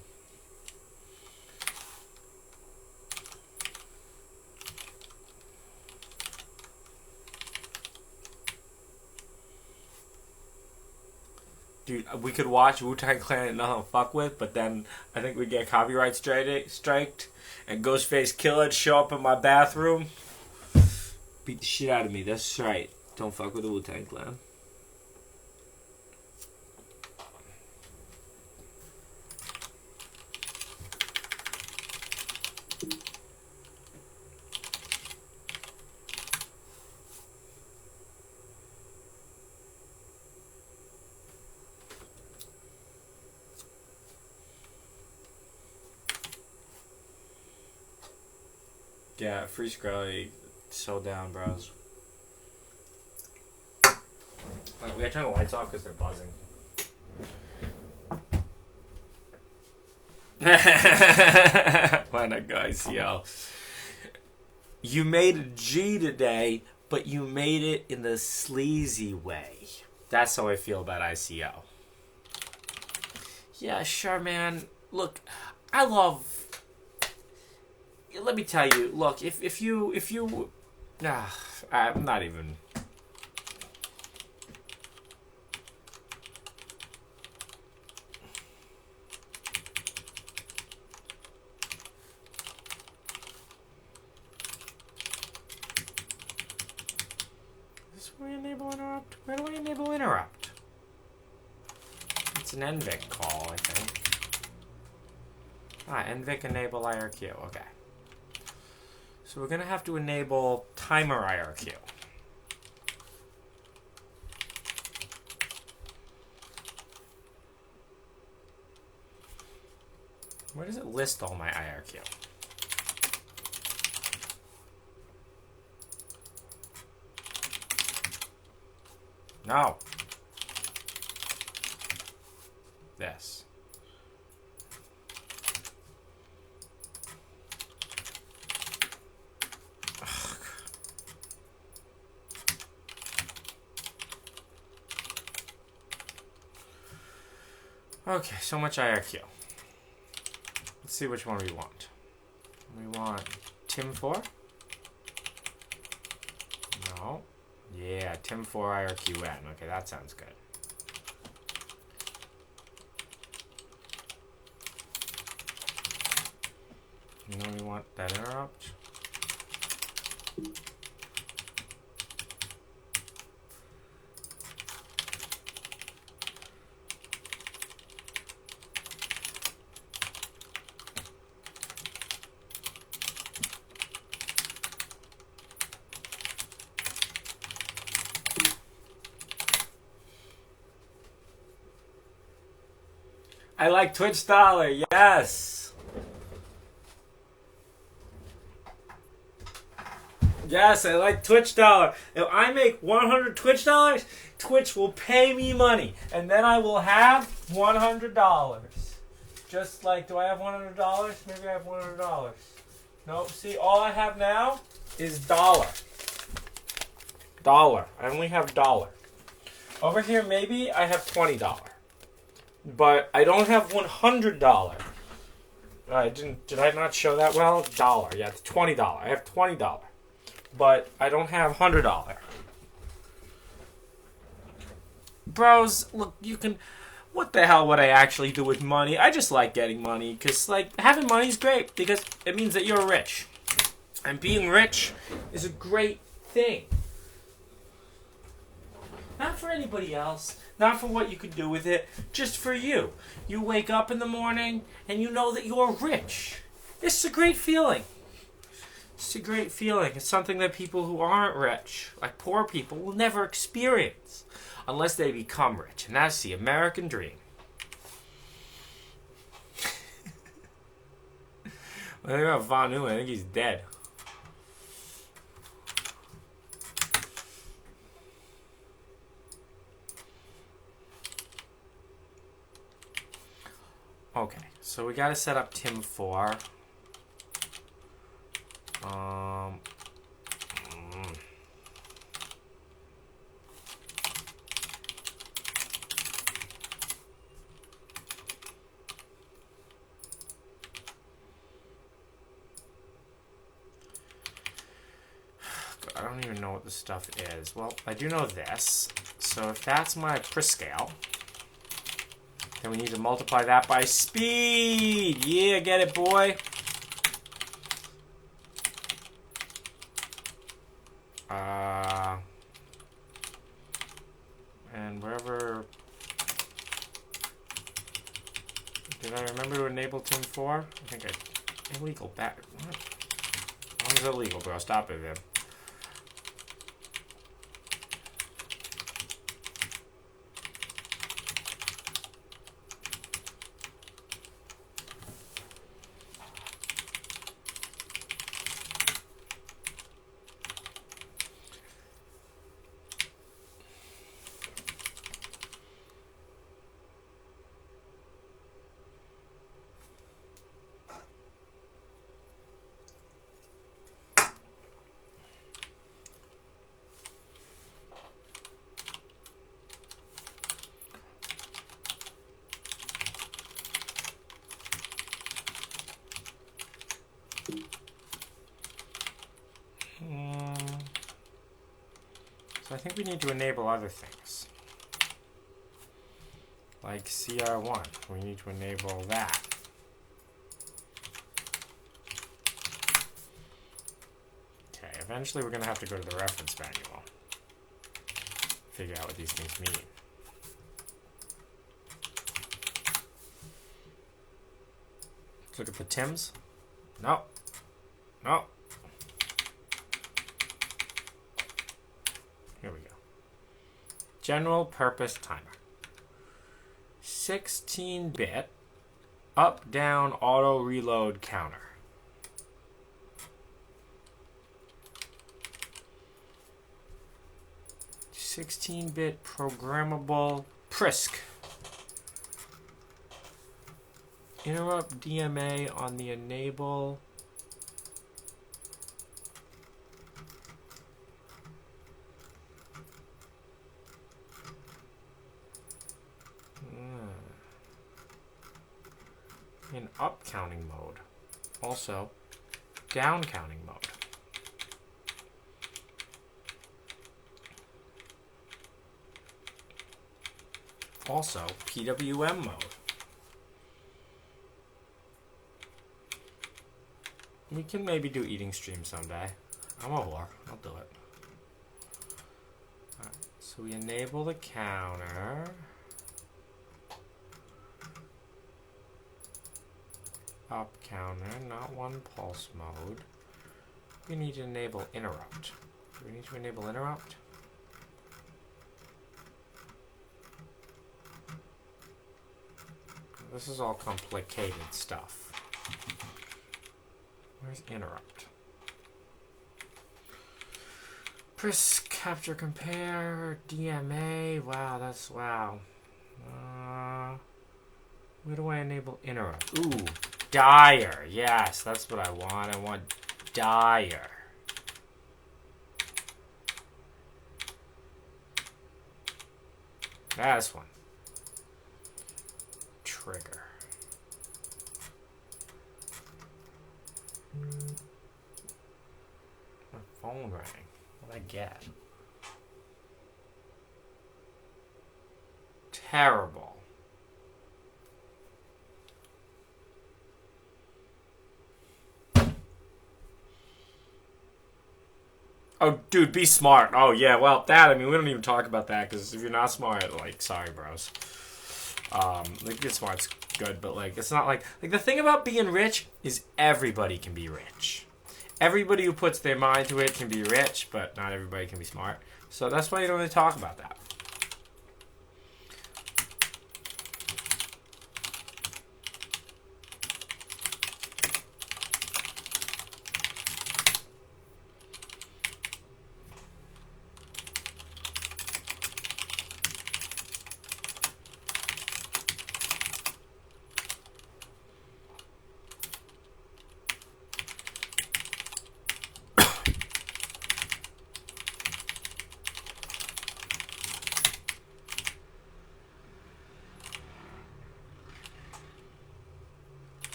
Dude, we could watch Wu-Tang Clan and nothing to fuck with, but then I think we'd get copyright striked, and Ghostface Killa'd show up in my bathroom. Beat the shit out of me, that's right. Don't fuck with the Wu-Tang Clan. Yeah, free Shkreli, so down, bros. Wait, we gotta turn the lights off because they're buzzing. Why not go ICO? You made a G today, but you made it in the sleazy way. That's how I feel about ICO. Yeah, sure, man. Look, I love... Let me tell you, look, if you... I'm not even... Is this where we enable interrupt? Where do we enable interrupt? It's an NVIC call, I think. NVIC enable IRQ, okay. So we're going to have to enable timer IRQ. Where does it list all my IRQ? No. This. Okay, so much IRQ. Let's see which one we want. We want Tim4? No. Yeah, Tim4 IRQN. Okay, that sounds good. You know we want that interrupt? I like Twitch dollar, yes. Yes, I like Twitch dollar. If I make 100 Twitch dollars, Twitch will pay me money, and then I will have $100. Just like, do I have $100? Maybe I have $100. Nope. See, all I have now is dollar. Dollar. I only have dollar. Over here, maybe I have $20. But I don't have $100. Did I not show that well? Dollar. Yeah, it's $20. I have $20. But I don't have $100. Bros, look, you can... what the hell would I actually do with money? I just like getting money because, like, having money is great because it means that you're rich. And being rich is a great thing. Not for anybody else. Not for what you could do with it. Just for you. You wake up in the morning and you know that you're rich. This is a great feeling. It's a great feeling. It's something that people who aren't rich, like poor people, will never experience unless they become rich. And that's the American dream. Well, think about Vanu. I think he's dead. Okay, so we gotta set up Tim 4. I don't even know what this stuff is. Well, I do know this. So if that's my prescale, then we need to multiply that by speed. Yeah, get it, boy. And wherever... Did I remember to enable Tim 4? I think I... Illegal back... What? How is it illegal, bro? Stop it, then. So I think we need to enable other things. Like CR1. We need to enable that. Okay, eventually we're going to have to go to the reference manual. Figure out what these things mean. Let's look at the TIMs. No. No. Here we go. General purpose timer. 16-bit up-down auto reload counter. $16-bit programmable PRISC. Interrupt DMA on the enable. In up counting mode. Also, down counting mode. Also, PWM mode. We can maybe do eating stream someday. I'm a whore. I'll do it. Alright, so we enable the counter. Up counter, not one pulse mode. We need to enable interrupt. Do we need to enable interrupt? This is all complicated stuff. Where's interrupt? Press capture compare DMA. Wow, that's wow. Where do I enable interrupt? Ooh, dire. Yes, that's what I want. I want dire. That's one. Trigger. My phone rang. What'd I get? Terrible. Oh, dude, be smart. Oh, yeah, well, that, I mean, we don't even talk about that, because if you're not smart, like, sorry, bros. Like, being smart's good, but, like, it's not like the thing about being rich is everybody can be rich. Everybody who puts their mind to it can be rich, but not everybody can be smart. So that's why you don't really talk about that.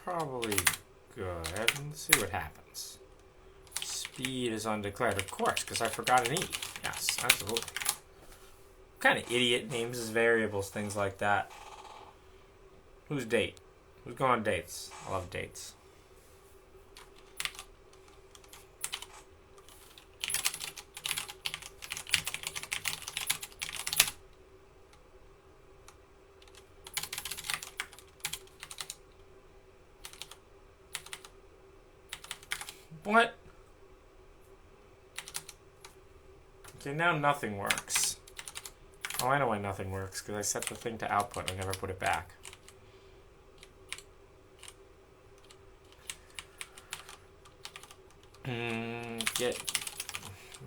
Probably good. Let's see what happens. Speed is undeclared, of course, because I forgot an E. Yes, absolutely. What kind of idiot names his variables, things like that? Who's date? Who's going on dates? I love dates. What? Okay, now nothing works. Oh, I know why nothing works, because I set the thing to output and I never put it back. We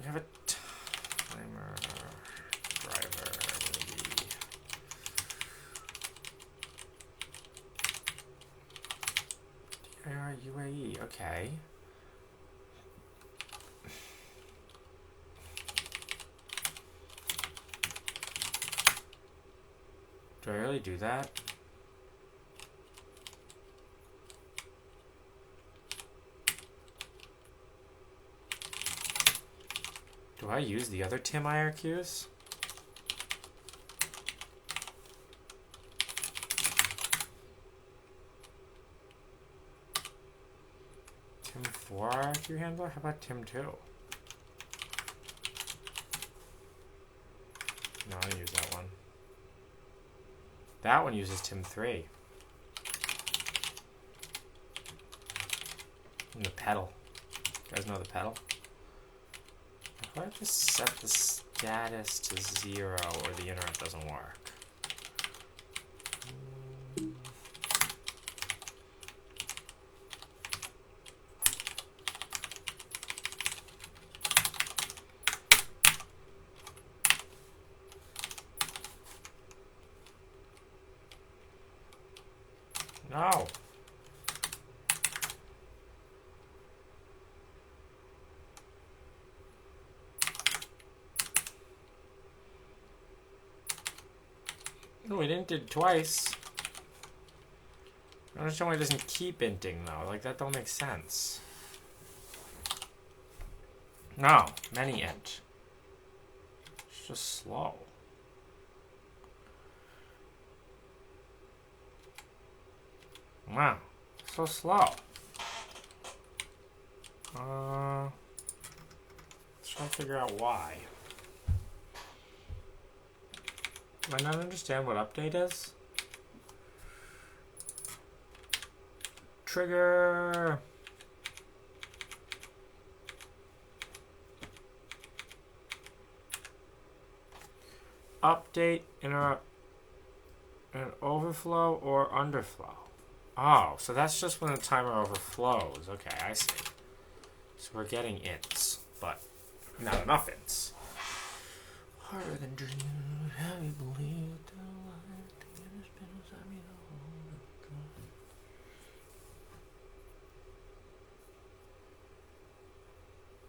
have a timer, driver, maybe. UAE, okay. Do I really do that? Do I use the other Tim IRQs? Tim 4 IRQ handler? How about Tim 2? No, I don't use that one. That one uses Tim 3. And the pedal. You guys know the pedal? If I just set the status to 0 or the internet doesn't work. No. No, we didn't do it twice. I don't understand why it doesn't keep inting though. Like that don't make sense. No, many int. It's just slow. Wow, so slow. Let's try to figure out why. Do I not understand what update is? Trigger. Update interrupt an overflow or underflow. Oh, so that's just when the timer overflows. Okay, I see. So we're getting ints, but not enough ints. Harder than dreams, have you believed the light has been inside me the whole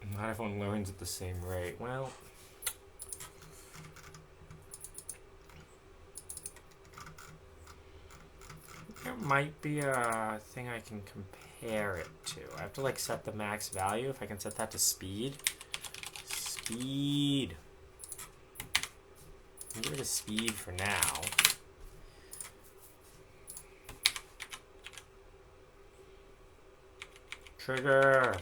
time. Not everyone learns at the same rate. Well, there might be a thing I can compare it to. I have to like set the max value. If I can set that to speed. Speed. Give it a speed for now. Trigger.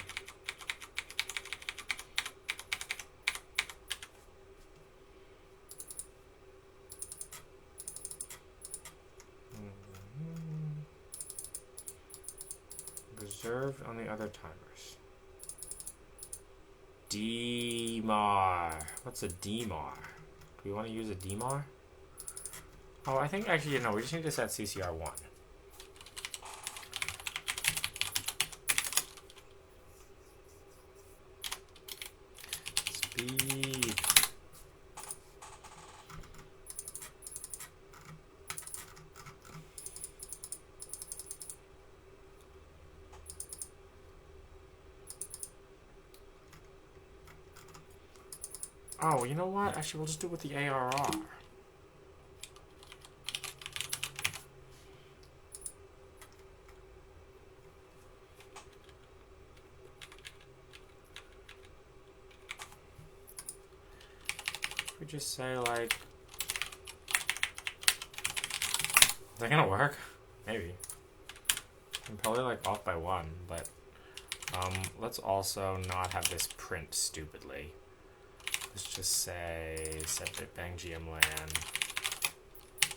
Reserved on the other timers. DMAR. What's a DMAR? Do we want to use a DMAR? Oh, I think actually, no, we just need to set CCR1. Speed. Oh, you know what? Actually, we'll just do it with the ARR. We just say, like... Is that gonna work? Maybe. I'm probably, like, off by 1, but... let's also not have this print stupidly. Let's just say set bitbang GMLAN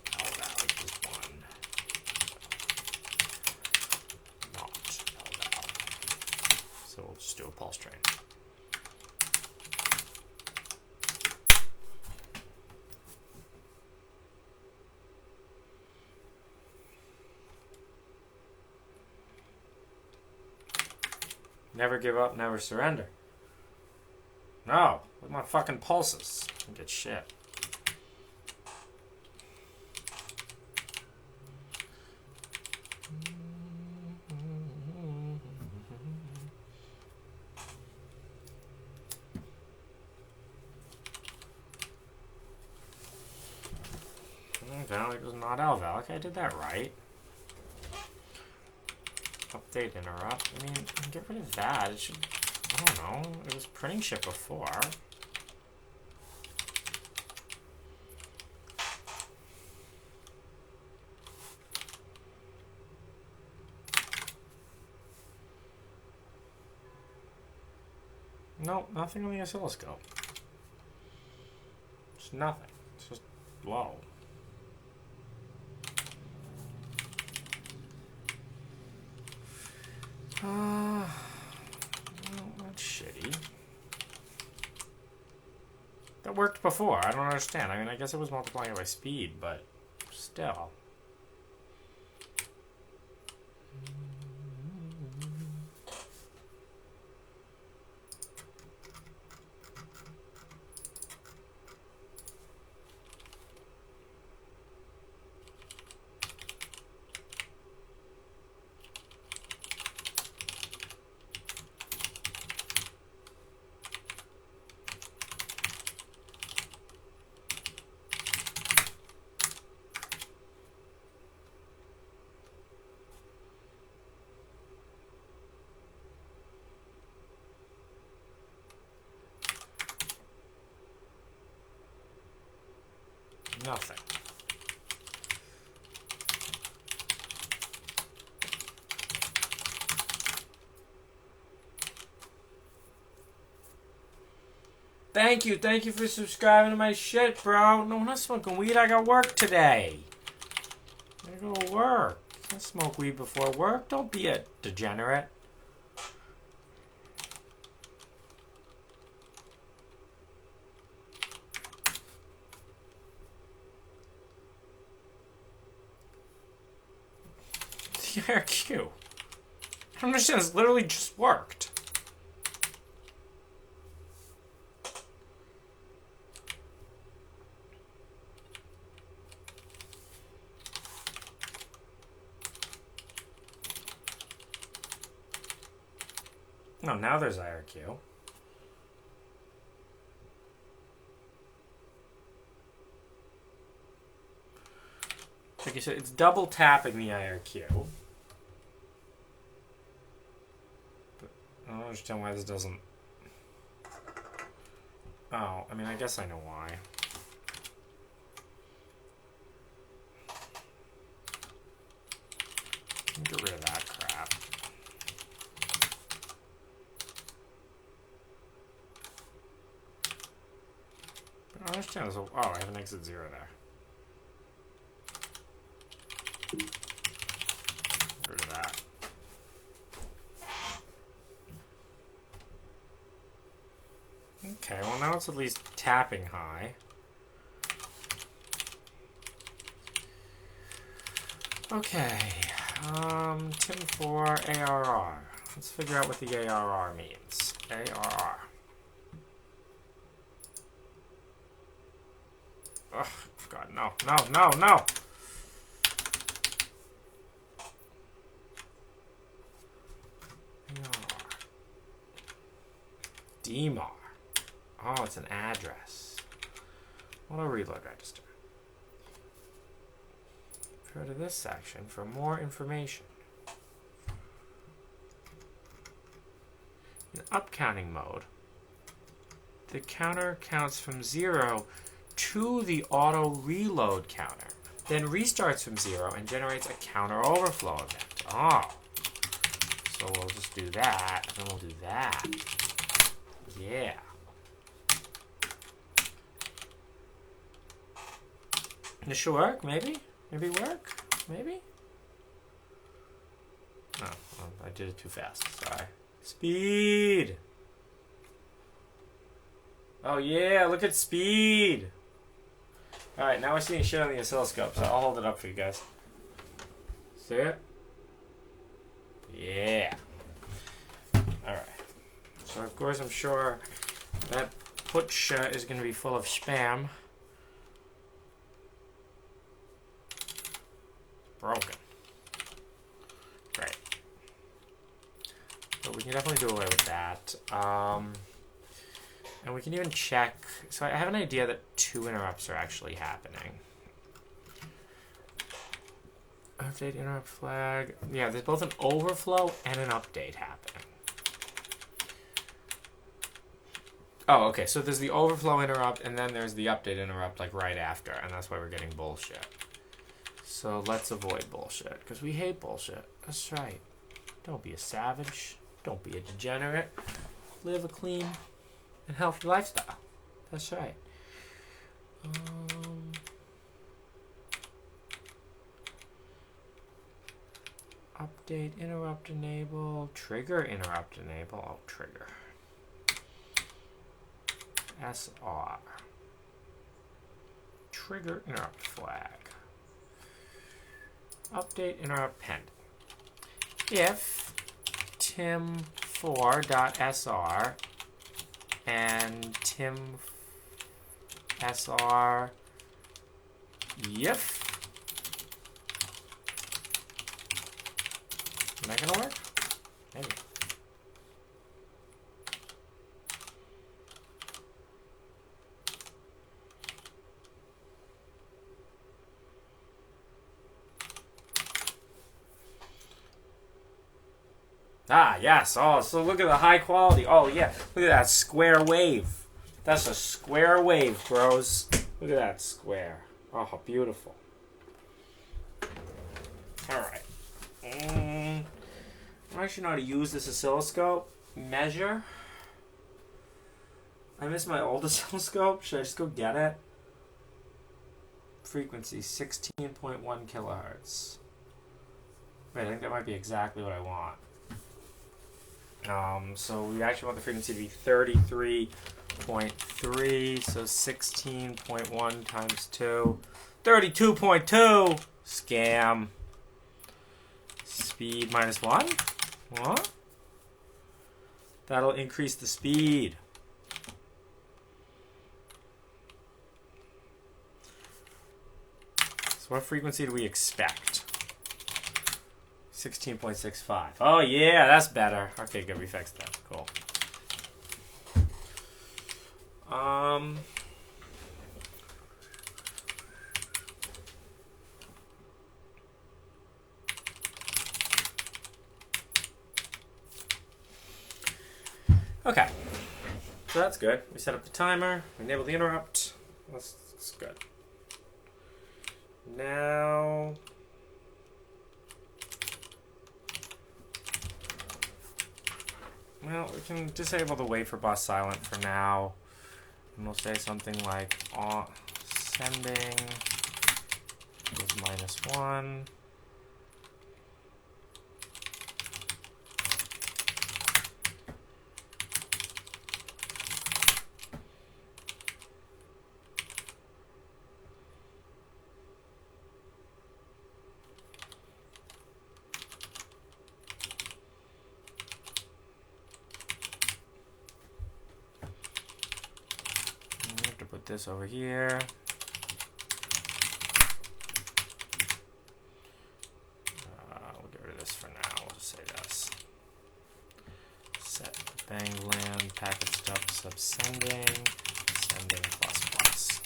LVAL equals 1. Not LVAL. So we'll just do a pulse train. Never give up, never surrender. No, with my fucking pulses. I get shit. Okay, it was not LVAL. Okay, I did that right. Update interrupt. I mean, get rid of that. It should... I don't know. It was printing shit before. No, nothing on the oscilloscope. Just nothing. It's just low. Well, that's shitty. That worked before. I don't understand. I mean, I guess it was multiplying it by speed, but still. Nothing. Thank you for subscribing to my shit, bro. No, I'm not smoking weed. I got work today. I gotta go to work. I smoke weed before work. Don't be a degenerate. The IRQ. I don't understand. This literally just worked. No, now there's IRQ. Like you said, it's double tapping the IRQ. But I don't understand why this doesn't... Oh, I mean, I guess I know why. Oh, this channel's oh, I have an exit 0 there. Get rid of that. Okay, well now it's at least tapping high. Okay, Tim4 ARR. Let's figure out what the ARR means. ARR. Oh, God, no, no, no, no! ARR. DMAR. Oh, it's an address. Auto reload register. Go to this section for more information. In upcounting mode, the counter counts from 0 to the auto reload counter, then restarts from 0 and generates a counter overflow event. Oh, so we'll just do that, and then we'll do that. Yeah. This should work, maybe? Maybe work? Maybe? Oh, well, I did it too fast. Sorry. Speed! Oh yeah, look at speed! Alright, now we're seeing shit on the oscilloscope, so I'll hold it up for you guys. See it? Yeah. Alright. So of course I'm sure that putsch is going to be full of spam. Broken. Great. But we can definitely do away with that. And we can even check. So I have an idea that 2 interrupts are actually happening. Update interrupt flag. Yeah, there's both an overflow and an update happening. Oh, okay. So there's the overflow interrupt, and then there's the update interrupt, like right after, and that's why we're getting bullshit. So let's avoid bullshit, because we hate bullshit. That's right. Don't be a savage. Don't be a degenerate. Live a clean and healthy lifestyle. That's right. Update interrupt enable. Trigger interrupt enable. Oh, trigger. SR. Trigger interrupt flag. Update interrupt pending. If tim4.sr and tim.sr if. Is that gonna work? Maybe. Ah, yes. Oh, so look at the high quality. Oh, yeah. Look at that square wave. That's a square wave, bros. Look at that square. Oh, beautiful. All right. I actually know how to use this oscilloscope. Measure. I miss my old oscilloscope. Should I just go get it? Frequency 16.1 kilohertz. Wait, I think that might be exactly what I want. So we actually want the frequency to be 33.3, so 16.1 times 2. 32.2! Scam. Speed minus 1? What? That'll increase the speed. So what frequency do we expect? 16.65. Oh yeah, that's better. Okay, good, we fixed that. Cool. Okay. So that's good. We set up the timer, we enable the interrupt. That's good. Now well, we can disable the wait for bus silent for now. And we'll say something like sending is -1. Put this over here. We'll get rid of this for now. We'll just say this. Set banglan packet stub subsending sending plus plus.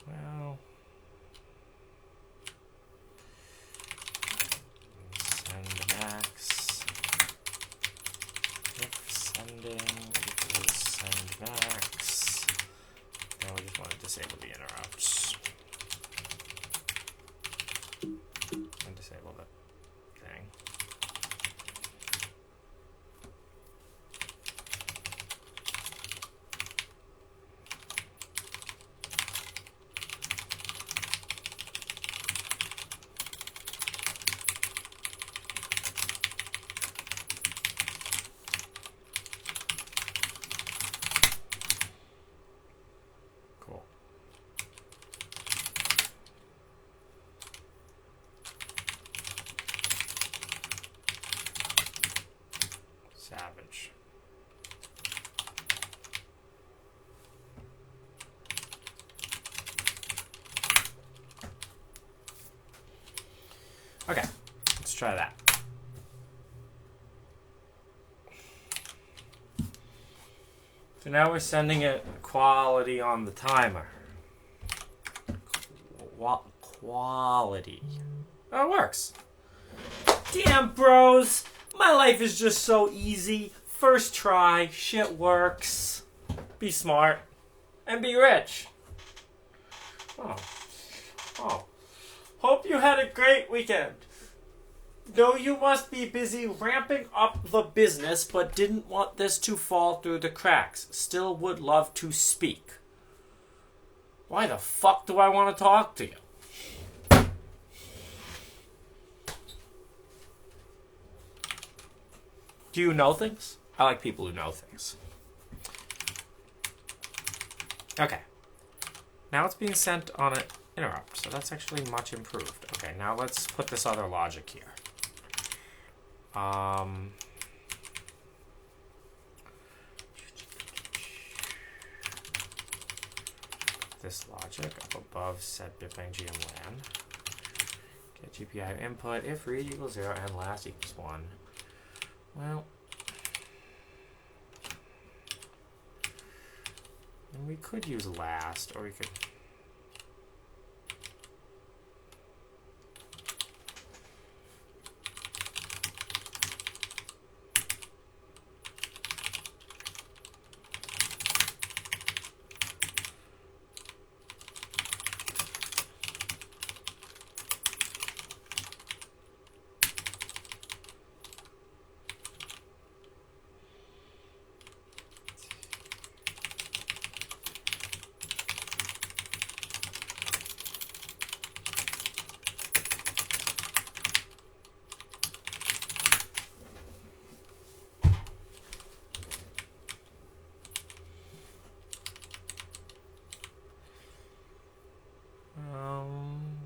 Well, send max. Equals send max. Now we just want to disable the interrupts. And disable the thing. Savage. Okay, let's try that. So now we're sending it quality on the timer. Quality. Oh, it works. Damn, bros. My life is just so easy. First try, shit works. Be smart. And be rich. Oh. Hope you had a great weekend. Know you must be busy ramping up the business, but didn't want this to fall through the cracks. Still would love to speak. Why the fuck do I want to talk to you? Do you know things? I like people who know things. Okay. Now it's being sent on an interrupt, so that's actually much improved. Okay, now let's put this other logic here. This logic up above set bitbang GMLAN. Get GPI input if read equals 0 and last equals 1. Well, and we could use last, or we could.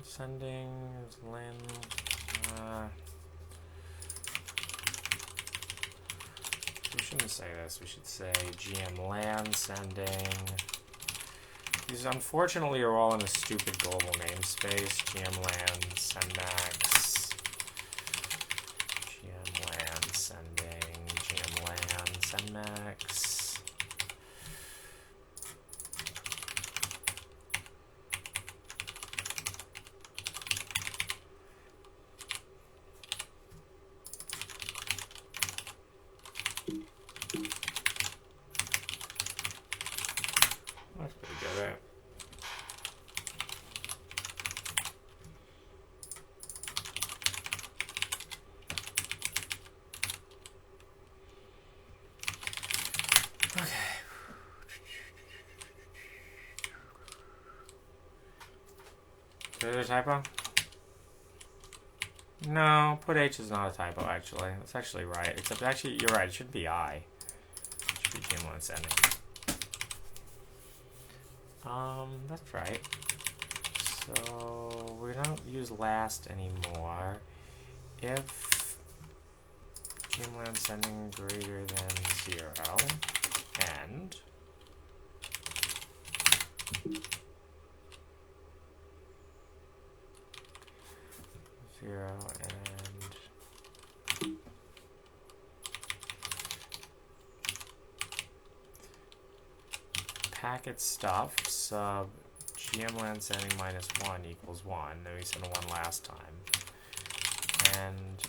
Sending is LAN. We shouldn't say this. We should say GMLAN sending. These unfortunately are all in a stupid global namespace. GMLAN sendmax. GMLAN sending. GMLAN sendmax. That's pretty good, right? Okay. Is it a typo? No, put H is not a typo, actually. That's actually right. Except, actually, you're right. It should be I. It should be GMLAN sending. That's right. So, we don't use last anymore. If GMLAN sending greater than 0, and 0 and packet stuff sub GMLAN sending -1 equals 1. Then we sent a 1 last time. And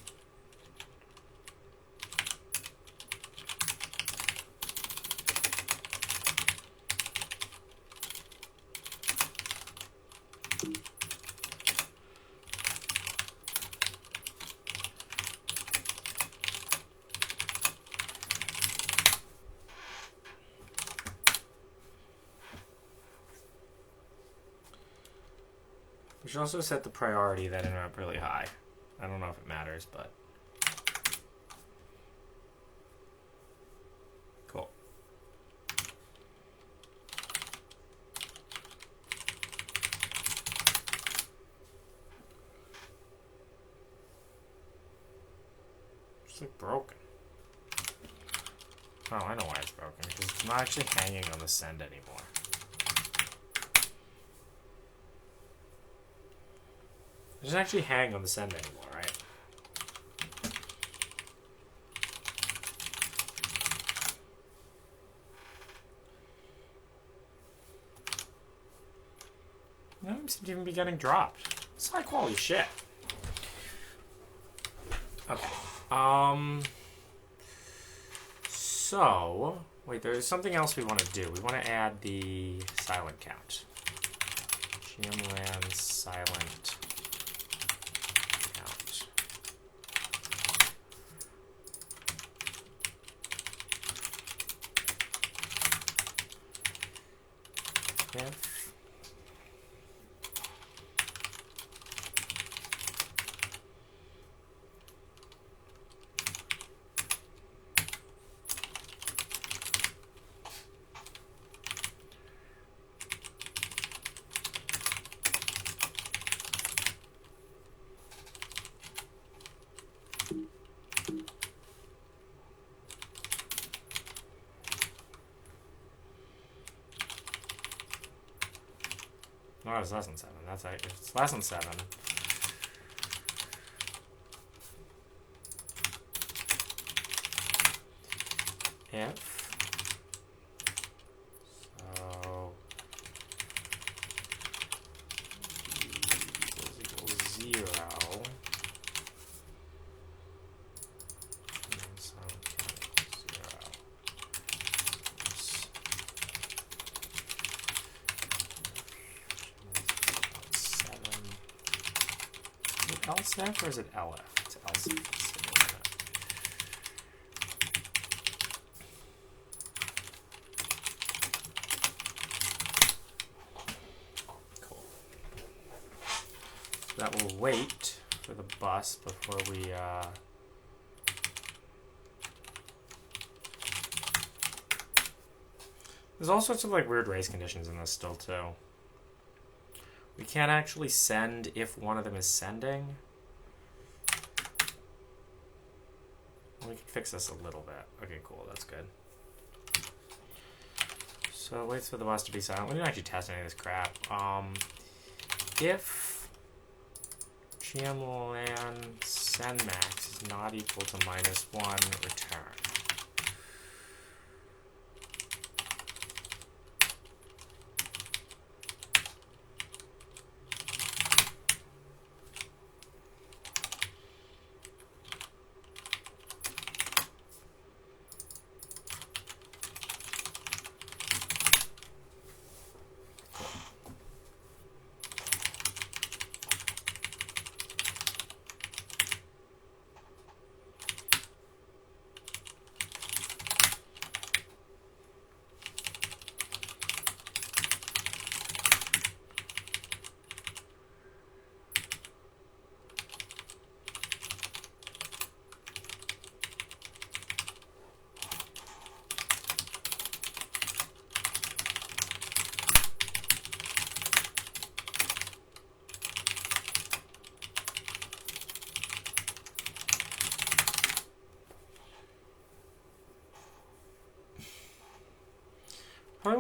we should also set the priority that ended up really high. I don't know if it matters, but cool. It's like broken. Oh, I know why it's broken, because it's not actually hanging on the send anymore. It doesn't actually hang on the send anymore, right? It doesn't seem to even be getting dropped. It's high quality shit. Okay. So, wait, there's something else we want to do. We want to add the silent count. GMLAN silent count. If oh, it's less than 7. That's right. If it's less than 7. If so equals 0. And silent count 0. LSF or is it LF? It's LSF. Cool. So that will wait for the bus before we There's all sorts of like weird race conditions in this still too. We can't actually send if one of them is sending. We can fix this a little bit. Okay, cool. That's good. So it waits for the bus to be silent. We didn't actually test any of this crap. If GMLAN send max is not equal to -1, return.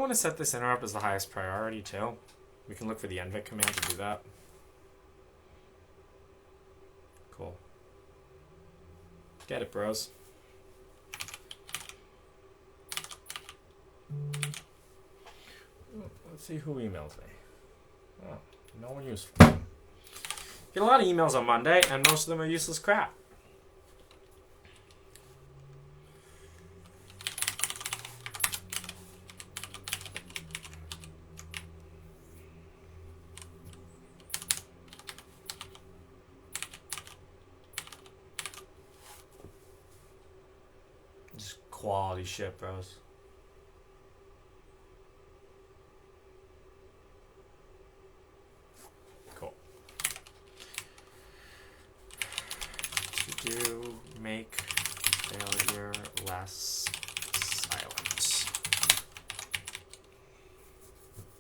want to set this interrupt as the highest priority too? We can look for the nvic command to do that. Cool. Get it, bros. Let's see who emails me. Oh, no one useful. Get a lot of emails on Monday, and most of them are useless crap. Just quality shit, bros. Do make failure less silent.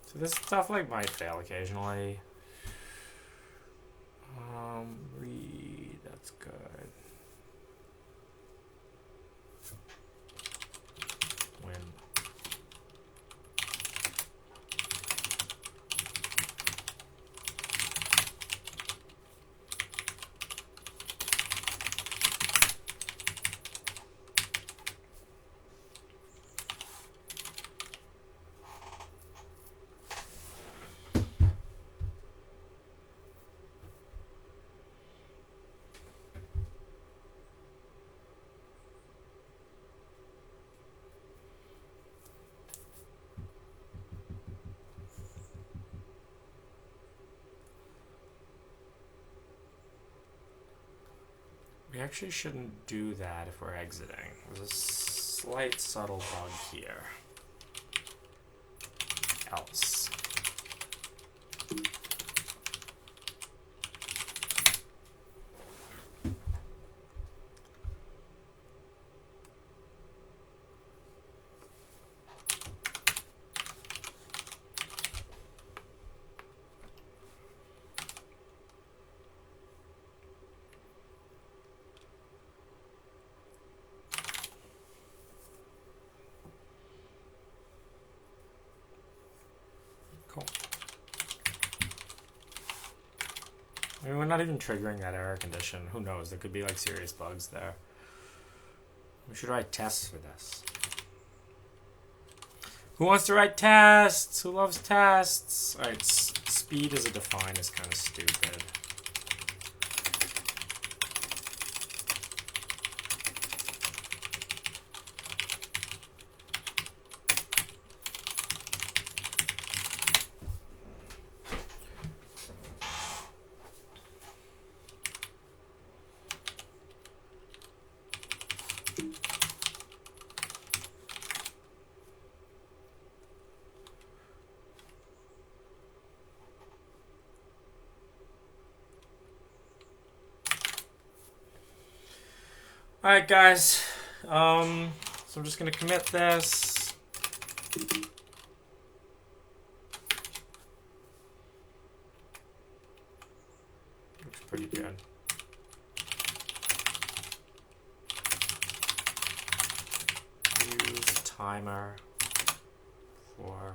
So this stuff like might fail occasionally. Read, that's good. Win. We actually shouldn't do that if we're exiting. There's a slight subtle bug here. Else. Cool. I mean, we're not even triggering that error condition. Who knows? There could be like serious bugs there. We should write tests for this. Who wants to write tests? Who loves tests? Alright, speed as a define is kind of stupid. Alright guys, so I'm just going to commit this. Looks pretty good. Use timer for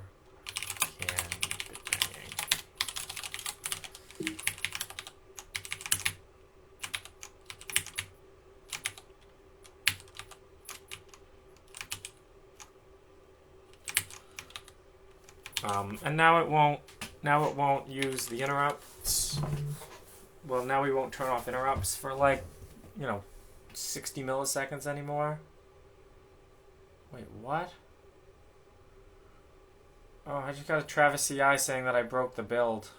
Gmbitbanging. And now it won't use the interrupts. Well, now we won't turn off interrupts for like, 60 milliseconds anymore. Wait, what? Oh, I just got a Travis CI saying that I broke the build.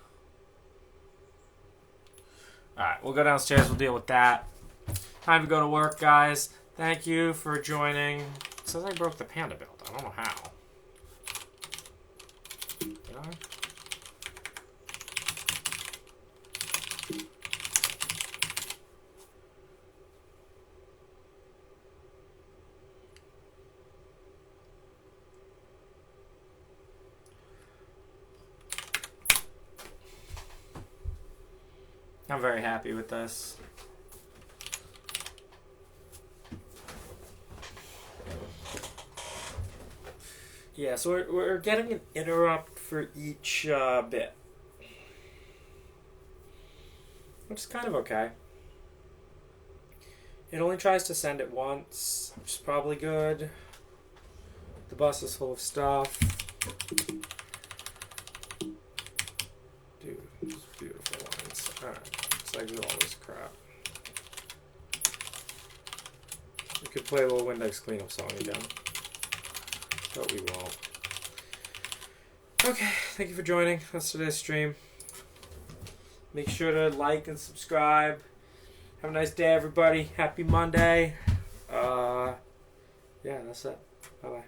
Alright, we'll go downstairs, we'll deal with that. Time to go to work, guys. Thank you for joining. It says I broke the Panda build. I don't know how. Did I? I'm very happy with this. Yeah, so we're getting an interrupt for each bit, which is kind of okay. It only tries to send it once, which is probably good. The bus is full of stuff. Dude, these beautiful lines. Alright, let's exit all this crap. We could play a little Windex cleanup song again, but we won't. Okay, thank you for joining. That's today's stream. Make sure to like and subscribe. Have a nice day, everybody. Happy Monday. Yeah, that's it. Bye-bye.